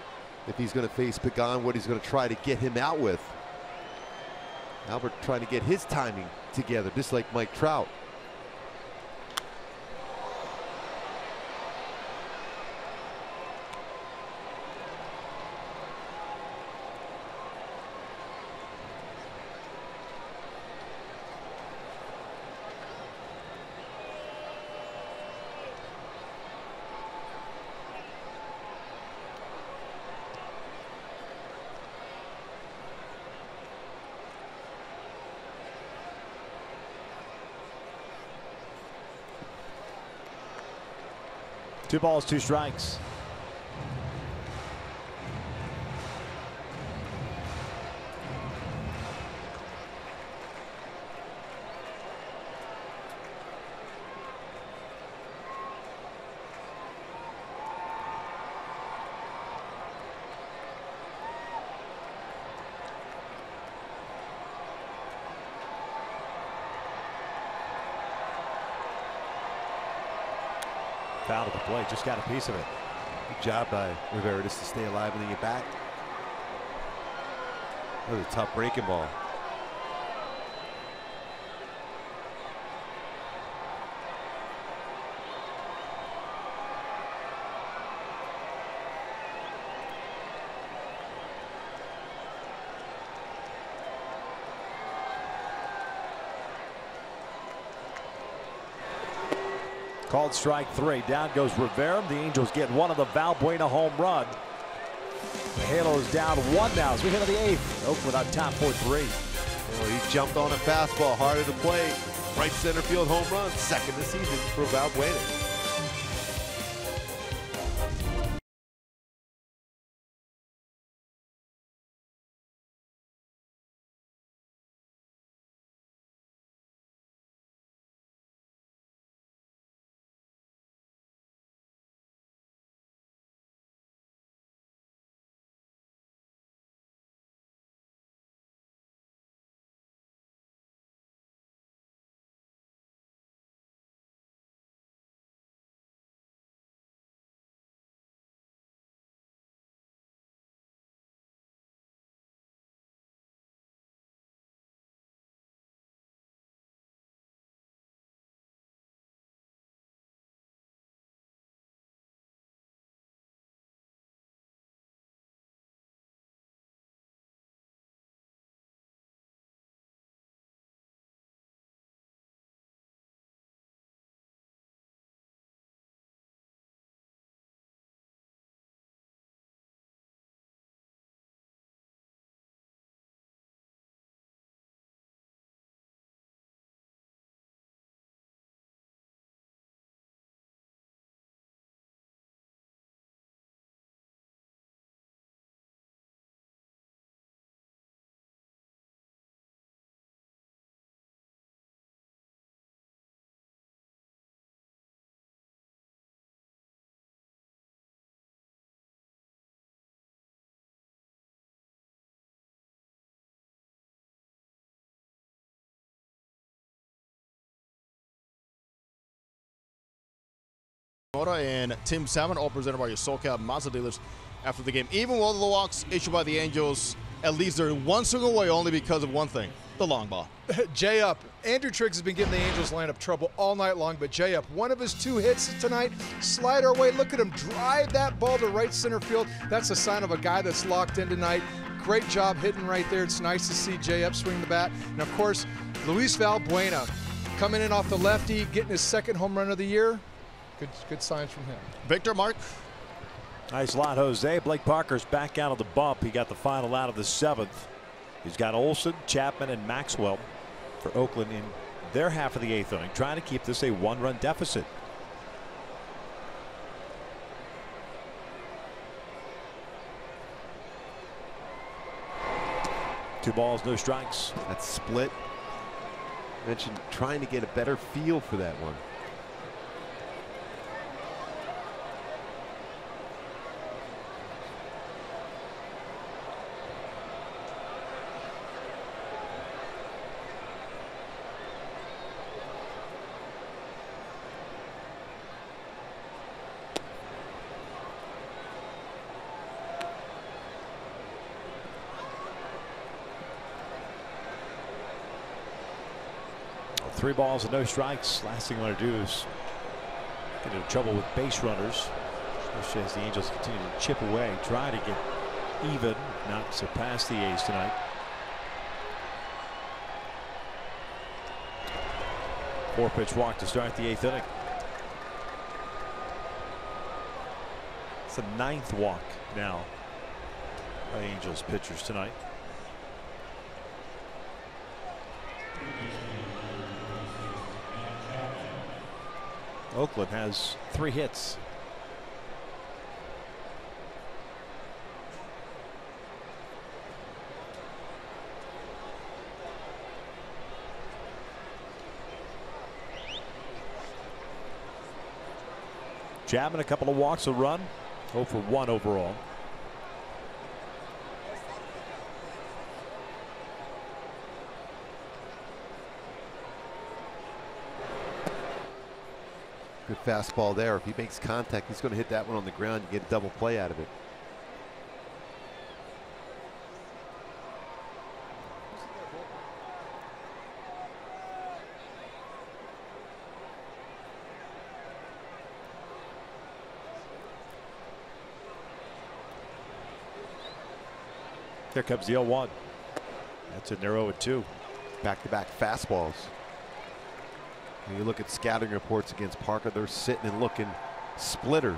if he's going to face Pagan, what he's going to try to get him out with. Albert trying to get his timing together, just like Mike Trout. Two balls, 2 strikes. Foul to the plate, just got a piece of it. Good job by Rivera just to stay alive and then get back. That was a tough breaking ball. Called strike 3. Down goes Rivera. The Angels get one of the Valbuena home run. The Halos down 1 now as we hit on the 8th. Oakland on top 4-3. Oh, he jumped on a fastball, harder to play. Right center field home run, 2nd this season for Valbuena. And Tim Salmon, all presented by your SoCal Mazda dealers after the game. Even with all the walks issued by the Angels, at least they're one single away only because of one thing, the long ball. Jay Up. Andrew Triggs has been giving the Angels lineup trouble all night long, but Jay Up, one of his 2 hits tonight, slide our way. Look at him drive that ball to right center field. That's a sign of a guy that's locked in tonight. Great job hitting right there. It's nice to see Jay Up swing the bat. And of course, Luis Valbuena coming in off the lefty, getting his 2nd home run of the year. Good signs from him. Victor, Mark. Nice lot, Jose. Blake Parker's back out of the bump. He got the final out of the 7th. He's got Olson, Chapman, and Maxwell for Oakland in their half of the 8th inning, trying to keep this a 1-run deficit. Two balls, no strikes. That split. Mentioned trying to get a better feel for that one. Three balls and no strikes. Last thing you want to do is get into trouble with base runners, especially as the Angels continue to chip away, try to get even, not surpass the A's tonight. Four-pitch walk to start the 8th inning. It's the 9th walk now by Angels pitchers tonight. Oakland has 3 hits. Chapman a couple of walks, a run, 0 for 1 overall. Good fastball there. If he makes contact, he's going to hit that one on the ground and get a double play out of it. There comes the 0-1. That's a narrow 0-2. Back-to-back fastballs. When you look at scouting reports against Parker, they're sitting and looking splitter.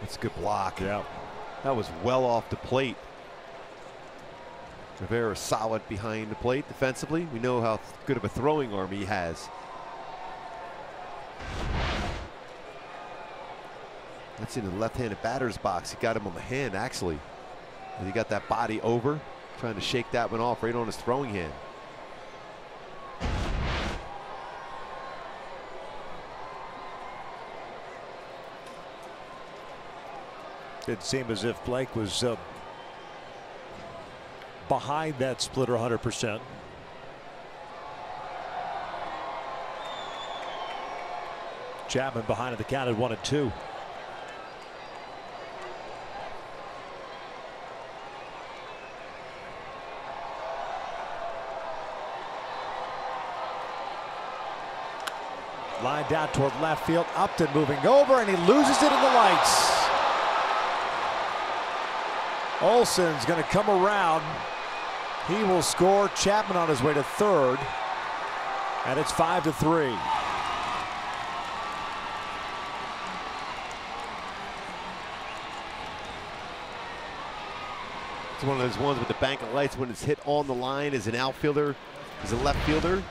That's a good block. Yeah. That was well off the plate. Rivera solid behind the plate defensively. We know how good of a throwing arm he has. That's in the left-handed batter's box. He got him on the hand, actually. And he got that body over, trying to shake that one off right on his throwing hand. It seemed as if Blake was behind that splitter 100%. Chapman behind at the count at 1-2. Line down toward left field. Upton moving over, and he loses it in the lights. Olson's going to come around. He will score. Chapman on his way to third, and it's 5-3. It's one of those ones with the bank of lights when it's hit on the line as an outfielder, as a left fielder.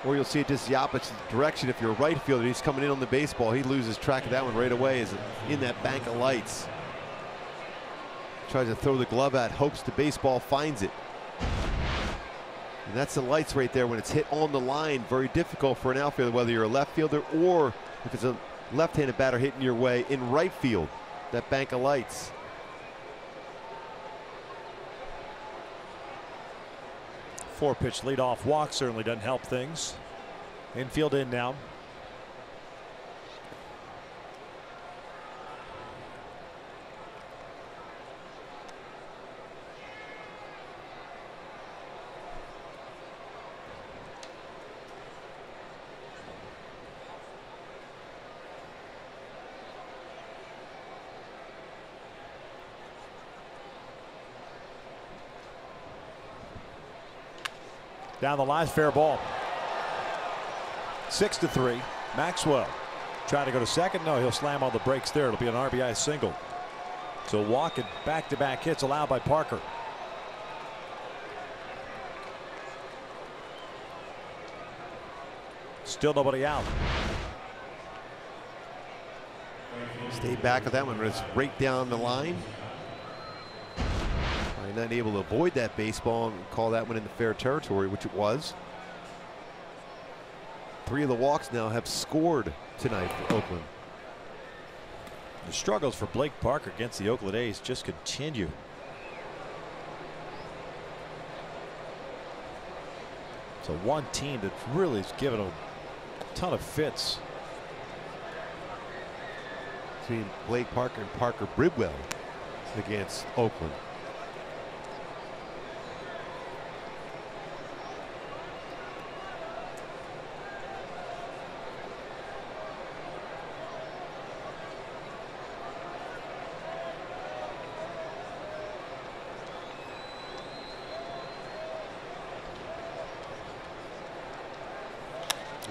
Or you'll see it just the opposite direction. If you're a right fielder, he's coming in on the baseball. He loses track of that one right away as in that bank of lights. Tries to throw the glove at, hopes the baseball finds it. And that's the lights right there when it's hit on the line. Very difficult for an outfielder, whether you're a left fielder or if it's a left-handed batter hitting your way in right field. That bank of lights. Four-pitch leadoff walk certainly doesn't help things. Infield in now. Down the line, fair ball. 6-3. Maxwell trying to go to second. No, he'll slam on the brakes there. It'll be an RBI single. So walking back-to-back hits allowed by Parker. Still nobody out. Stay back with that one, but it's right down the line. Not able to avoid that baseball and call that one into fair territory, which it was. 3 of the walks now have scored tonight for Oakland. The struggles for Blake Parker against the Oakland A's just continue. So one team that really has given a ton of fits. Between Blake Parker and Parker Bridwell against Oakland.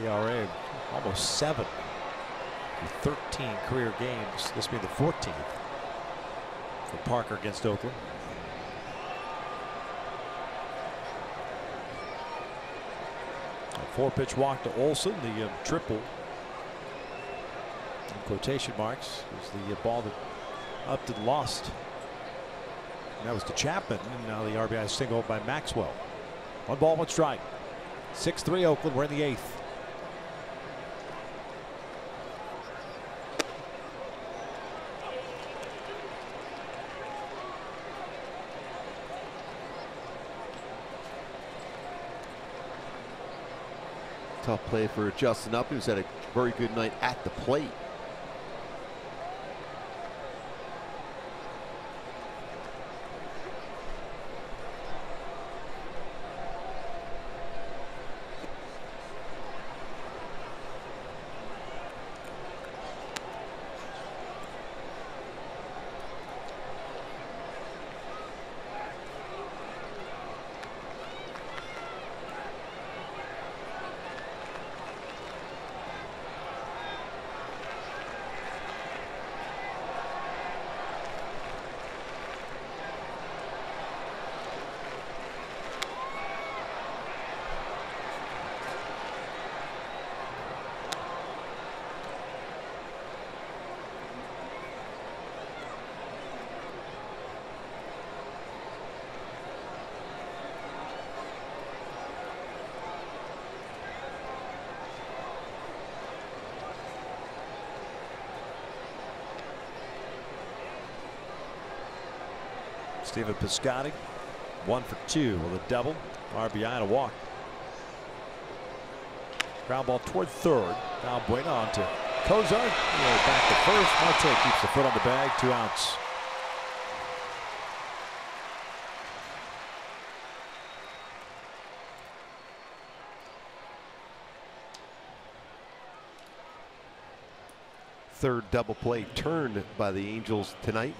ERA almost 7 with 13 career games. This being the 14th for Parker against Oakland. A 4-pitch walk to Olson. The triple in quotation marks was the ball that Upton lost. And that was to Chapman, and now the RBI single by Maxwell. 1 ball, 1 strike. 6-3 Oakland. We're in the 8th. Tough play for Justin Upton, who's had a very good night at the plate. Stephen Piscotty 1 for 2 with a double, RBI and a walk. Ground ball toward third. Valbuena on to Kozar. Back to first. Marte keeps the foot on the bag. 2 outs. Third double play turned by the Angels tonight.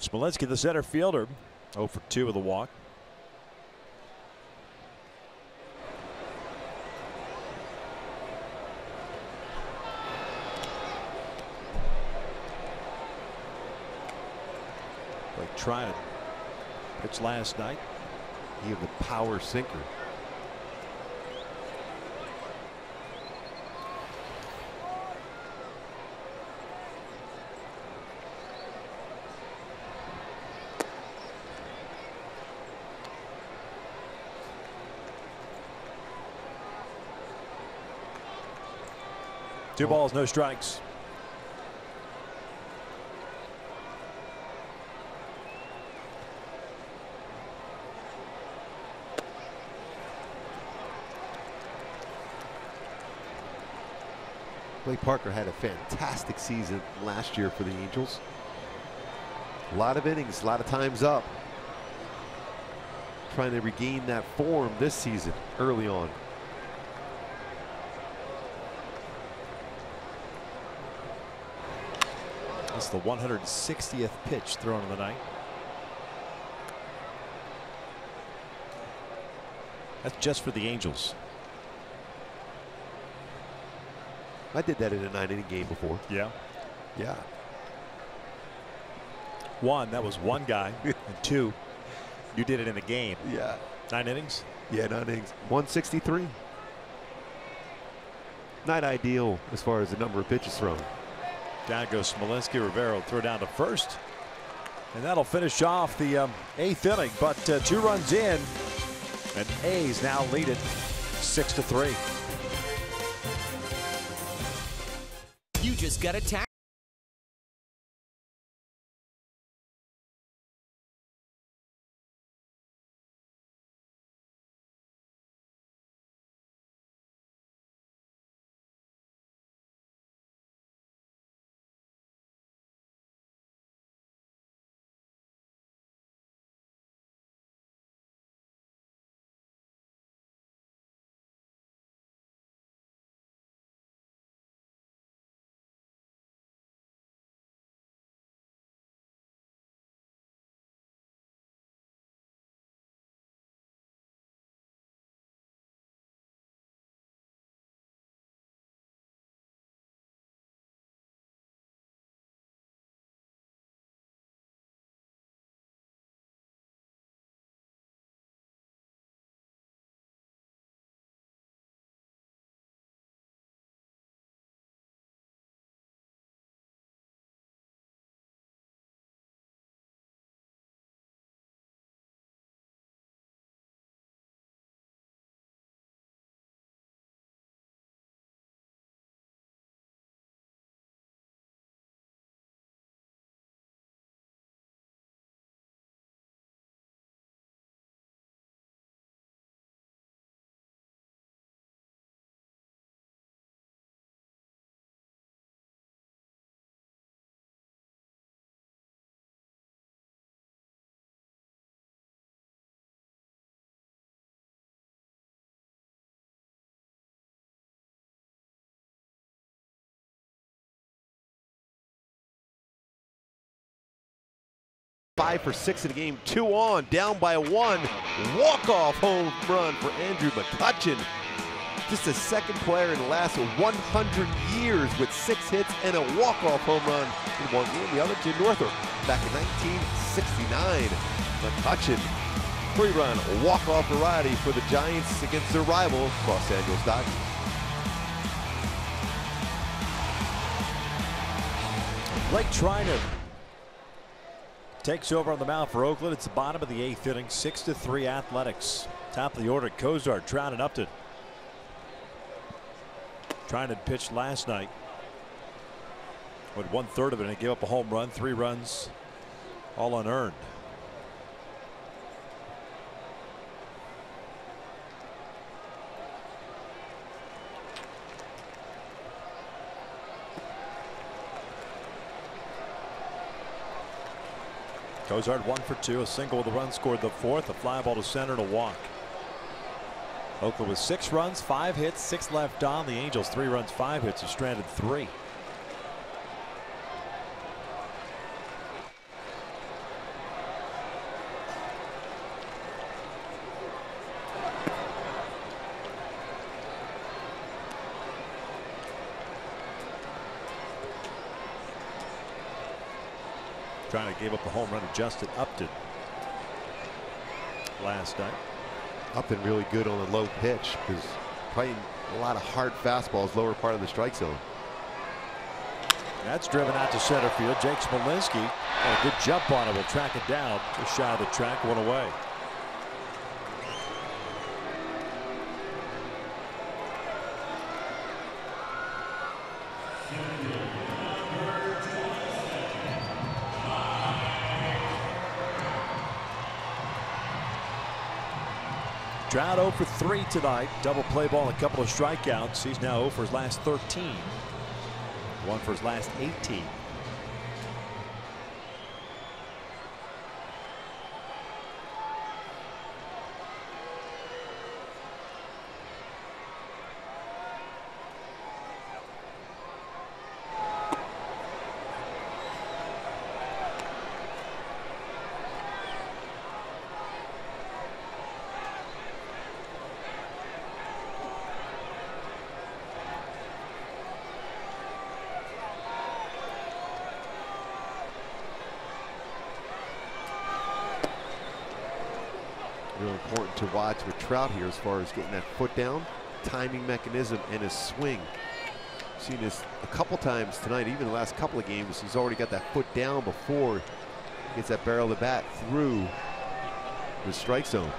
Smolinski, the center fielder, 0 for 2 with a walk. Like trying to pitch last night. He had the power sinker. 2 balls, no strikes. Blake Parker had a fantastic season last year for the Angels. A lot of innings, a lot of times up. Trying to regain that form this season early on. That's the 160th pitch thrown in the night. That's just for the Angels. I did that in a 9-inning game before. Yeah. Yeah. 1, that was one guy. And 2, you did it in a game. Yeah. 9 innings? Yeah, 9 innings. 163. Not ideal as far as the number of pitches thrown. Down goes Smolinski. Rivera will throw down to first. And that'll finish off the 8th inning. But 2 runs in. And A's now lead it 6-3. You just got a tax. Five for 6 in the game, 2 on, down by 1. Walk-off home run for Andrew McCutchen. Just the second player in the last 100 years with 6 hits and a walk-off home run in one game. The other Jim Northrop back in 1969. McCutchen, 3-run walk-off variety for the Giants against their rival, Los Angeles Dodgers. Blake Treinen takes over on the mound for Oakland. It's the bottom of the 8th inning. 6-3 Athletics. Top of the order, Cozart, Trout, and Upton. Treinen pitched last night. With 1/3 of it, and he gave up a home run. 3 runs, all unearned. Cozart 1 for 2, a single with a run scored the 4th, a fly ball to center, and a walk. Oakland with 6 runs, 5 hits, 6 left on. The Angels 3 runs, 5 hits, have stranded 3. Trying to give up the home run to Justin Upton last night. Upton really good on the low pitch because playing a lot of hard fastballs lower part of the strike zone. That's driven out to center field. Jake Smolinski, a good jump on it, will track it down just shy of the track, 1 away. Trout 0 for 3 tonight. Double play ball and a couple of strikeouts. He's now 0 for his last 13. 1 for his last 18. Real important to watch with Trout here as far as getting that foot down, timing mechanism, and his swing. Seen this a couple times tonight, even the last couple of games. He's already got that foot down before he gets that barrel of the bat through the strike zone.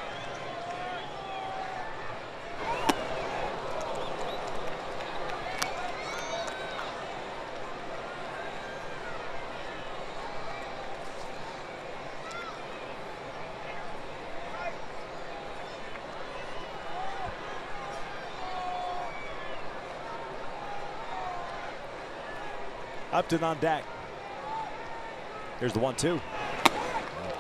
Upton on deck. Here's the 1-2.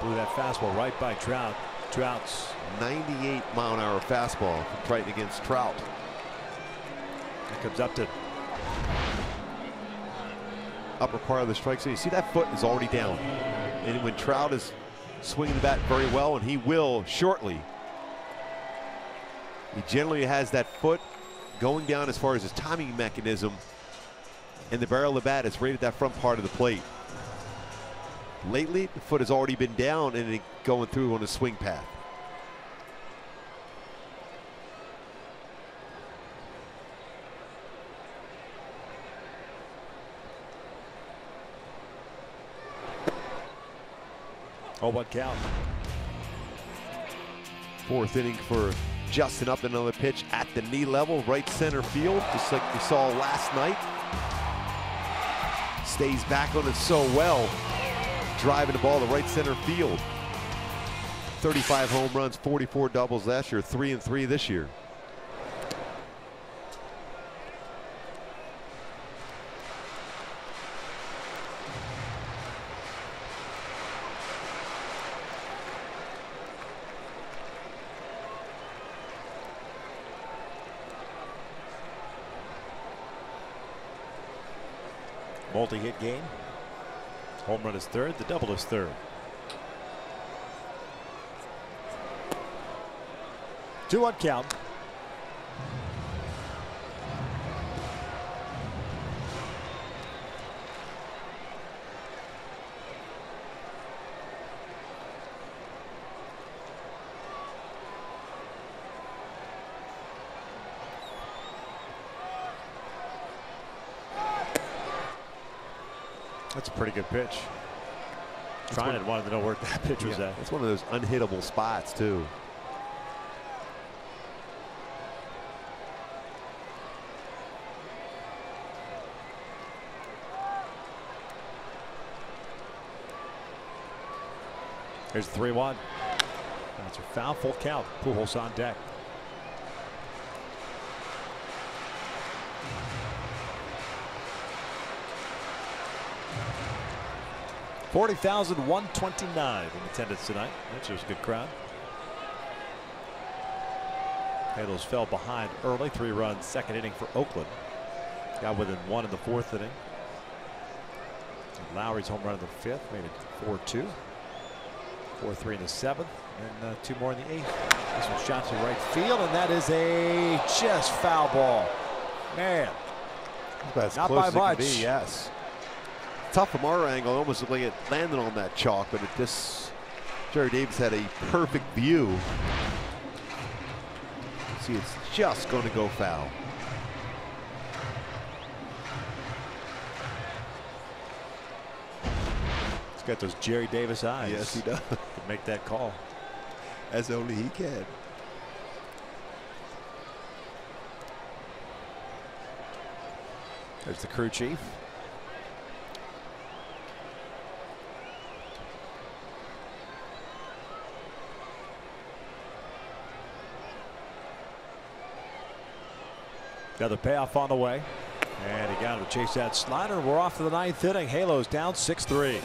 Blew that fastball right by Trout. Trout's 98-mile-an-hour fastball from Triton against Trout. Here comes Upton. Upper part of the strike zone. You see that foot is already down. And when Trout is swinging the bat very well, and he will shortly, he generally has that foot going down as far as his timing mechanism, and the barrel of the bat is right at that front part of the plate. Lately, the foot has already been down and going through on a swing path. Oh, what count? Fourth inning for Justin Upton. Another pitch at the knee level, right center field, just like we saw last night. Stays back on it so well, driving the ball to right center field. 35 home runs, 44 doubles last year, 3-3 this year. Multi-hit game. Home run is third. The double is third. 2-1 count. That's a pretty good pitch. Trinan wanted to know where that pitch was at. It's one of those unhittable spots, too. Here's 3-1. That's a foul, full count. Pujols on deck. $40,129 in attendance tonight. That shows a good crowd. Halos fell behind early. 3 runs, second inning for Oakland. Got within 1 in the 4th inning. And Lowry's home run in the 5th made it 4-2. 4-3 in the 7th, and 2 more in the 8th. This one shot to right field, and that is a just foul ball. Man, That's not close by as it can much. be, yes. Tough from our angle, almost looked like it landed on that chalk, but it just, Jerry Davis had a perfect view. See, it's just going to go foul. He's got those Jerry Davis eyes. Yes, he does. To make that call. As only he can. There's the crew chief. Another payoff on the way. And he got him to chase that slider. We're off to the 9th inning. Halos down 6-3.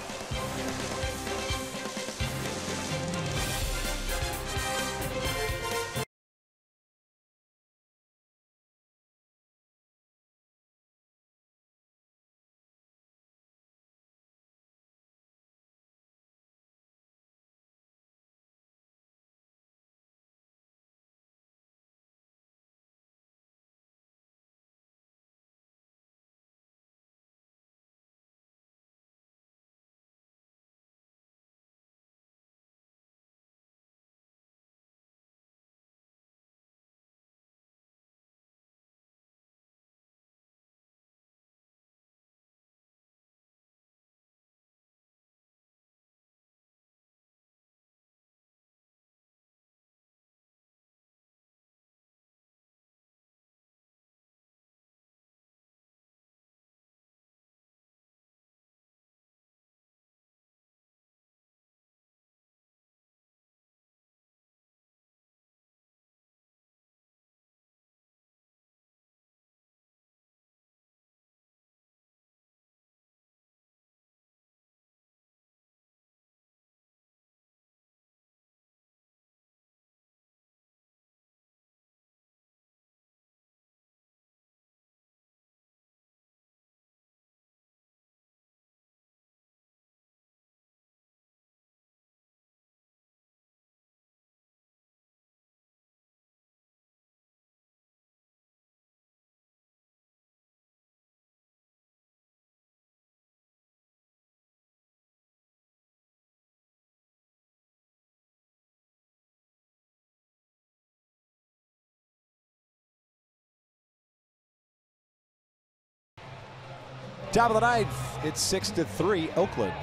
Top of the 9th, it's 6-3 Oakland.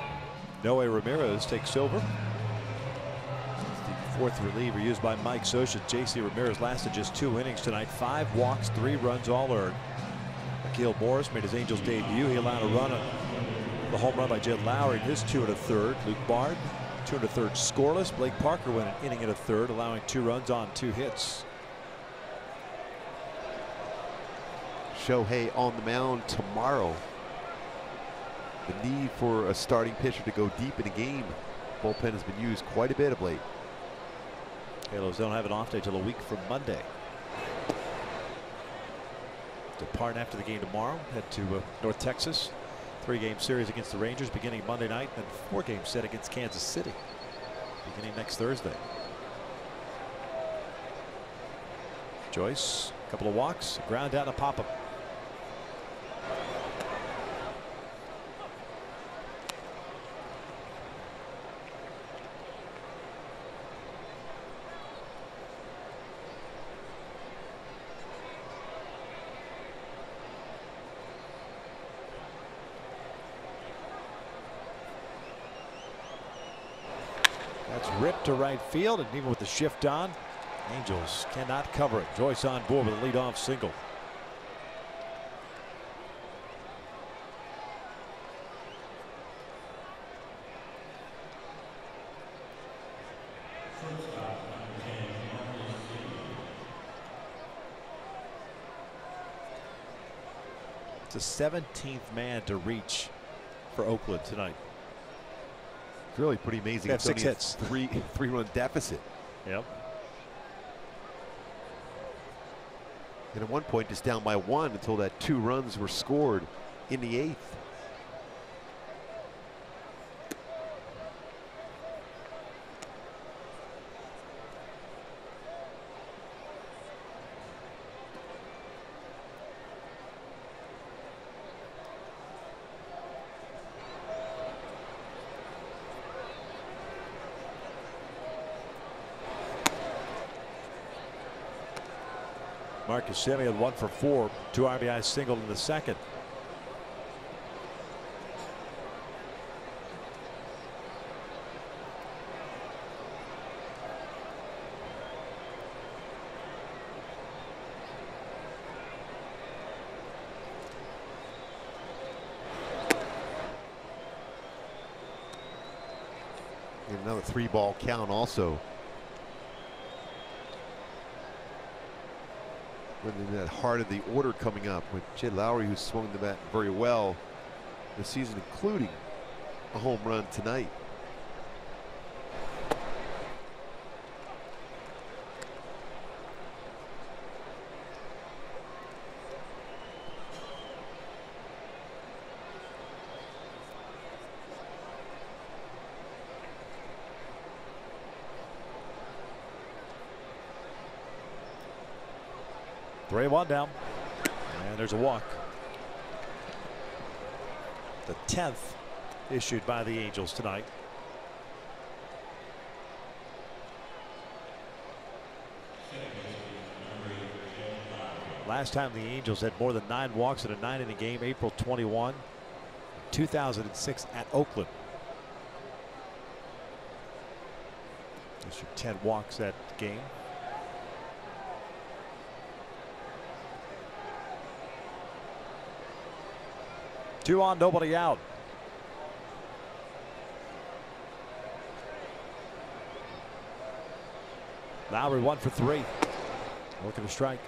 Noe Ramirez takes over. The 4th reliever used by Mike Scioscia. J.C. Ramirez lasted just 2 innings tonight. 5 walks, 3 runs, all earned. Akil Morris made his Angels debut. He allowed a run on the home run by Jed Lowry in his 2 1/3. Luke Bard, 2 1/3 scoreless. Blake Parker went an inning and a third, allowing 2 runs on 2 hits. Shohei on the mound tomorrow. The need for a starting pitcher to go deep in a game. Bullpen has been used quite a bit of late. Halos don't have an off day till a week from Monday. Depart after the game tomorrow. Head to North Texas. 3-game series against the Rangers beginning Monday night, then 4-game set against Kansas City beginning next Thursday. Joyce, a couple of walks, ground down to pop-up. That's ripped to right field, and even with the shift on, Angels cannot cover it. Joyce on board with a leadoff single. It's the 17th man to reach for Oakland tonight. It's really pretty amazing. They have 6 hits. Three-run deficit. Yep. And at one point, just down by 1 until that 2 runs were scored in the 8th. Marcus Semien 1 for 4, 2 RBI single in the second. And another 3-ball count also. But in that heart of the order coming up with Jed Lowry, who swung the bat very well this season, including a home run tonight. Three, one down. And there's a walk. The 10th issued by the Angels tonight. Last time the Angels had more than 9 walks in a 9-inning game, April 21, 2006 at Oakland. Issued 10 walks that game. Two on, nobody out. Lowry 1 for 3. Looking to strike.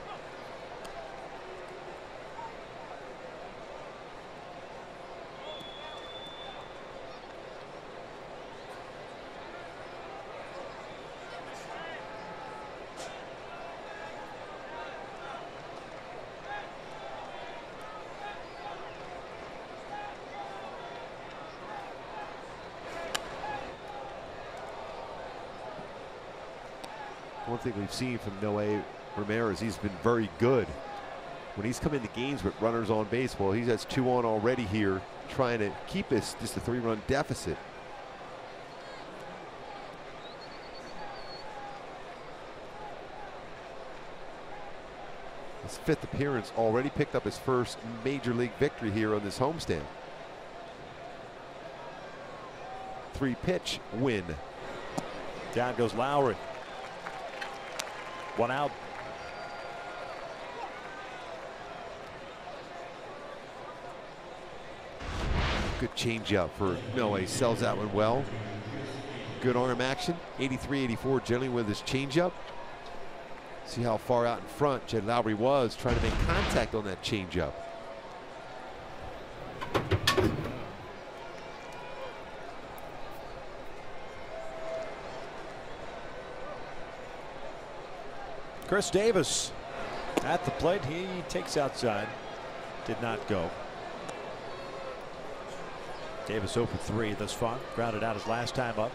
One thing we've seen from Noé Ramirez, he's been very good when he's come into games with runners on base. Well, he has 2 on already here, trying to keep us just a 3-run deficit. His 5th appearance, already picked up his first major league victory here on this homestand. 3-pitch win. Down goes Lowry. 1 out. Good changeup for Noé. Sells that one well. Good arm action. 83-84 generally with his changeup. See how far out in front Jed Lowry was trying to make contact on that changeup. Chris Davis at the plate. He takes outside. Did not go. Davis 0 for 3 thus far. Grounded out his last time up.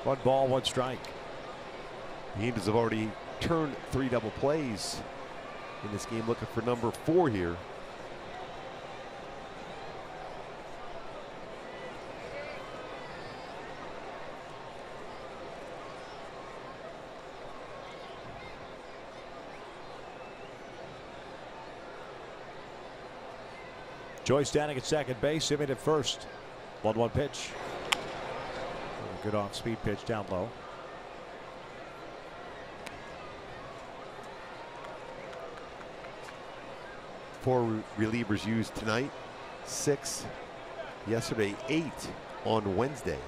One ball, one strike. The Angels have already turned 3 double plays in this game, looking for number 4 here. Joyce standing at second base, Simeon at first. 1-1 pitch. Good off-speed pitch down low. Four relievers used tonight, 6 yesterday, 8 on Wednesday.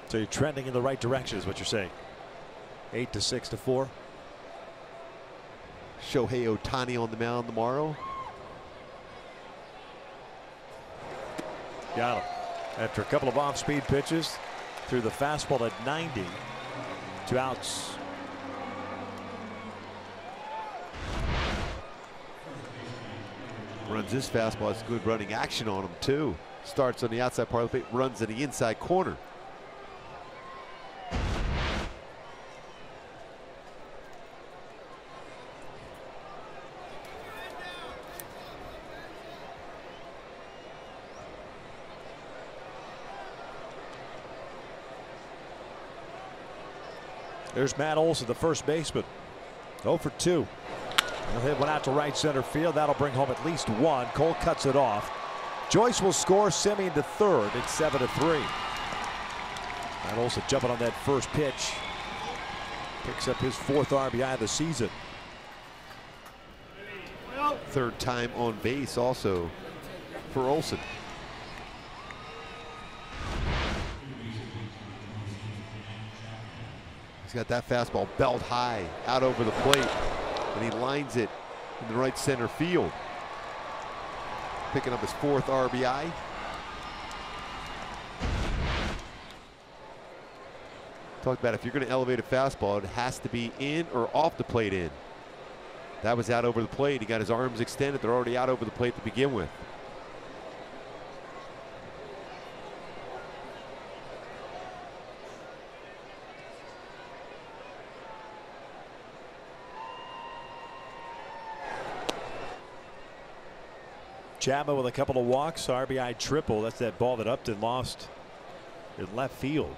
So you're trending in the right direction is what you're saying. 8 to 6 to 4. Shohei Ohtani on the mound tomorrow. Got him. After a couple of off-speed pitches, threw the fastball at 90. 2 outs. Runs this fastball. It's good running action on him too. Starts on the outside part of the plate, runs in the inside corner. There's Matt Olson, the first baseman. 0 for 2. He'll hit one out to right center field. That'll bring home at least 1. Cole cuts it off. Joyce will score. Simeon to third. It's 7 to 3. And also jumping on that first pitch. Picks up his 4th RBI of the season. Third time on base also for Olsen. He's got that fastball belt high out over the plate, and he lines it in the right center field. Picking up his 4th RBI. Talk about if you're going to elevate a fastball, it has to be in or off the plate in. That was out over the plate. He got his arms extended. They're already out over the plate to begin with. Chapman with a couple of walks, RBI triple. That's that ball that Upton lost in left field.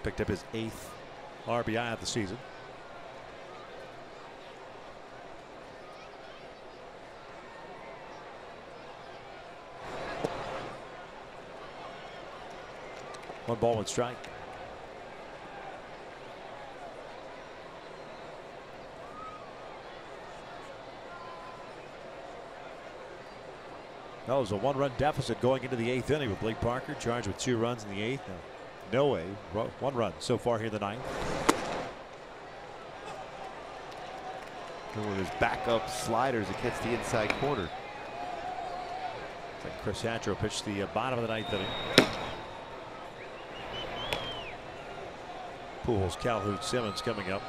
Picked up his 8th RBI of the season. One ball, one strike. That was a 1-run deficit going into the 8th inning with Blake Parker charged with 2 runs in the 8th. No way, 1 run so far here in the 9th. And with his backup sliders, it gets the inside corner. It's like Chris Hatcher pitched the bottom of the 9th inning. Pujols, Calhoun, Simmons coming up.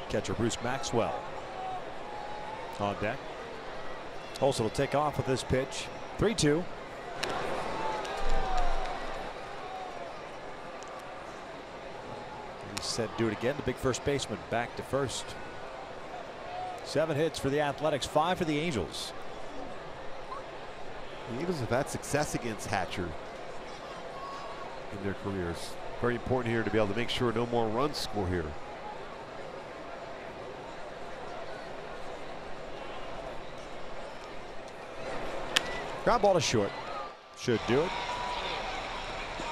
Catcher Bruce Maxwell on deck. Olsen will take off with this pitch. 3-2. He said do it again. The big first baseman back to first. 7 hits for the Athletics, 5 for the Angels. The Eagles have had success against Hatcher in their careers. Very important here to be able to make sure no more runs score here. Ground ball to short. Should do it.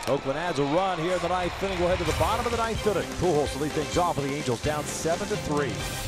Oakland adds a run here in the 9th inning. We'll head to the bottom of the 9th inning. Pujols to lead things off with the Angels down 7-3.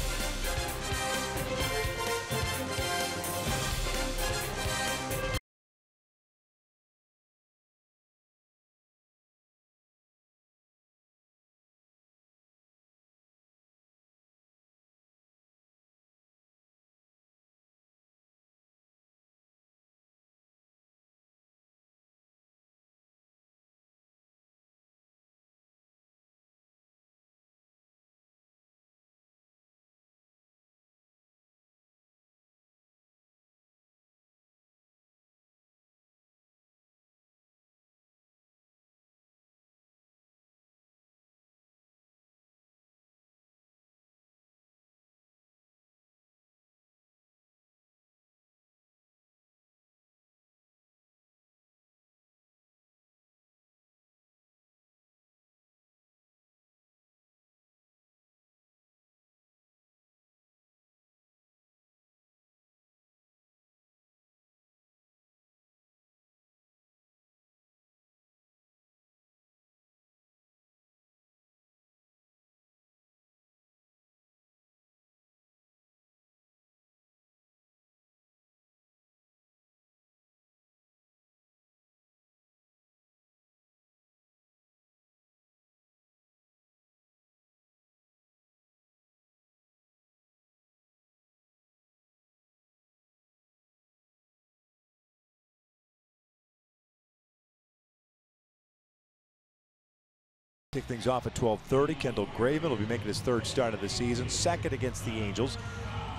Kick things off at 12:30. Kendall Graven will be making his third start of the season, second against the Angels.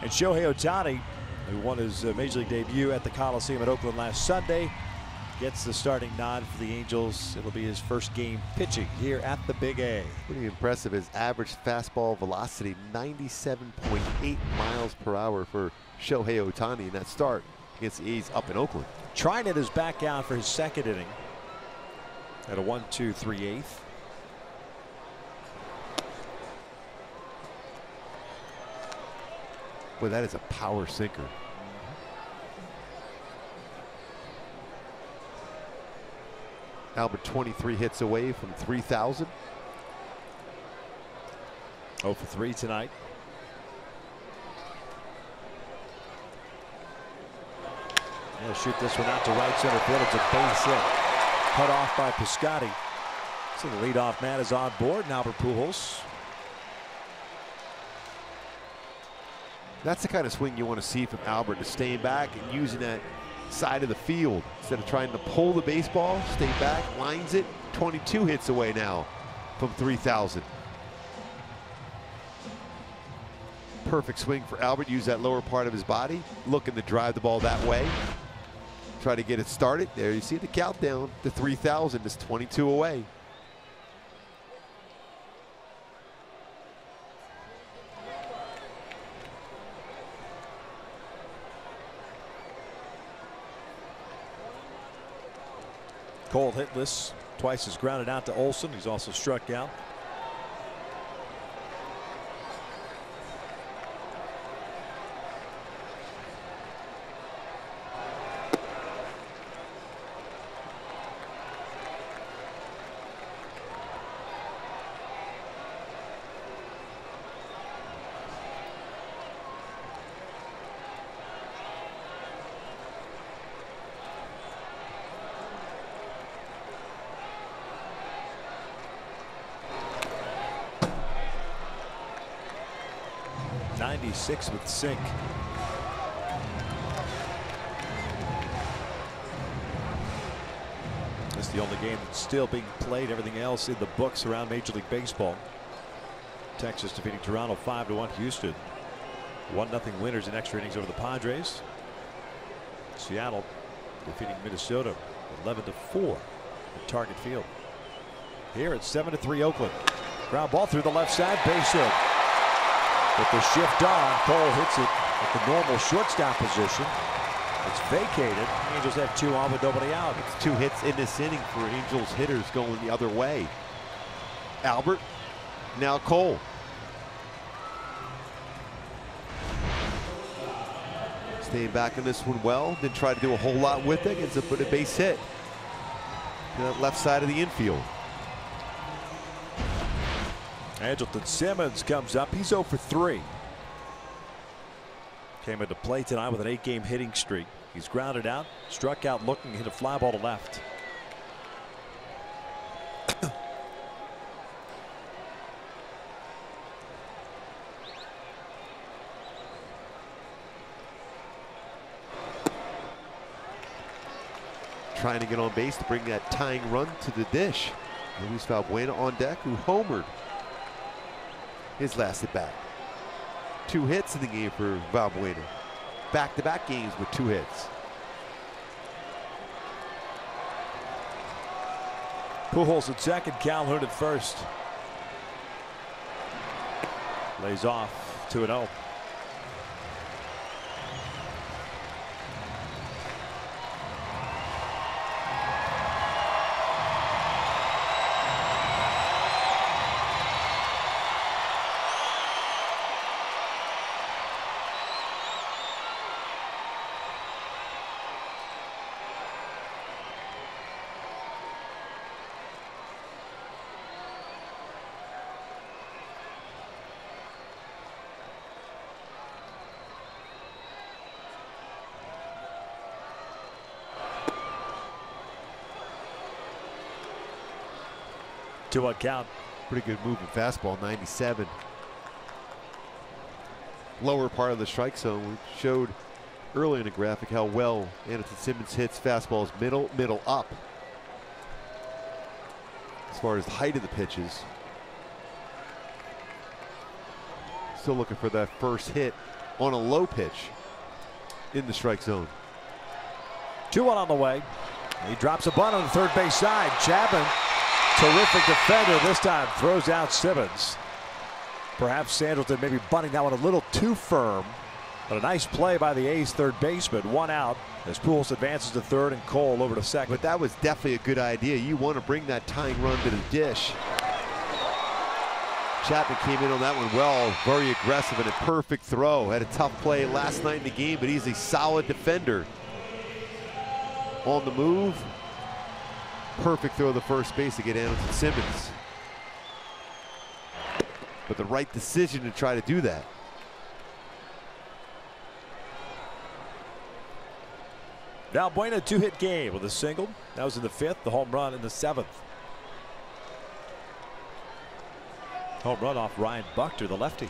And Shohei Ohtani, who won his Major League debut at the Coliseum at Oakland last Sunday, gets the starting nod for the Angels. It'll be his first game pitching here at the Big A. Pretty impressive. His average fastball velocity, 97.8 miles per hour for Shohei Ohtani in that start against the A's up in Oakland. Trinan is back out for his second inning at a 1-2 3/8. Boy, that is a power sinker. Albert 23 hits away from 3,000. 0 for 3 tonight. He'll shoot this one out to right center field. It's a base hit. Cut off by Piscotty. So the leadoff man is on board. Now for Pujols. That's the kind of swing you want to see from Albert, to staying back and using that side of the field instead of trying to pull the baseball. Stay back, lines it. 22 hits away now from 3,000. Perfect swing for Albert. Use that lower part of his body, looking to drive the ball that way. Try to get it started. There you see the countdown to 3,000. It's 22 away. Cole hitless, twice has grounded out to Olson. He's also struck out. '96 with sink. That's the only game that's still being played. Everything else in the books around Major League Baseball. Texas defeating Toronto 5-1. Houston 1-0 winners in extra innings over the Padres. Seattle defeating Minnesota 11-4 at Target Field. Here it's 7-3 Oakland. Ground ball through the left side, base hit. With the shift on, Cole hits it at the normal shortstop position. It's vacated. The Angels have 2 on with nobody out. It's 2 hits in this inning for Angels hitters going the other way. Albert, now Cole. Staying back in this one well. Didn't try to do a whole lot with it. Ends up with a base hit to that left side of the infield. Andrelton Simmons comes up. He's 0 for 3. Came into play tonight with an 8-game hitting streak. He's grounded out, struck out looking, hit a fly ball to left. Trying to get on base to bring that tying run to the dish. Luis Valbuena on deck, who homered his last at bat. 2 hits in the game for Valbuena. Back-to-back games with 2 hits. Pujols at second, Calhoun at first. Lays off 2-0. To what count? Pretty good moving fastball, 97. Lower part of the strike zone. We showed earlier in the graphic how well Andrelton Simmons hits fastballs middle up. as far as the height of the pitches. Still looking for that first hit on a low pitch in the strike zone. 2-1 on the way. He drops a bunt on the third base side. Chapman, terrific defender this time, throws out Simmons. Perhaps Sandleton maybe bunting that one a little too firm, but a nice play by the A's third baseman. 1 out as Pujols advances to third and Cole over to second. But that was definitely a good idea. You want to bring that tying run to the dish. Chapman came in on that one well, very aggressive and a perfect throw. Had a tough play last night in the game, but he's a solid defender. On the move, perfect throw to first base to get Anderson Simmons. But the right decision to try to do that. Valbuena 2-hit game with a single. That was in the 5th, the home run in the 7th. Home run off Ryan Buchter, the lefty.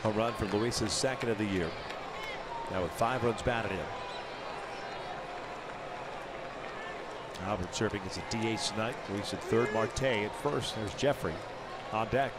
Home run for Luis's 2nd of the year. Now with 5 runs batted in. Albert serving as a DH tonight. Luis at third, Marte at first. There's Jeffrey on deck.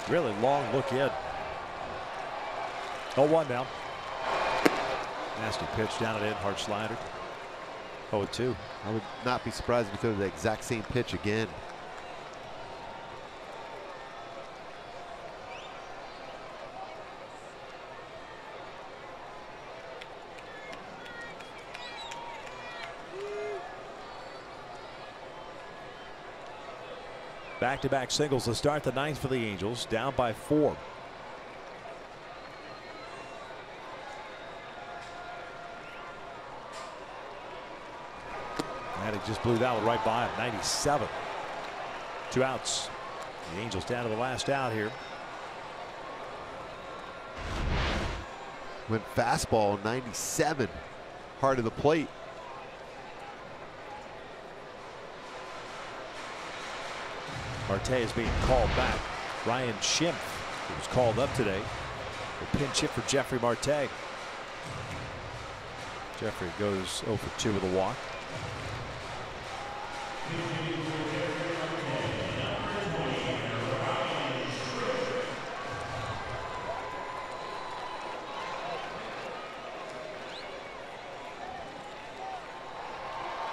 Really long look in. 0-1 now. Nasty pitch down and in, hard slider. 0-2. I would not be surprised if he threw the exact same pitch again. Back-to-back singles to start the 9th for the Angels, down by 4. And he just blew that one right by him. 97. 2 outs. The Angels down to the last out here. Went fastball 97. Hard of the plate. Marte is being called back. Ryan Schimpf, who was called up today, will pinch hit for Jeffrey Marte. Jeffrey goes 0 for 2 with a walk.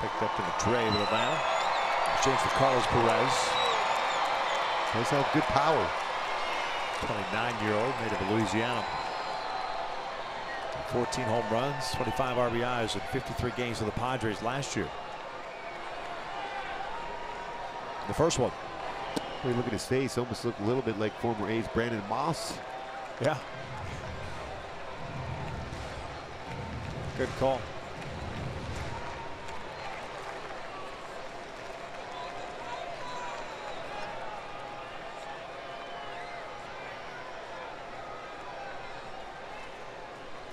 Picked up in the tray with Atlanta. Exchange for Carlos Perez. Does have good power. 29-year-old, native of Louisiana. 14 home runs, 25 RBIs in 53 games for the Padres last year. The first one. When you look at his face, almost looked a little bit like former A's Brandon Moss. Yeah. Good call.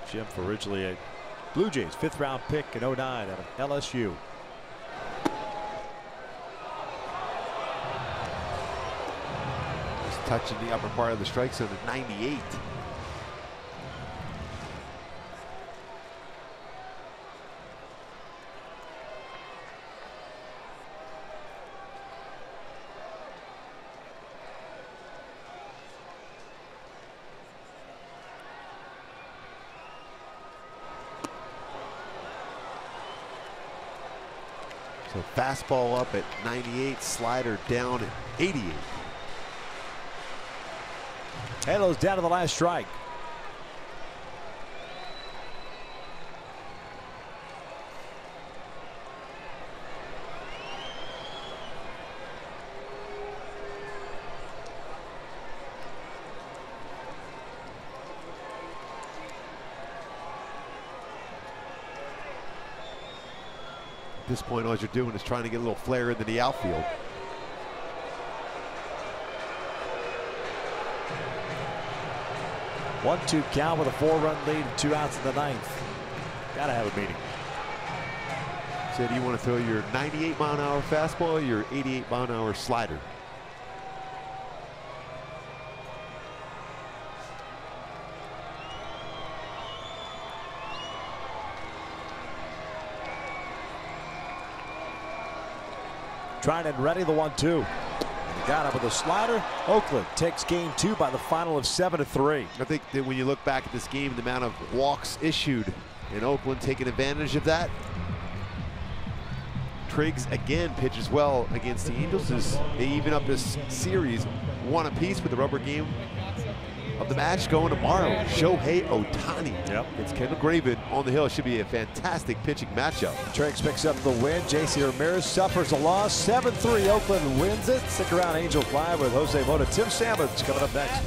Jim, originally a Blue Jays 5th round pick in 09 out of LSU. Just touching the upper part of the strike zone at 98. So fastball up at 98, slider down at 88. Halos down to the last strike. At this point, all you're doing is trying to get a little flare into the outfield. One-two count with a 4-run lead and 2 outs in the 9th. Gotta have a meeting. So do you want to throw your 98-mile-an-hour fastball or your 88-mile-an-hour slider? Trying and ready, the 1-2. Got up with a slider. Oakland takes game 2 by the final of 7-3. I think that when you look back at this game, the amount of walks issued in Oakland taking advantage of that. Triggs again pitches well against the Angels as they even up this series 1 apiece with the rubber game of the match going tomorrow. Shohei Ohtani. Yep. It's Kendall Graven on the hill. Should be a fantastic pitching matchup. Triggs picks up the win. J.C. Ramirez suffers a loss. 7-3. Oakland wins it. Stick around, Angels Live with Jose Mota. Tim Salmons coming up next.